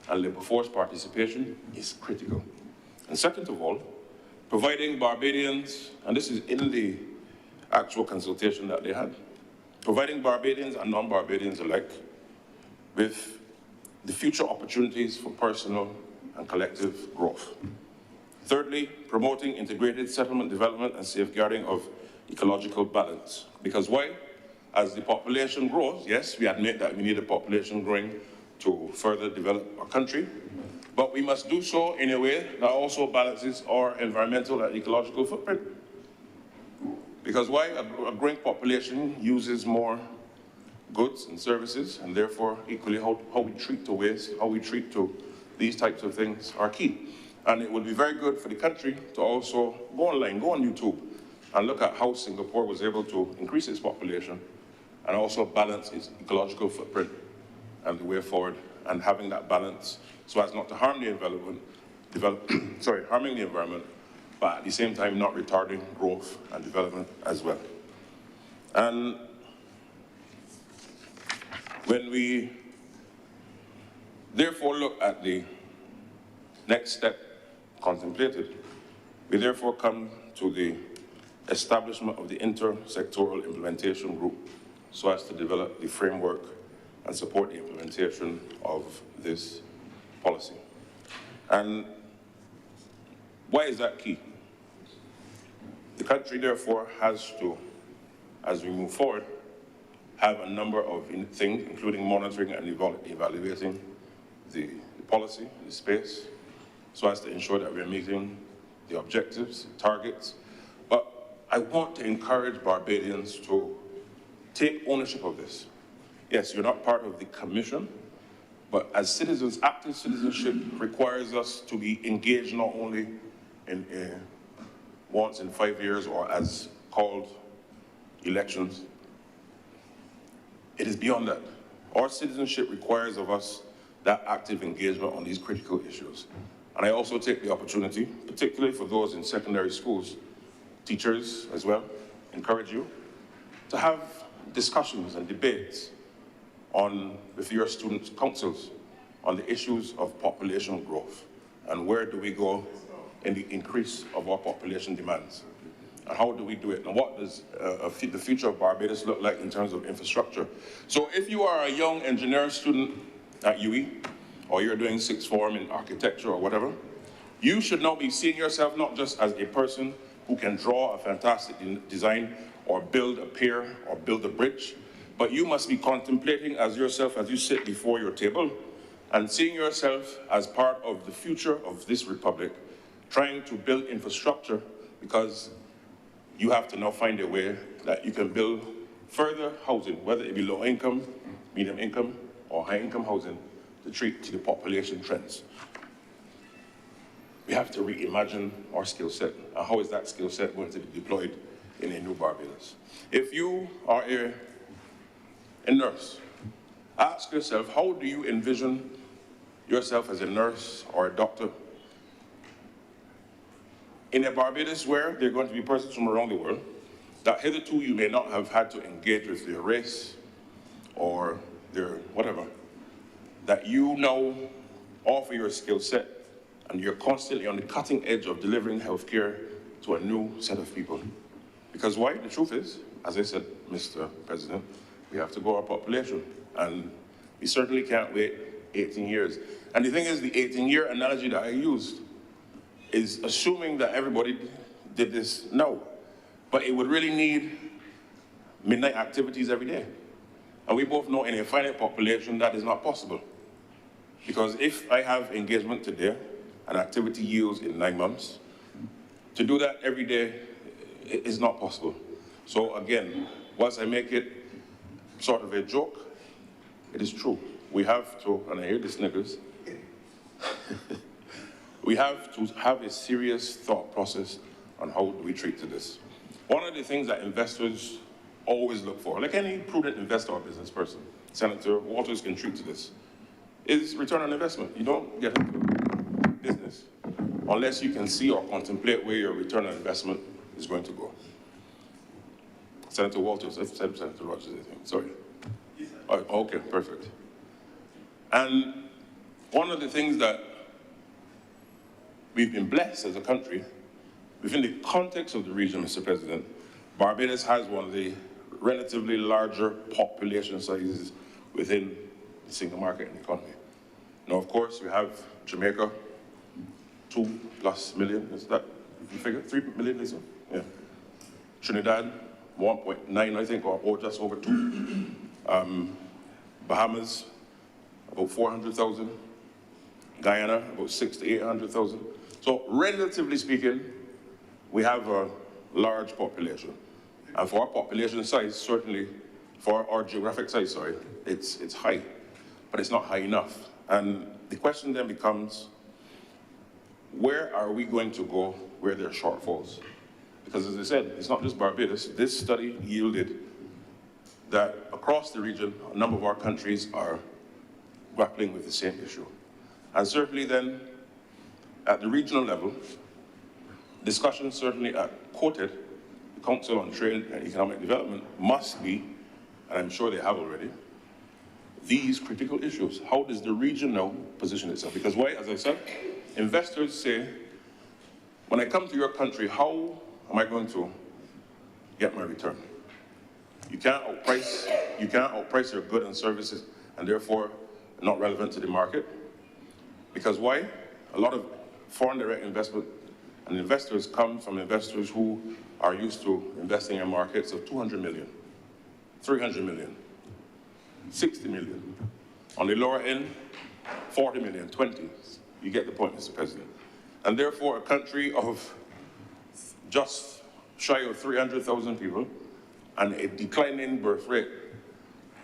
and labor force participation is critical. And second of all, providing Barbadians, and this is in the actual consultation that they had, providing Barbadians and non-Barbadians alike with the future opportunities for personal and collective growth. Thirdly, promoting integrated settlement development and safeguarding of ecological balance. Because why? as the population grows, yes, we admit that we need a population growing to further develop our country, but we must do so in a way that also balances our environmental and ecological footprint. Because why? A growing population uses more goods and services, and therefore equally how we treat to waste, how we treat to these types of things are key. And it would be very good for the country to also go online, go on YouTube, and look at how Singapore was able to increase its population and also balance its ecological footprint and the way forward, and having that balance so as not to harm the environment, harming the environment, but at the same time not retarding growth and development as well. And when we therefore look at the next step contemplated, we therefore come to the establishment of the intersectoral implementation group so as to develop the framework and support the implementation of this policy. And why is that key? The country therefore has to, as we move forward, have a number of things, including monitoring and evaluating the policy, the space, so as to ensure that we're meeting the objectives, targets. But I want to encourage Barbadians to take ownership of this. Yes, you're not part of the commission, but as citizens, active citizenship requires us to be engaged not only in once in 5 years or as called elections. It is beyond that. Our citizenship requires of us that active engagement on these critical issues. And I also take the opportunity, particularly for those in secondary schools, teachers as well, encourage you to have discussions and debates with your student councils on the issues of population growth and where do we go in the increase of our population demands. And how do we do it? And what does the future of Barbados look like in terms of infrastructure? So if you are a young engineering student at UE, or you're doing sixth form in architecture or whatever, you should now be seeing yourself not just as a person who can draw a fantastic design or build a pier or build a bridge, but you must be contemplating as yourself as you sit before your table and seeing yourself as part of the future of this republic, trying to build infrastructure because you have to now find a way that you can build further housing, whether it be low income, medium income, or high income housing, to treat to the population trends. We have to reimagine our skill set, and how is that skill set going to be deployed in a new Barbados? If you are a nurse, ask yourself, how do you envision yourself as a nurse or a doctor in a Barbados where there are going to be persons from around the world that hitherto you may not have had to engage with their race or their whatever, that you now offer your skill set and you're constantly on the cutting edge of delivering healthcare to a new set of people. Because why? The truth is, as I said, Mr. President, we have to grow our population, and we certainly can't wait 18 years. And the thing is, the 18-year analogy that I used is assuming that everybody did this now, but it would really need midnight activities every day. And we both know in a finite population that is not possible. Because if I have engagement today, and activity yields in 9 months, to do that every day is not possible. So again, whilst I make it sort of a joke, it is true. We have to, and I hear this niggas, we have to have a serious thought process on how do we treat to this. One of the things that investors always look for, like any prudent investor or business person, Senator Walters can treat to this, is return on investment. You don't get into business unless you can see or contemplate where your return on investment is going to go. Senator Walters, I said Senator Rogers, I think, sorry. Oh, okay, perfect. And one of the things that we've been blessed as a country, within the context of the region, Mr. President, Barbados has one of the relatively larger population sizes within the single market and economy. Now, of course, we have Jamaica, 2+ million, is that the figure? 3 million, Lisa? Yeah. Trinidad, 1.9, I think, or just over 2. Bahamas, about 400,000. Guyana, about 600,000 to 800,000. So relatively speaking, we have a large population. And for our population size, certainly, for our geographic size, sorry, it's high, but it's not high enough. And the question then becomes, where are we going to go where there are shortfalls? Because as I said, it's not just Barbados. This study yielded that across the region, a number of our countries are grappling with the same issue. And certainly then, at the regional level, discussions certainly at quoted, the Council on Trade and Economic Development must be, and I'm sure they have already, these critical issues. How does the region now position itself? Because why, as I said, investors say, when I come to your country, how am I going to get my return? You can't outprice your goods and services, and therefore not relevant to the market. Because why? A lot of foreign direct investment and investors come from investors who are used to investing in markets of 200 million, 300 million, 60 million. On the lower end, 40 million, 20. You get the point, Mr. President. And therefore, a country of just shy of 300,000 people and a declining birth rate,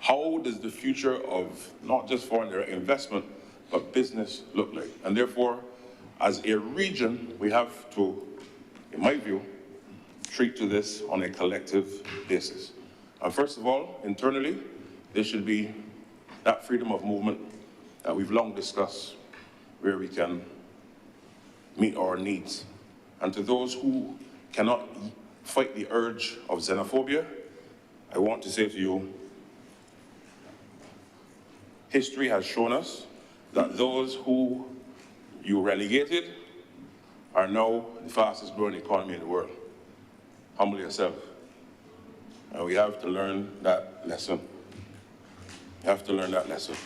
how does the future of not just foreign direct investment, but business look like? And therefore, as a region, we have to, in my view, treat to this on a collective basis. And first of all, internally, there should be that freedom of movement that we've long discussed, where we can meet our needs. And to those who cannot fight the urge of xenophobia, I want to say to you, history has shown us that those who you relegated are now the fastest growing economy in the world. Humble yourself. And we have to learn that lesson. We have to learn that lesson.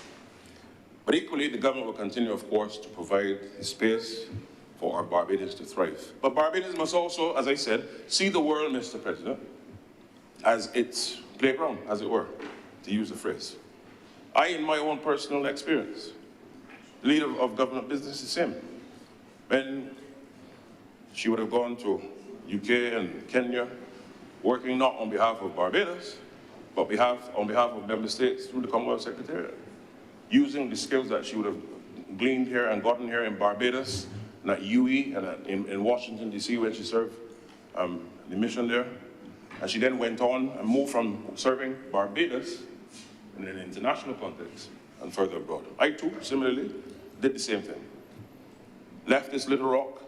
But equally, the government will continue, of course, to provide the space for our Barbados to thrive. But Barbados must also, as I said, see the world, Mr. President, as its playground, as it were, to use the phrase. I, in my own personal experience, the leader of government business is him. When she would have gone to UK and Kenya, working not on behalf of Barbados, but on behalf of member states through the Commonwealth Secretariat, using the skills that she would have gleaned here and gotten here in Barbados, and at UE, and in Washington, D.C., when she served the mission there. And she then went on and moved from serving Barbados in an international context and further abroad. I too, similarly, did the same thing. Left this little rock,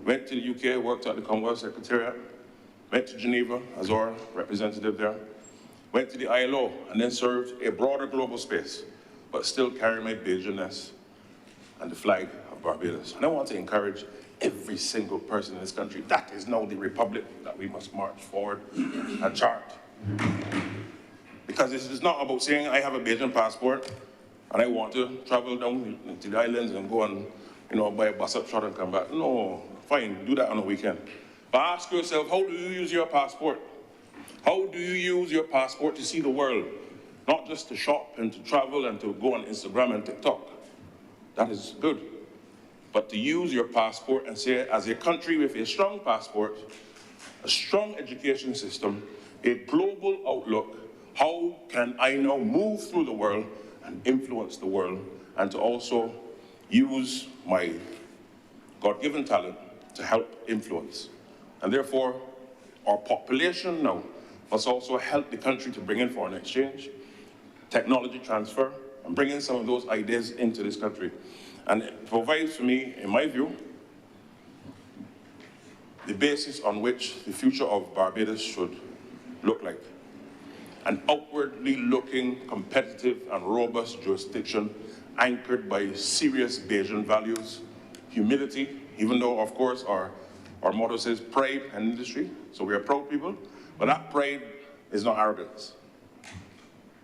went to the UK, worked at the Commonwealth Secretariat, went to Geneva as our representative there, went to the ILO, and then served a broader global space, but still carrying my Bajan-ness and the flag of Barbados. And I want to encourage every single person in this country, that is now the republic that we must march forward and chart. Because this is not about saying I have a Bajan passport and I want to travel down to the islands and go and, buy a bus up shot and come back. No, fine, do that on a weekend. But ask yourself, how do you use your passport? How do you use your passport to see the world? Not just to shop and to travel and to go on Instagram and TikTok. That is good. But to use your passport and say, as a country with a strong passport, a strong education system, a global outlook, how can I now move through the world and influence the world, and to also use my God-given talent to help influence? And therefore, our population now must also help the country to bring in foreign exchange, technology transfer, and bring in some of those ideas into this country. And it provides for me, in my view, the basis on which the future of Barbados should look like. An outwardly looking, competitive and robust jurisdiction anchored by serious Bajan values, humility, even though, of course, our motto says pride and industry, so we are proud people, but that pride is not arrogance.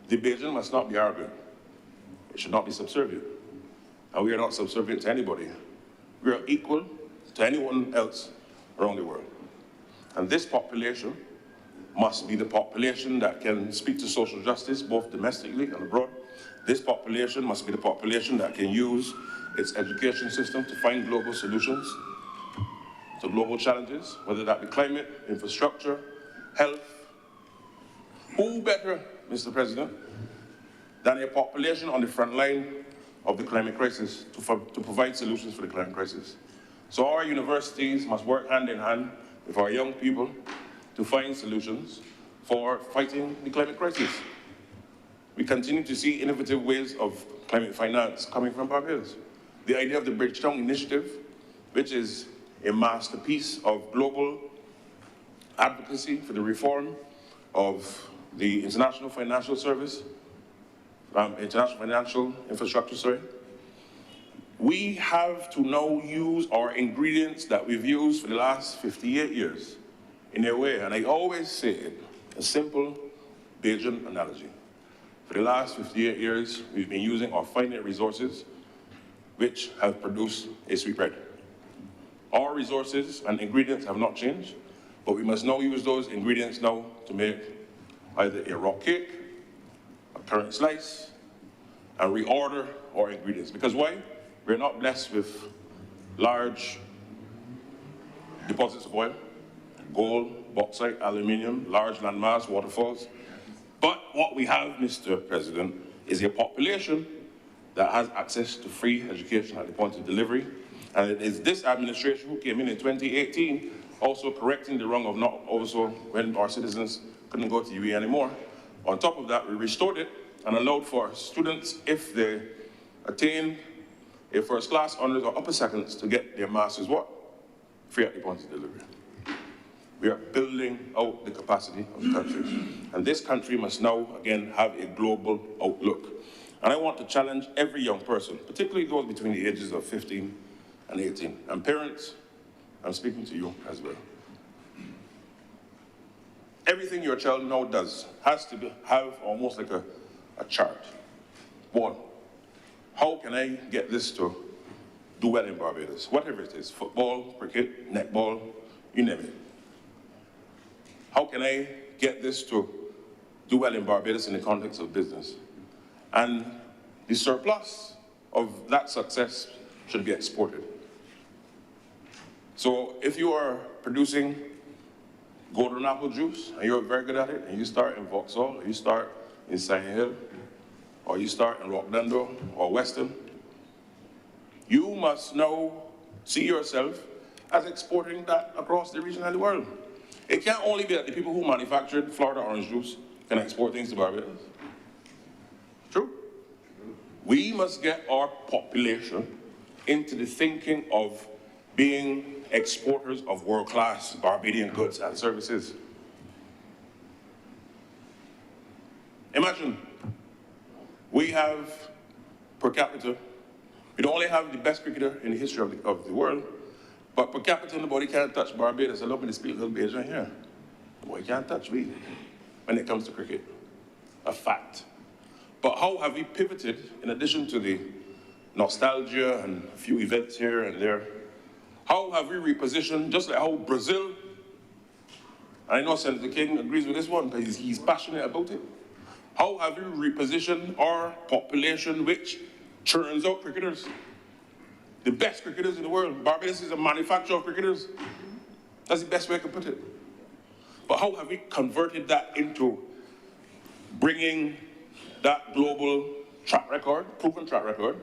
The Bajan must not be arrogant. It should not be subservient. And we are not subservient to anybody. We are equal to anyone else around the world. And this population must be the population that can speak to social justice, both domestically and abroad. This population must be the population that can use its education system to find global solutions to global challenges, whether that be climate, infrastructure, health. Who better, Mr. President, than a population on the front line of the climate crisis to provide solutions for the climate crisis? So our universities must work hand in hand with our young people to find solutions for fighting the climate crisis. We continue to see innovative ways of climate finance coming from Barbados. The idea of the Bridgetown Initiative, which is a masterpiece of global advocacy for the reform of the International Financial Service, International Financial Infrastructure, sorry. We have to now use our ingredients that we've used for the last 58 years in a way, and I always say it, a simple Bajan analogy. For the last 58 years, we've been using our finite resources, which have produced a sweetbread. Our resources and ingredients have not changed, but we must now use those ingredients now to make either a rock cake, a currant slice, and reorder our ingredients. Because why? We're not blessed with large deposits of oil, gold, bauxite, aluminium, large landmass, waterfalls. But what we have, Mr. President, is a population that has access to free education at the point of delivery. And it is this administration who came in 2018, also correcting the wrong of not also when our citizens couldn't go to UE anymore. On top of that, we restored it and allowed for students, if they attain a first class, honors, or upper seconds, to get their master's what? Free at the point of delivery. We are building out the capacity of the country. And this country must now, again, have a global outlook. And I want to challenge every young person, particularly those between the ages of 15 and 18. And parents, I'm speaking to you as well. Everything your child now does has to have almost like a chart. One, how can I get this to do well in Barbados? Whatever it is, football, cricket, netball, you name it. How can I get this to do well in Barbados in the context of business? And the surplus of that success should be exported. So if you are producing golden apple juice and you're very good at it, and you start in Vauxhall, or you start in Sand Hill, or you start in Rockdando or Weston, you must now see yourself as exporting that across the region and the world. It can't only be that the people who manufactured Florida orange juice can export things to Barbados. True? We must get our population into the thinking of being exporters of world-class Barbadian goods and services. Imagine, we have, per capita, we don't only have the best cricketer in the history of the world, but per capita, nobody can touch Barbados. Allow me to speak a little bit right here. Nobody can't touch me when it comes to cricket. A fact. But how have we pivoted, in addition to the nostalgia and a few events here and there, how have we repositioned, just like how Brazil, and I know Senator King agrees with this one because he's passionate about it, how have we repositioned our population which churns out cricketers? The best cricketers in the world. Barbados is a manufacturer of cricketers. That's the best way I can put it. But how have we converted that into bringing that global track record, proven track record,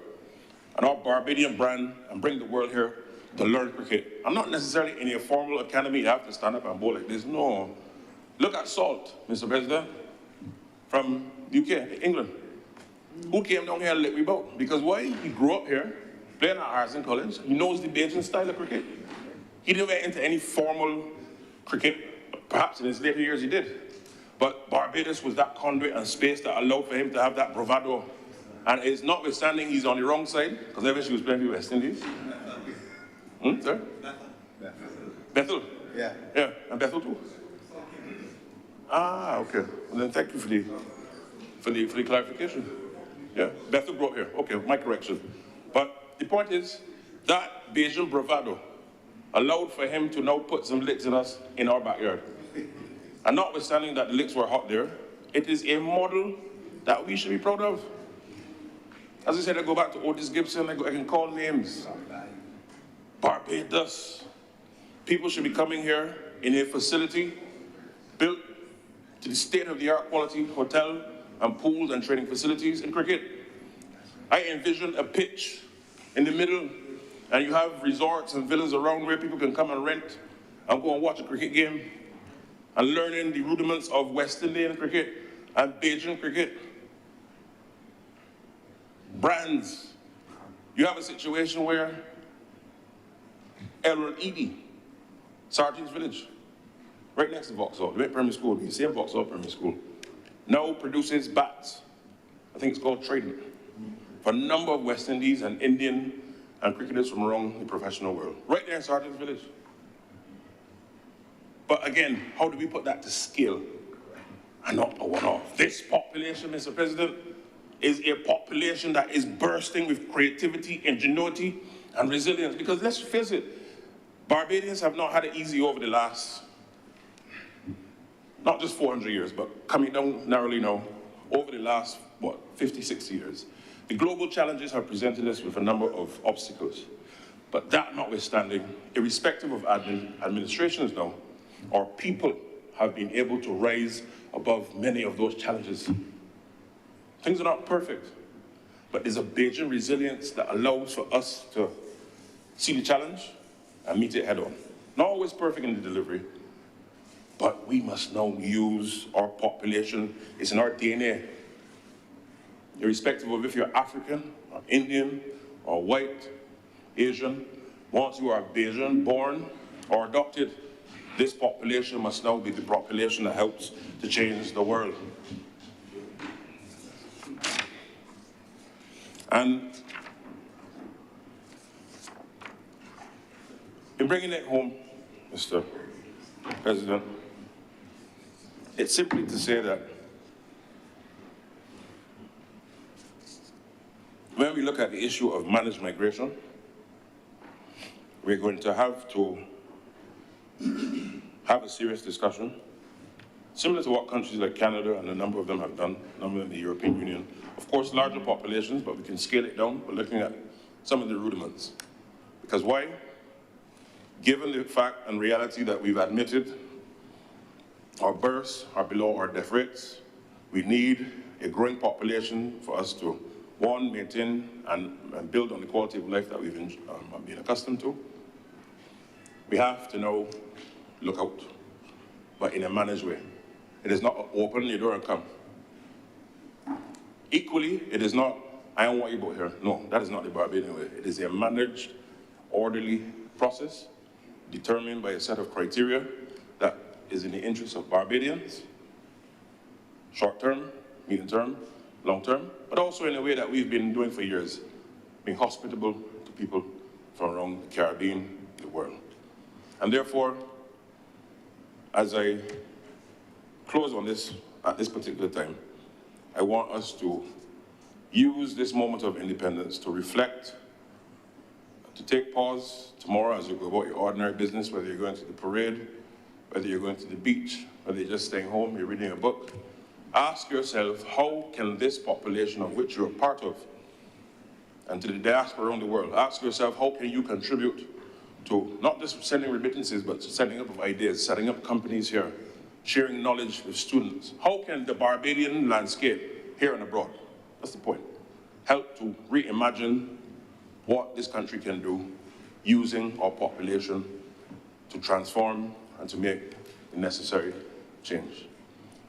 and our Barbadian brand, and bring the world here to learn cricket? I'm not necessarily in a formal academy, you have to stand up and bowl like this. No. Look at Salt, Mr. President, from UK, England. Who came down here and let me bout? Because why? He grew up here, playing at Harrison College. He knows the Bajan style of cricket. He didn't get into any formal cricket. Perhaps in his later years he did. But Barbados was that conduit and space that allowed for him to have that bravado. And it's notwithstanding he's on the wrong side, because ever she was playing for West Indies. Sir? Bethel. Yeah. Yeah, and Bethel too. Ah, okay. Well, then thank you for the clarification. Yeah, Bethel grew up here. Okay, my correction. But the point is, that Bajan bravado allowed for him to now put some licks in us in our backyard. And notwithstanding that the licks were hot there, it is a model that we should be proud of. As I said, I go back to Otis Gibson, I can call names. Barbados. People should be coming here in a facility built to the state-of-the-art quality hotel and pools and training facilities in cricket. I envision a pitch in the middle, and you have resorts and villas around where people can come and rent and go and watch a cricket game and learning the rudiments of West Indian cricket and Bajan cricket. Brands. You have a situation where Elron Edie, Sergeant's Village, right next to Vauxhall, the primary school, the same Vauxhall primary school, now produces bats. I think it's called Trident, for a number of West Indies and Indian and cricketers from around the professional world, right there in Sergeant's Village. But again, how do we put that to scale and not a one-off? This population, Mr. President, is a population that is bursting with creativity, ingenuity, and resilience. Because let's face it, Barbadians have not had it easy over the last, not just 400 years, but coming down narrowly now, over the last, 50, 60 years. The global challenges have presented us with a number of obstacles. But that notwithstanding, irrespective of administrations now, our people have been able to rise above many of those challenges. Things are not perfect, but there's a Bajan resilience that allows for us to see the challenge and meet it head on. Not always perfect in the delivery, but we must now use our population. It's in our DNA. Irrespective of if you're African, or Indian, or white, Asian, once you are Bajan, born or adopted, this population must now be the population that helps to change the world. And in bringing it home, Mr. President, it's simply to say that when we look at the issue of managed migration, we're going to have a serious discussion, similar to what countries like Canada and a number of them have done, a number of them in the European Union. Of course, larger populations, but we can scale it down by looking at some of the rudiments. Because why? Given the fact and reality that we've admitted our births are below our death rates, we need a growing population for us to, one, maintain and build on the quality of life that we've been accustomed to. We have to now look out, but in a managed way. It is not open your door and come. Equally, it is not, I don't want you both here. No, that is not the Barbadian way. It is a managed, orderly process determined by a set of criteria that is in the interest of Barbadians, short term, medium term, long term, but also in a way that we've been doing for years, being hospitable to people from around the Caribbean, the world. And therefore, as I close on this, at this particular time, I want us to use this moment of independence to reflect, to take pause tomorrow as you go about your ordinary business, whether you're going to the parade, whether you're going to the beach, whether you're just staying home, you're reading a book. Ask yourself, how can this population of which you're a part of, and to the diaspora around the world, ask yourself, how can you contribute to not just sending remittances, but setting up of ideas, setting up companies here, sharing knowledge with students. How can the Barbadian landscape here and abroad, that's the point, help to reimagine what this country can do using our population to transform and to make the necessary change.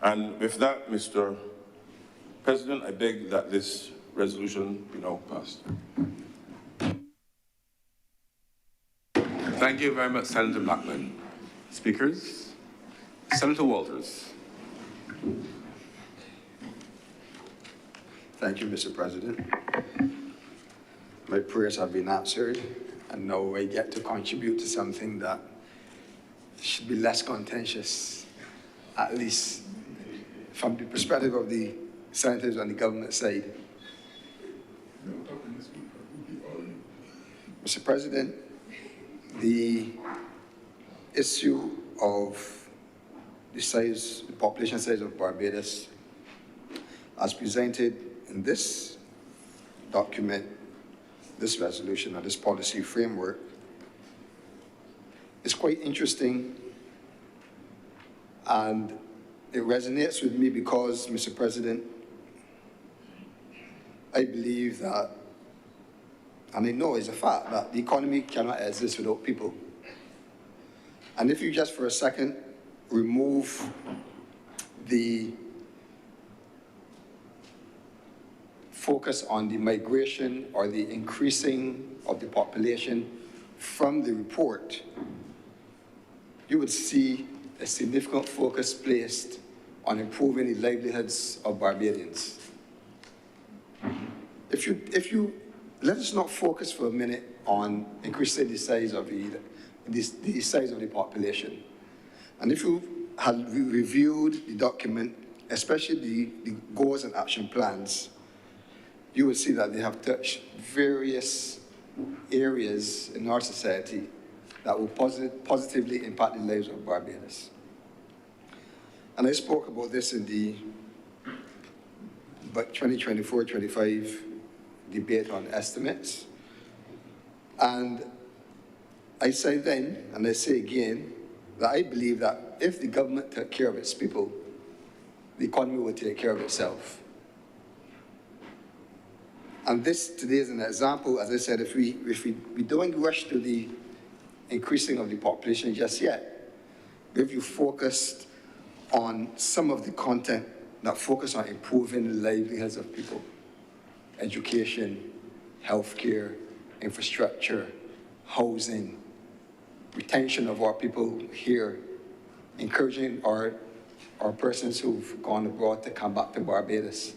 And with that, Mr. President, I beg that this resolution be now passed.
Thank you very much, Senator Blackman. Speakers? Senator Walters.
Thank you, Mr. President. My prayers have been answered, and now I get to contribute to something that should be less contentious, at least from the perspective of the senators on the government side. Mr. President, the issue of the population size of Barbados, as presented in this document, this resolution, or this policy framework, is quite interesting, and it resonates with me because, Mr. President, I believe that, and I know it's a fact, that the economy cannot exist without people. And if you just for a second remove the focus on the migration or the increasing of the population from the report, you would see a significant focus placed on improving the livelihoods of Barbadians. If you let us not focus for a minute on increasing the size of the size of the population. And if you had reviewed the document, especially the goals and action plans, you will see that they have touched various areas in our society that will positively impact the lives of Barbados. And I spoke about this in the 2024-25 debate on estimates. And I said then, and I say again, that I believe that if the government took care of its people, the economy would take care of itself. And this today is an example, as I said, if we don't rush to the increasing of the population just yet, if you focused on some of the content that focus on improving the livelihoods of people, education, healthcare, infrastructure, housing, retention of our people here, encouraging our persons who've gone abroad to come back to Barbados.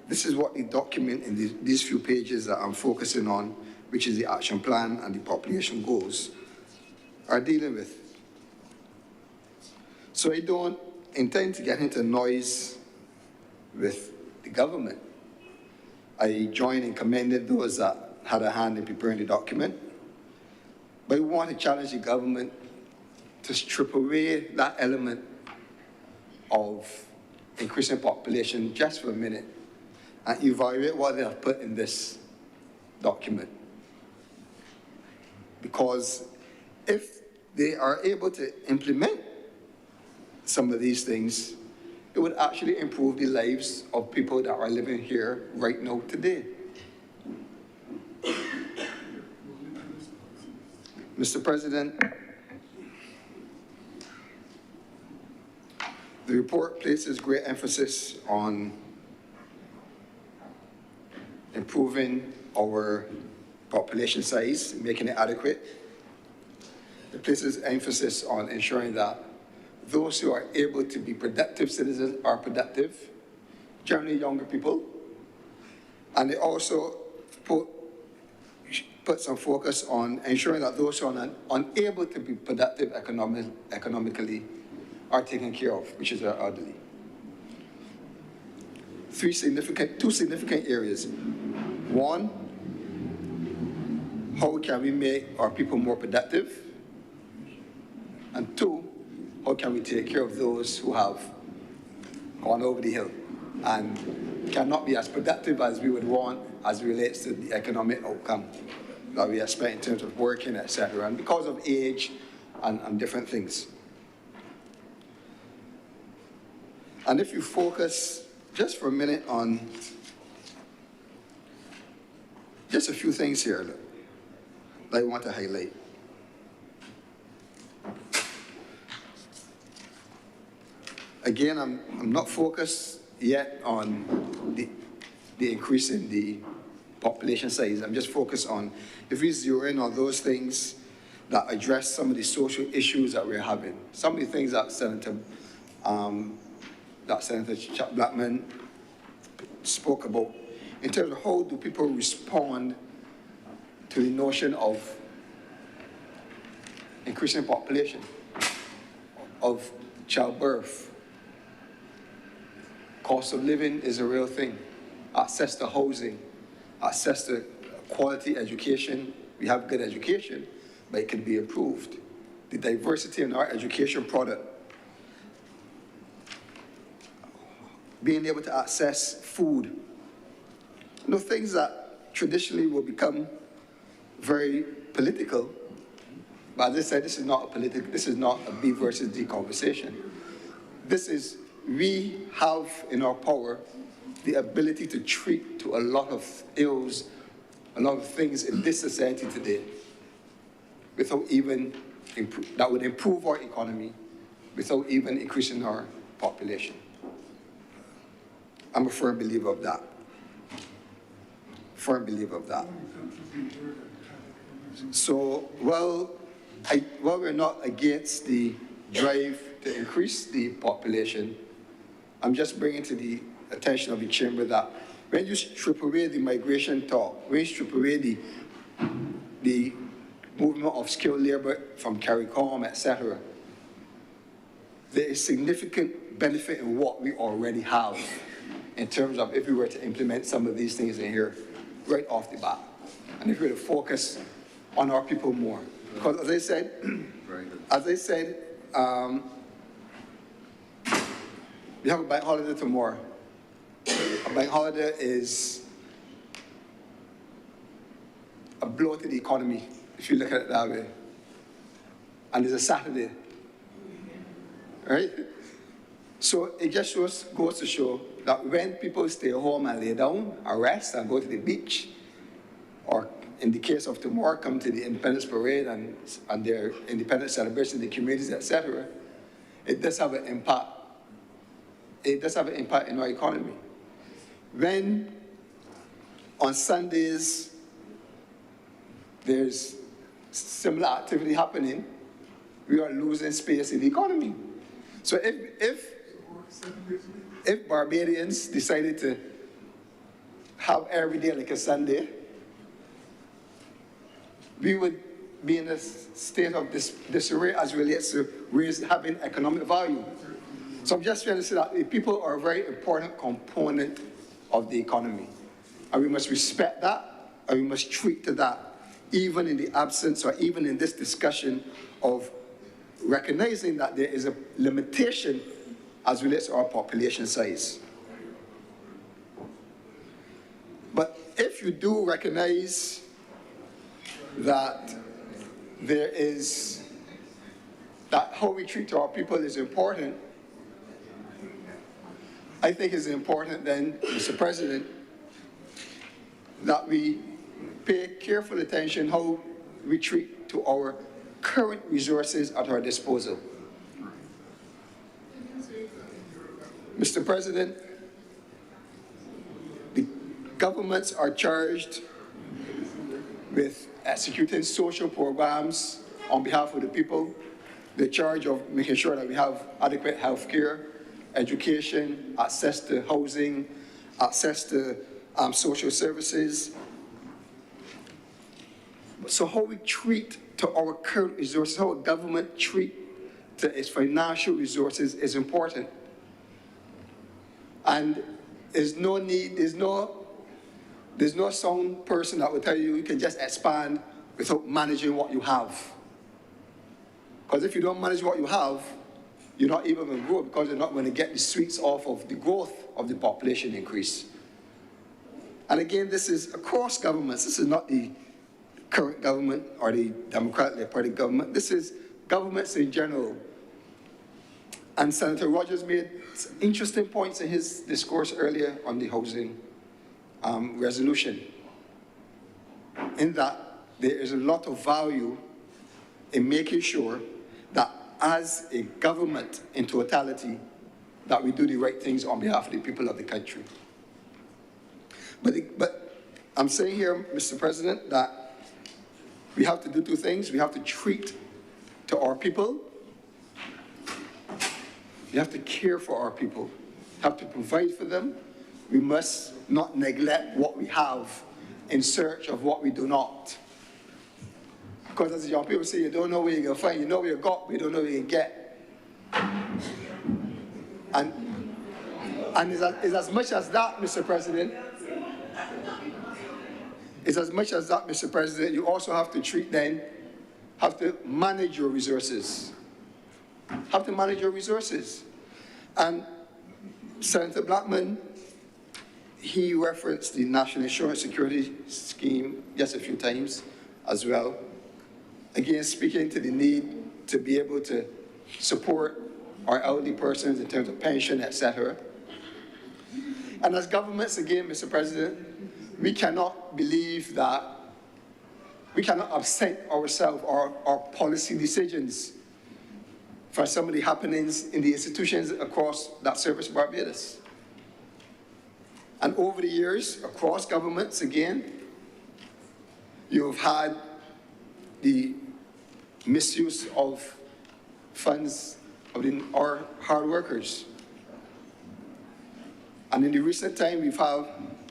This is what the document in these few pages that I'm focusing on, which is the action plan and the population goals, are dealing with. So I don't intend to get into noise with the government. I join in commending those that had a hand in preparing the document. But we want to challenge the government to strip away that element of increasing population just for a minute and evaluate what they have put in this document. Because if they are able to implement some of these things, it would actually improve the lives of people that are living here right now today. Mr. President, the report places great emphasis on improving our population size, making it adequate. It places emphasis on ensuring that those who are able to be productive citizens are productive, generally younger people. And it also put some focus on ensuring that those who are unable to be productive economically are taken care of, which is our elderly. Two significant areas. One, how can we make our people more productive? And two, how can we take care of those who have gone over the hill and cannot be as productive as we would want as it relates to the economic outcome that we expect in terms of working, etc., and because of age and different things. And if you focus just for a minute on just a few things here that I want to highlight. Again, I'm not focused yet on the increase in the population size. I'm just focused on, if we zero in on those things that address some of the social issues that we're having, some of the things that Senator Blackman spoke about, in terms of how do people respond to the notion of increasing population, of childbirth. Cost of living is a real thing. Access to housing, access to quality education. We have good education, but it can be improved. The diversity in our education product being able to access food. You know, things that traditionally will become very political. But as I said, this is not a B versus D conversation. This is, we have in our power the ability to treat to a lot of ills, a lot of things in this society today without even, that would improve our economy without even increasing our population. I'm a firm believer of that. Firm believer of that. So, while we're not against the drive to increase the population, I'm just bringing to the attention of the chamber that when you strip away the migration talk, when you strip away the movement of skilled labor from CARICOM, etc., there is significant benefit in what we already have in terms of if we were to implement some of these things in here right off the bat. And if we were to focus on our people more. Because as I said, we have a bank holiday tomorrow. A bank holiday is a blow to the economy, if you look at it that way. And it's a Saturday, right? So it just goes to show that when people stay home and lay down and rest and go to the beach, or in the case of tomorrow, come to the Independence Parade and their independence celebration in the communities, etc., it does have an impact. It does have an impact in our economy. When on Sundays there's similar activity happening, we are losing space in the economy. So if Barbadians decided to have every day like a Sunday, we would be in a state of disarray as relates to having economic value. So I'm just trying to say that the people are a very important component of the economy. And we must respect that, and we must treat to that, even in the absence or even in this discussion of recognizing that there is a limitation as relates to our population size. But if you do recognize that there is, that how we treat our people is important, I think it's important then, Mr. President, that we pay careful attention how we treat to our current resources at our disposal. Mr. President, the governments are charged with executing social programs on behalf of the people. They're charged of making sure that we have adequate health care, education, access to housing, access to social services. So how we treat to our current resources, how a government treat to its financial resources is important. And there's no sound person that will tell you you can just expand without managing what you have. Because if you don't manage what you have, you're not even going to grow, because you're not going to get the sweets off of the growth of the population increase. And again, this is across governments. This is not the current government or the Democratic Party government. This is governments in general. And Senator Rogers made interesting points in his discourse earlier on the housing resolution, in that there is a lot of value in making sure that as a government in totality, that we do the right things on behalf of the people of the country. But I'm saying here, Mr. President, that we have to do two things. We have to treat to our people. We have to care for our people. We have to provide for them. We must not neglect what we have in search of what we do not. Because as young people say, you don't know where you're going to find. You know where you got, but you don't know where you get. And it's as much as that, Mr. President. It's as much as that, Mr. President. You also have to have to manage your resources. Have to manage your resources. And Senator Blackman, he referenced the National Insurance Security Scheme just a few times as well. Again, speaking to the need to be able to support our elderly persons in terms of pension, etc. And as governments, again, Mr. President, we cannot believe that we cannot absent ourselves or our policy decisions for some of the happenings in the institutions across that service Barbados. And over the years, across governments, again, you've had the misuse of funds of our hard workers. And in the recent time, we've had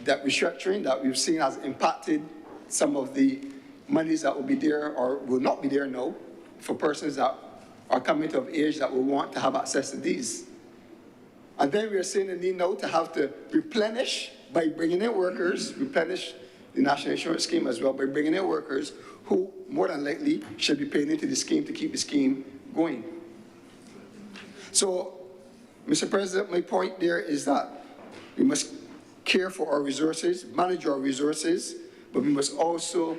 that restructuring that we've seen has impacted some of the monies that will be there or will not be there now for persons that are coming to age that will want to have access to these. And then we are seeing the need now to have to replenish by bringing in workers, replenish the National Insurance Scheme as well by bringing in workers who more than likely should be paying into the scheme to keep the scheme going. So, Mr. President, my point there is that we must care for our resources, manage our resources, but we must also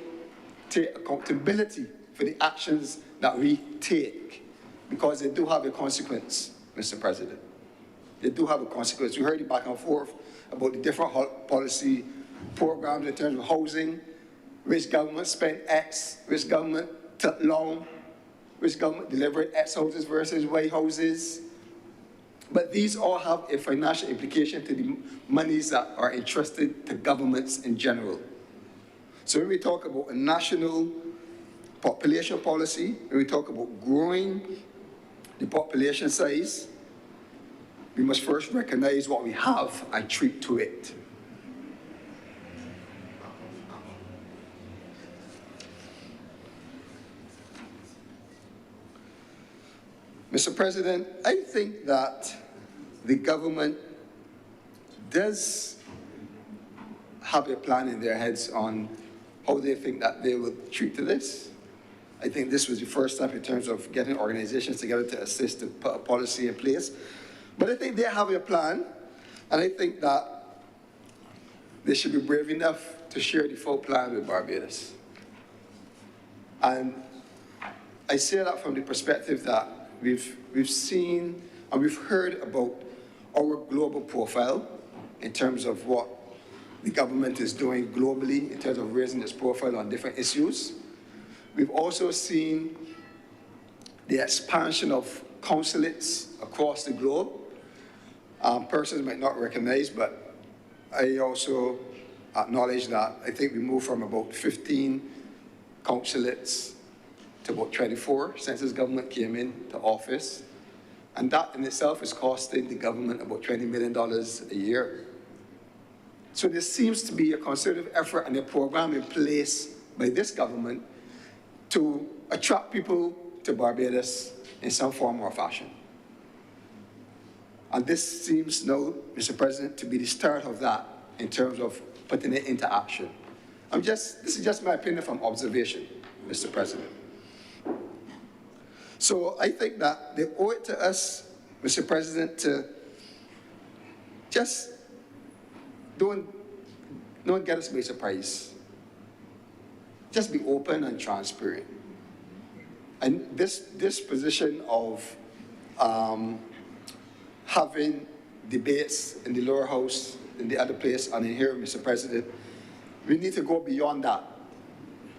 take accountability for the actions that we take, because they do have a consequence, Mr. President. They do have a consequence. We heard it back and forth about the different policy programs in terms of housing, which government spent X, which government took long, which government delivered X houses versus Y houses. But these all have a financial implication to the monies that are entrusted to governments in general. So when we talk about a national population policy, when we talk about growing the population size, we must first recognize what we have and treat to it. Mr. President, I think that the government does have a plan in their heads on how they think that they will treat to this. I think this was the first step in terms of getting organizations together to assist to put a policy in place. But I think they have a plan, and I think that they should be brave enough to share the full plan with Barbados. And I say that from the perspective that we've seen and we've heard about our global profile in terms of what the government is doing globally in terms of raising its profile on different issues. We've also seen the expansion of consulates across the globe. Persons might not recognize, but I also acknowledge that I think we moved from about 15 consulates to about 24 since this government came into office. And that in itself is costing the government about $20 million a year. So there seems to be a concerted effort and a program in place by this government to attract people to Barbados in some form or fashion. And this seems now, Mr. President, to be the start of that in terms of putting it into action. This is just my opinion from observation, Mr. President. So I think that they owe it to us, Mr. President, to just don't get us by surprise. Just be open and transparent. And this position of having debates in the lower house, in the other place, and in here, Mr. President, we need to go beyond that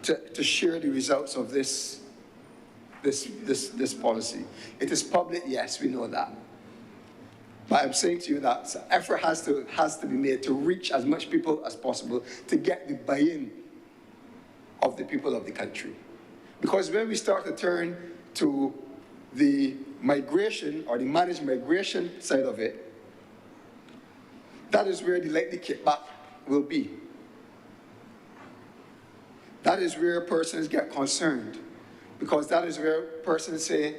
to share the results of this policy. It is public, yes, we know that. But I'm saying to you that effort has to be made to reach as much people as possible to get the buy-in of the people of the country. Because when we start to turn to the migration or the managed migration side of it, that is where the likely kickback will be. That is where persons get concerned, because that is where persons say,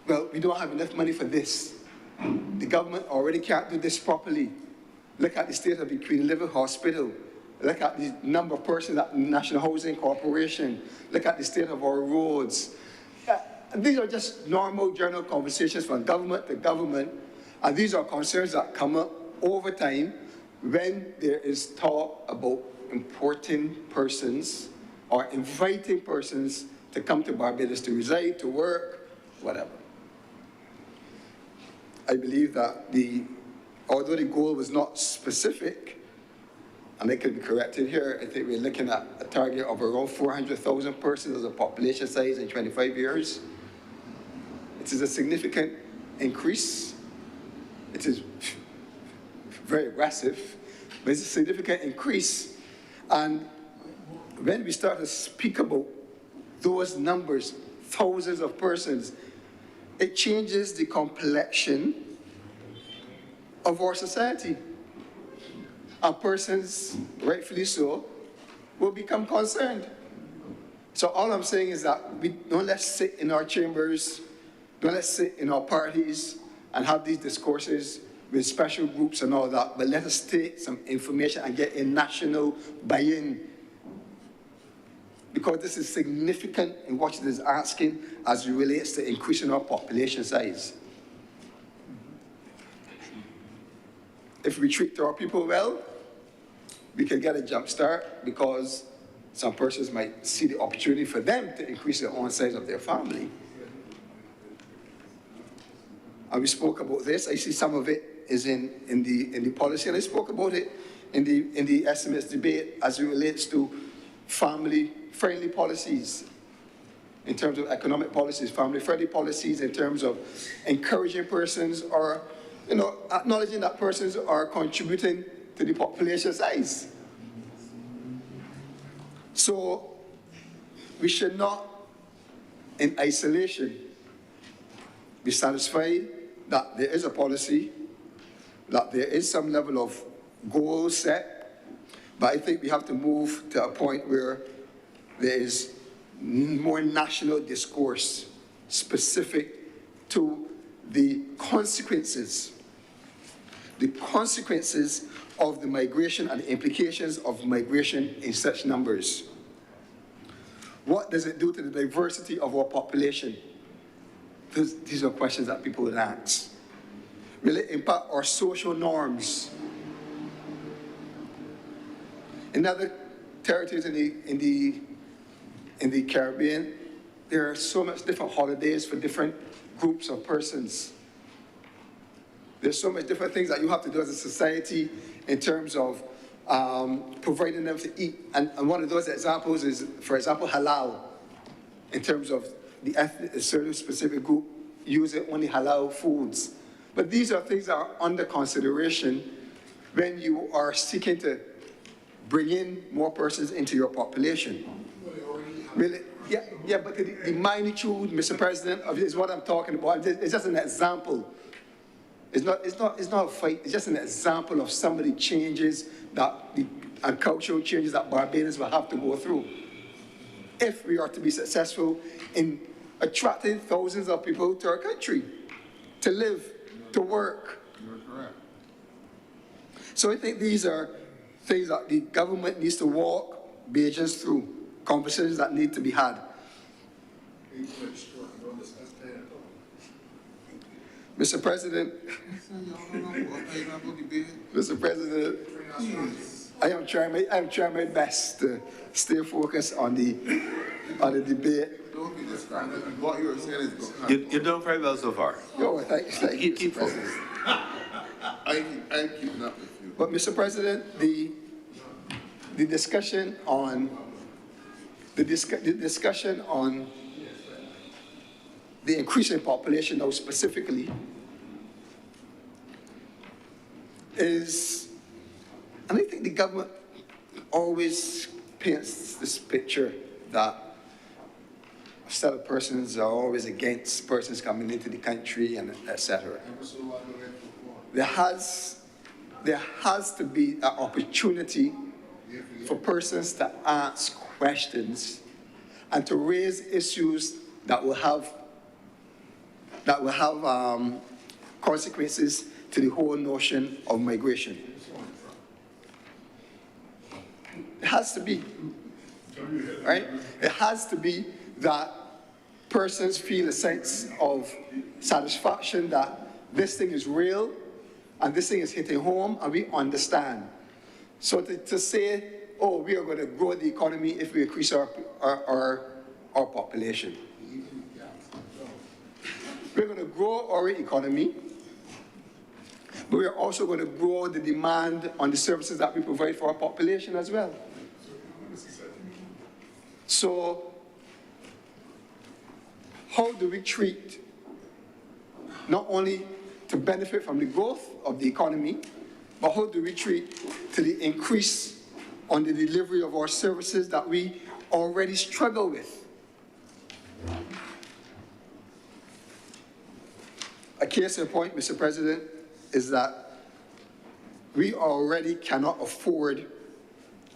well, we don't have enough money for this. The government already can't do this properly. Look at the state of the Queen Elizabeth Hospital. Look at the number of persons at the National Housing Corporation. Look at the state of our roads. These are just normal general conversations from government to government, And these are concerns that come up over time when there is talk about importing persons or inviting persons to come to Barbados to reside, to work, whatever. I believe that although the goal was not specific, and I could be corrected here, I think we're looking at a target of around 400,000 persons as a population size in 25 years. It is a significant increase. It is very aggressive, but it's a significant increase. And when we start to speak about those numbers, thousands of persons, it changes the complexion of our society. And persons, rightfully so, will become concerned. So all I'm saying is that we don't let's sit in our chambers, don't let's sit in our parties and have these discourses with special groups and all that, but let us take some information and get a national buy-in. Because this is significant in what it is asking as it relates to increasing our population size. If we treat our people well, we can get a jump start because some persons might see the opportunity for them to increase their own size of their family. And we spoke about this. I see some of it is in the policy, and I spoke about it in the estimates debate as it relates to family-friendly policies, in terms of economic policies, family-friendly policies, in terms of encouraging persons or, acknowledging that persons are contributing to the population size. So we should not, in isolation, be satisfied that there is a policy, that there is some level of goal set, but I think we have to move to a point where there is more national discourse specific to the consequences of the migration and the implications of migration in such numbers. What does it do to the diversity of our population? These are questions that people would ask. Will it impact our social norms? In other territories in the Caribbean, there are so much different holidays for different groups of persons. There's so much different things that you have to do as a society in terms of providing them to eat. And one of those examples is, for example, halal, in terms of the ethnic, a certain specific group using only halal foods. But these are things that are under consideration when you are seeking to bring in more persons into your population. Really, yeah, but the magnitude, Mr. President, of is what I'm talking about. It's just an example. It's not a fight. It's just an example of some of the changes and cultural changes that Barbadians will have to go through if we are to be successful in attracting thousands of people to our country to live, to work.
You're correct.
So I think these are things that the government needs to walk Bajans through, conversations that need to be had. Mr. President, Mr. President, I am trying my best to stay focused on the debate.
What you're saying is
You're doing very well so far.
Oh, thank you.
Keep focused.
I'm keeping up with you.
But Mr. President, the discussion on the increasing population now specifically is, and I think the government always paints this picture that a set of persons are always against persons coming into the country and etc. There has to be an opportunity for persons to ask questions and to raise issues that will have consequences to the whole notion of migration. It has to be, right? It has to be that persons feel a sense of satisfaction that this thing is real, and this thing is hitting home, and we understand. So to say, oh, we are going to grow the economy if we increase our population. We're going to grow our economy, but we are also going to grow the demand on the services that we provide for our population as well. So, how do we treat not only to benefit from the growth of the economy, but how do we treat to the increase on the delivery of our services that we already struggle with? A case in point, Mr. President, is that we already cannot afford,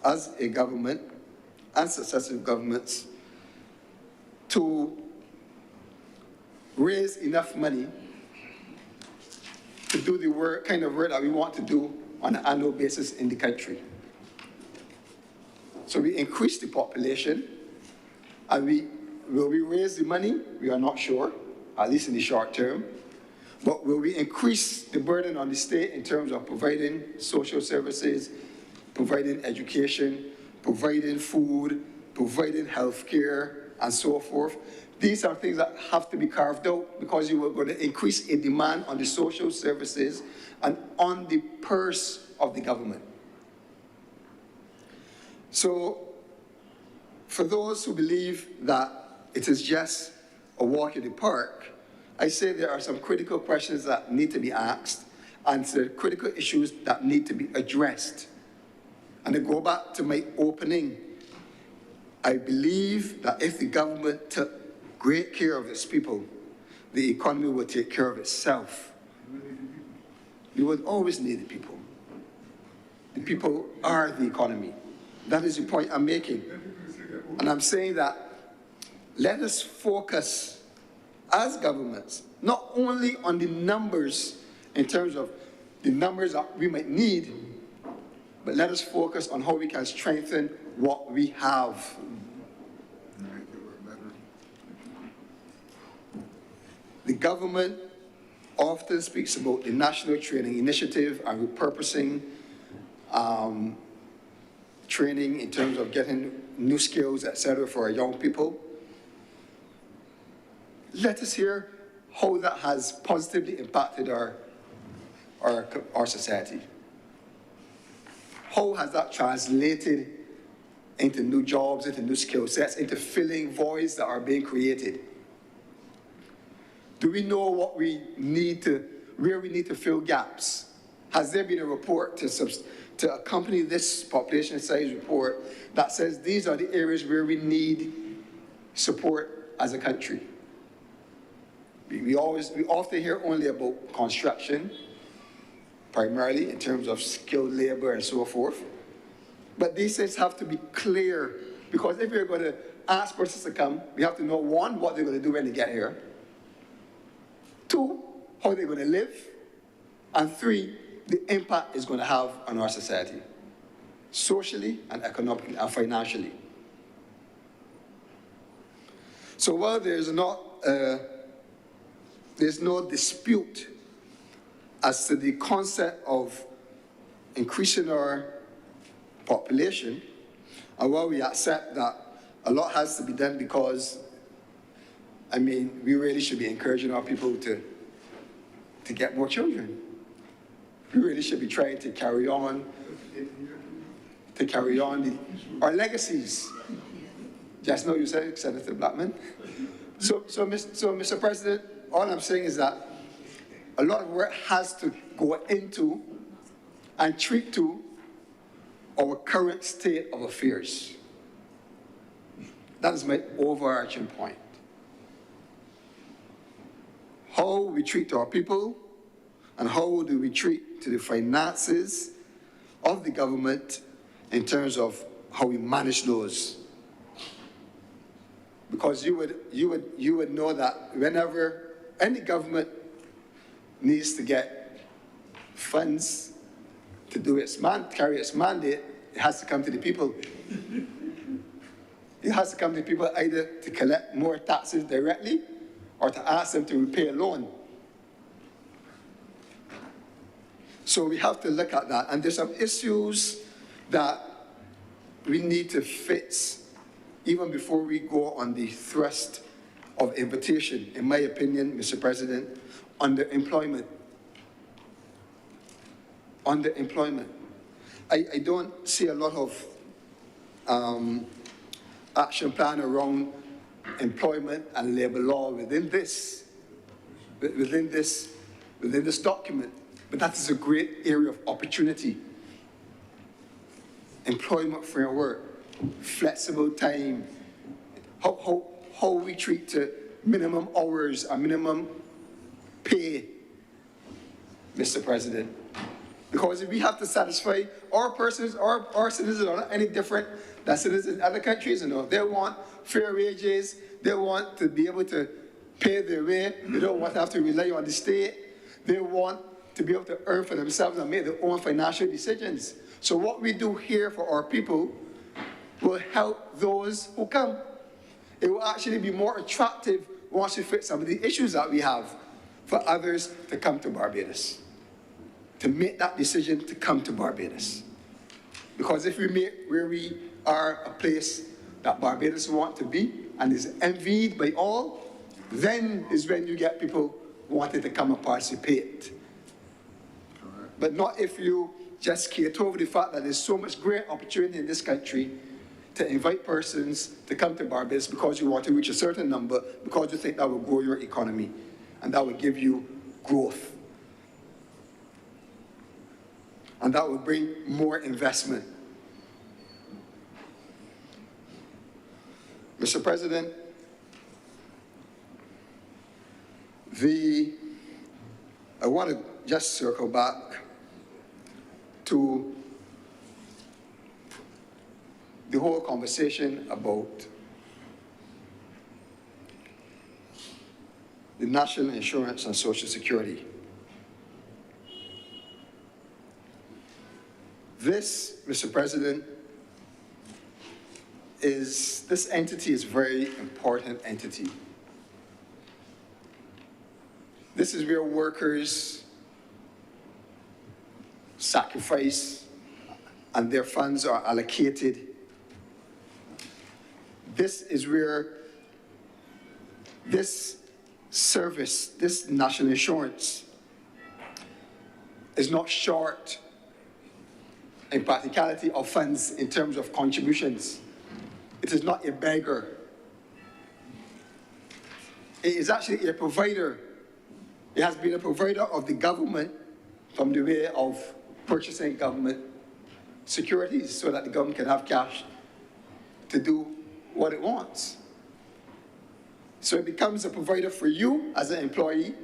as a government and successive governments, to raise enough money to do the work, kind of work that we want to do on an annual basis in the country. So we increase the population, and will we raise the money? We are not sure, at least in the short term. But will we increase the burden on the state in terms of providing social services, providing education, providing food, providing health care, and so forth? These are things that have to be carved out, because you are going to increase a demand on the social services and on the purse of the government. So, for those who believe that it is just a walk in the park, I say there are some critical questions that need to be asked, and some critical issues that need to be addressed. And to go back to my opening, I believe that if the government took great care of its people, the economy will take care of itself. You would always need the people. The people are the economy. That is the point I'm making. And I'm saying that let us focus as governments, not only on the numbers in terms of the numbers that we might need, but let us focus on how we can strengthen what we have. The government often speaks about the National Training Initiative and repurposing training in terms of getting new skills, etc., for our young people. Let us hear how that has positively impacted our society. How has that translated into new jobs, into new skill sets, into filling voids that are being created? Do we know what we need to, where we need to fill gaps? Has there been a report to accompany this population size report that says these are the areas where we need support as a country? We often hear only about construction, primarily in terms of skilled labor and so forth. But these things have to be clear, because if we're going to ask persons to come, we have to know, one, what they're going to do when they get here, two, how they're going to live, and three, the impact it's going to have on our society, socially and economically and financially. So while there's no dispute as to the concept of increasing our population, and while we accept that a lot has to be done, because, I mean, we really should be encouraging our people to get more children. We really should be trying to carry on our legacies. Just now you said, Senator Blackman. So, Mr. President, all I'm saying is that a lot of work has to go into and treat to our current state of affairs. That is my overarching point. How we treat our people, and how do we treat to the finances of the government in terms of how we manage those. Because you would know that whenever any government needs to get funds to do carry its mandate, it has to come to the people. It has to come to the people either to collect more taxes directly or to ask them to repay a loan. So we have to look at that. And there's some issues that we need to fix even before we go on the thrust of invitation, in my opinion, Mr. President, underemployment. Underemployment. I don't see a lot of action plan around employment and labor law within this document, but that is a great area of opportunity. Employment framework, flexible time, how we treat minimum hours and minimum pay, Mr. President. Because if we have to satisfy our persons, our citizens are not any different than citizens in other countries, you know. They want fair wages, they want to be able to pay their way, they don't want to have to rely on the state, they want to be able to earn for themselves and make their own financial decisions. So what we do here for our people will help those who come. It will actually be more attractive once we fix some of the issues that we have for others to come to Barbados, to make that decision to come to Barbados. Because if we make where we are a place that Barbados want to be and is envied by all, then is when you get people wanting to come and participate. But not if you just cater over the fact that there's so much great opportunity in this country to invite persons to come to Barbados because you want to reach a certain number, because you think that will grow your economy and that will give you growth. And that will bring more investment. Mr. President, I want to just circle back to the whole conversation about the National Insurance and Social Security. This, Mr. President, this entity is a very important entity. This is where workers sacrifice and their funds are allocated. This is where this service, this national insurance, is not short in practicality of funds in terms of contributions. It is not a beggar. It is actually a provider. It has been a provider of the government from the way of purchasing government securities so that the government can have cash to do what it wants. So it becomes a provider for you as an employee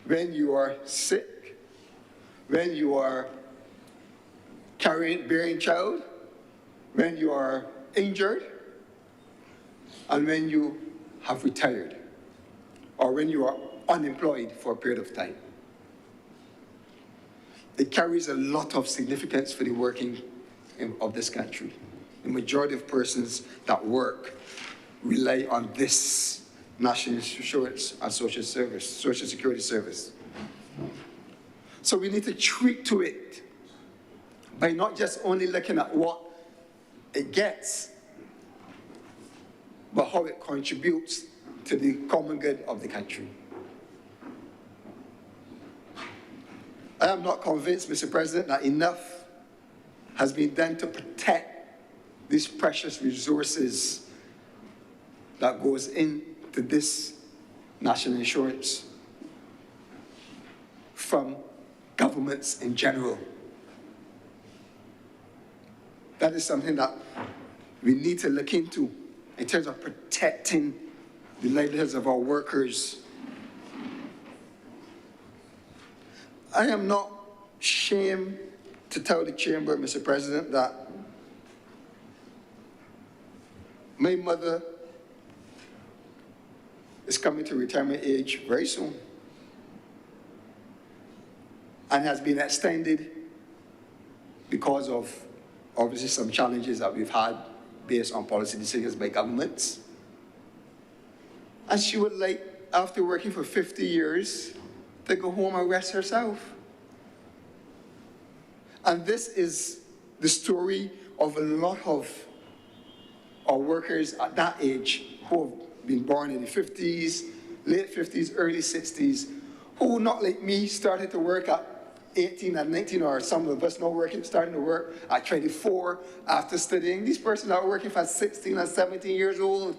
when you are sick, when you are bearing child, when you are injured, and when you have retired, or when you are unemployed for a period of time. It carries a lot of significance for the working of this country. The majority of persons that work rely on this National Insurance and Social Security Service. So we need to treat to it by not just only looking at what it gets, but how it contributes to the common good of the country. I am not convinced, Mr. President, that enough has been done to protect these precious resources that goes into this national insurance from governments in general. That is something that we need to look into in terms of protecting the livelihoods of our workers. I am not ashamed to tell the chamber, Mr. President, that my mother is coming to retirement age very soon and has been extended because of obviously some challenges that we've had based on policy decisions by governments. And she would like, after working for 50 years, to go home and rest herself. And this is the story of a lot of our workers at that age who have been born in the 50s, late 50s, early 60s, who, not like me, started to work at 18 and 19, or some of us now starting to work at 24 after studying. These persons are working for 16 and 17 years old.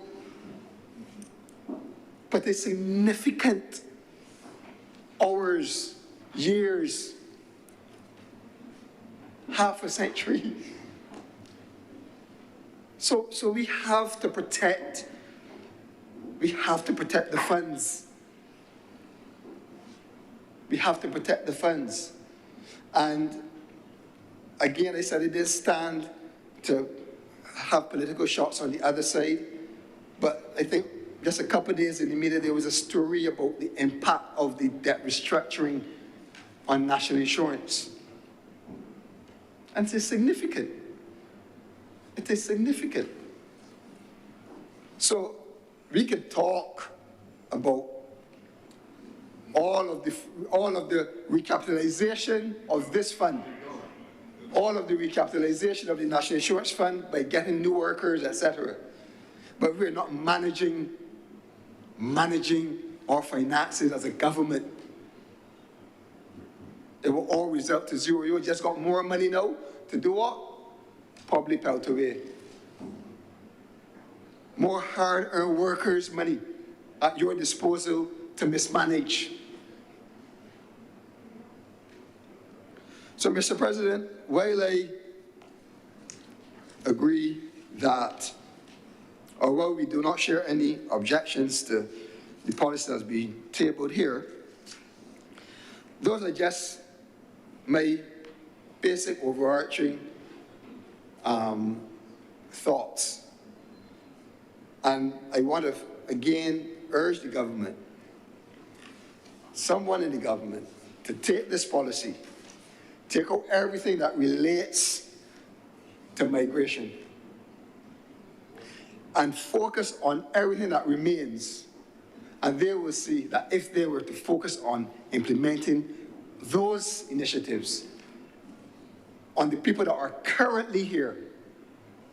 But it's significant hours, years, half a century. So we have to protect the funds. We have to protect the funds. And again, I said it did stand to have political shots on the other side, but I think just a couple of days in the media, there was a story about the impact of the debt restructuring on national insurance. And it's significant. It is significant. So we could talk about all of the recapitalization of this fund, all of the recapitalization of the National Insurance Fund by getting new workers, etc. But we're not managing our finances as a government. It will all result to zero. You just got more money now to do what? Public out away. More hard-earned workers' money at your disposal to mismanage. So, Mr. President, while I agree that, although we do not share any objections to the policy that's being tabled here, those are just my basic overarching thoughts. And I want to, again, urge the government, someone in the government, to take this policy, take out everything that relates to migration, and focus on everything that remains. And they will see that if they were to focus on implementing those initiatives on the people that are currently here,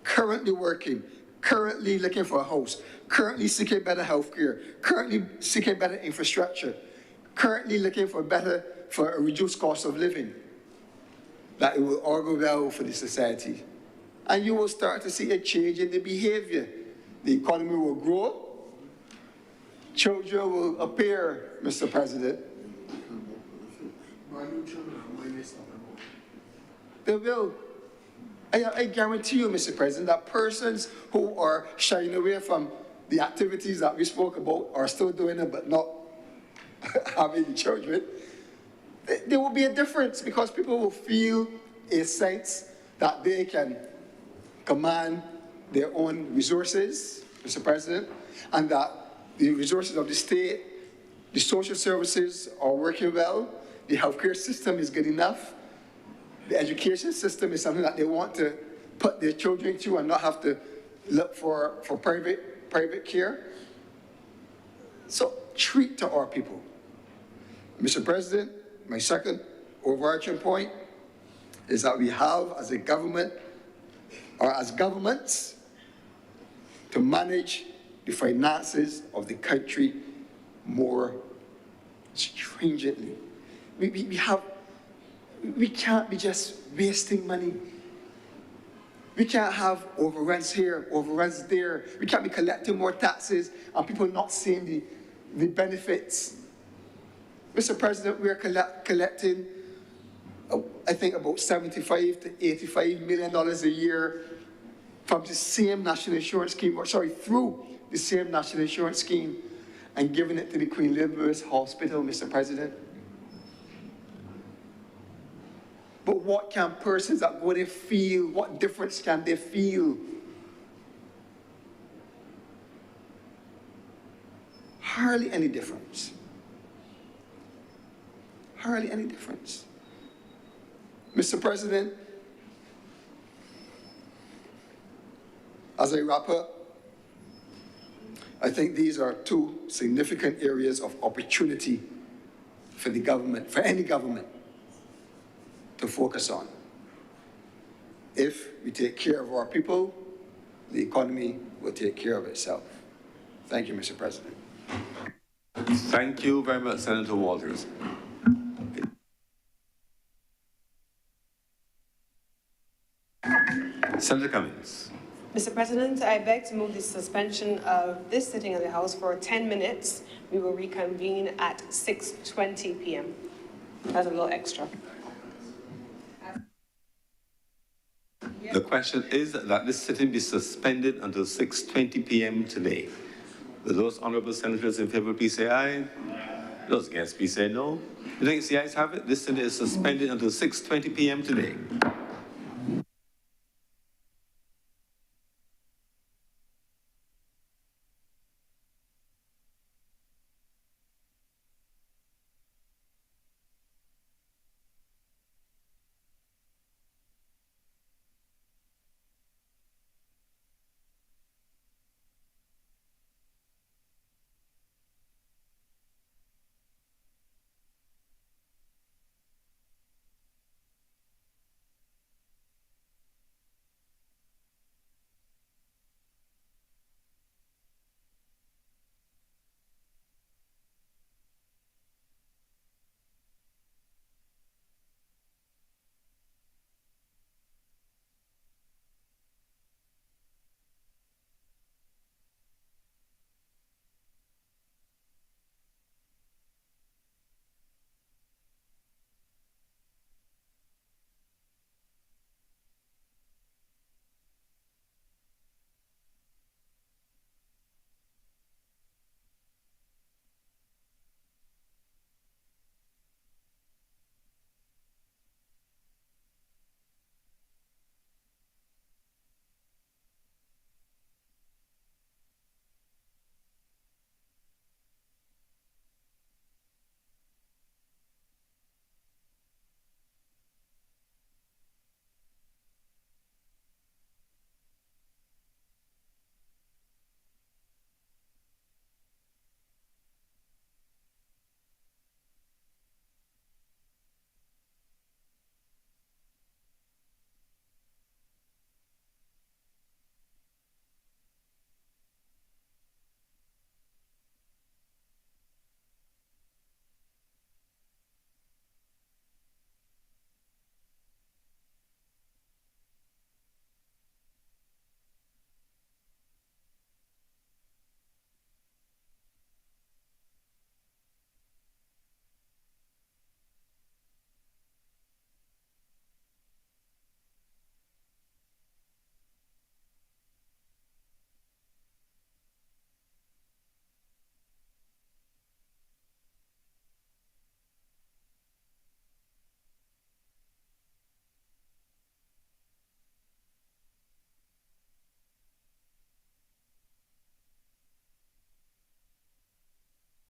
currently working, currently looking for a house, currently seeking better health care, currently seeking better infrastructure, currently looking for a reduced cost of living, that it will all go well for the society. And you will start to see a change in the behavior. The economy will grow, children will appear, Mr. President. They will. I guarantee you, Mr. President, that persons who are shying away from the activities that we spoke about are still doing it but not having the children. There will be a difference because people will feel a sense that they can command their own resources, Mr. President, and that the resources of the state, the social services are working well, the healthcare system is good enough, the education system is something that they want to put their children to and not have to look for private care. So treat to our people. Mr. President, my second overarching point is that we have, as a government, or as governments, to manage the finances of the country more stringently. We can't be just wasting money. We can't have overruns here, overruns there. We can't be collecting more taxes and people not seeing the benefits. Mr. President, we are collecting, I think, about $75 to $85 million a year from the same national insurance scheme, through the same national insurance scheme, and giving it to the Queen Elizabeth Hospital, Mr. President. But what can persons that go there feel? What difference can they feel? Hardly any difference. Hardly any difference. Mr. President, as I wrap up, I think these are two significant areas of opportunity for the government, for any government, to focus on. If we take care of our people, the economy will take care of itself. Thank you, Mr. President.
Thank you very much, Senator Walters. Senator Cummings.
Mr. President, I beg to move the suspension of this sitting of the House for 10 minutes. We will reconvene at 6:20 p.m. That's a little extra.
The question is that this sitting be suspended until 6:20 p.m. today. Will those honorable senators in favor, please say aye. Those against, please say no. The ayes have it. This sitting is suspended until 6:20 p.m. today.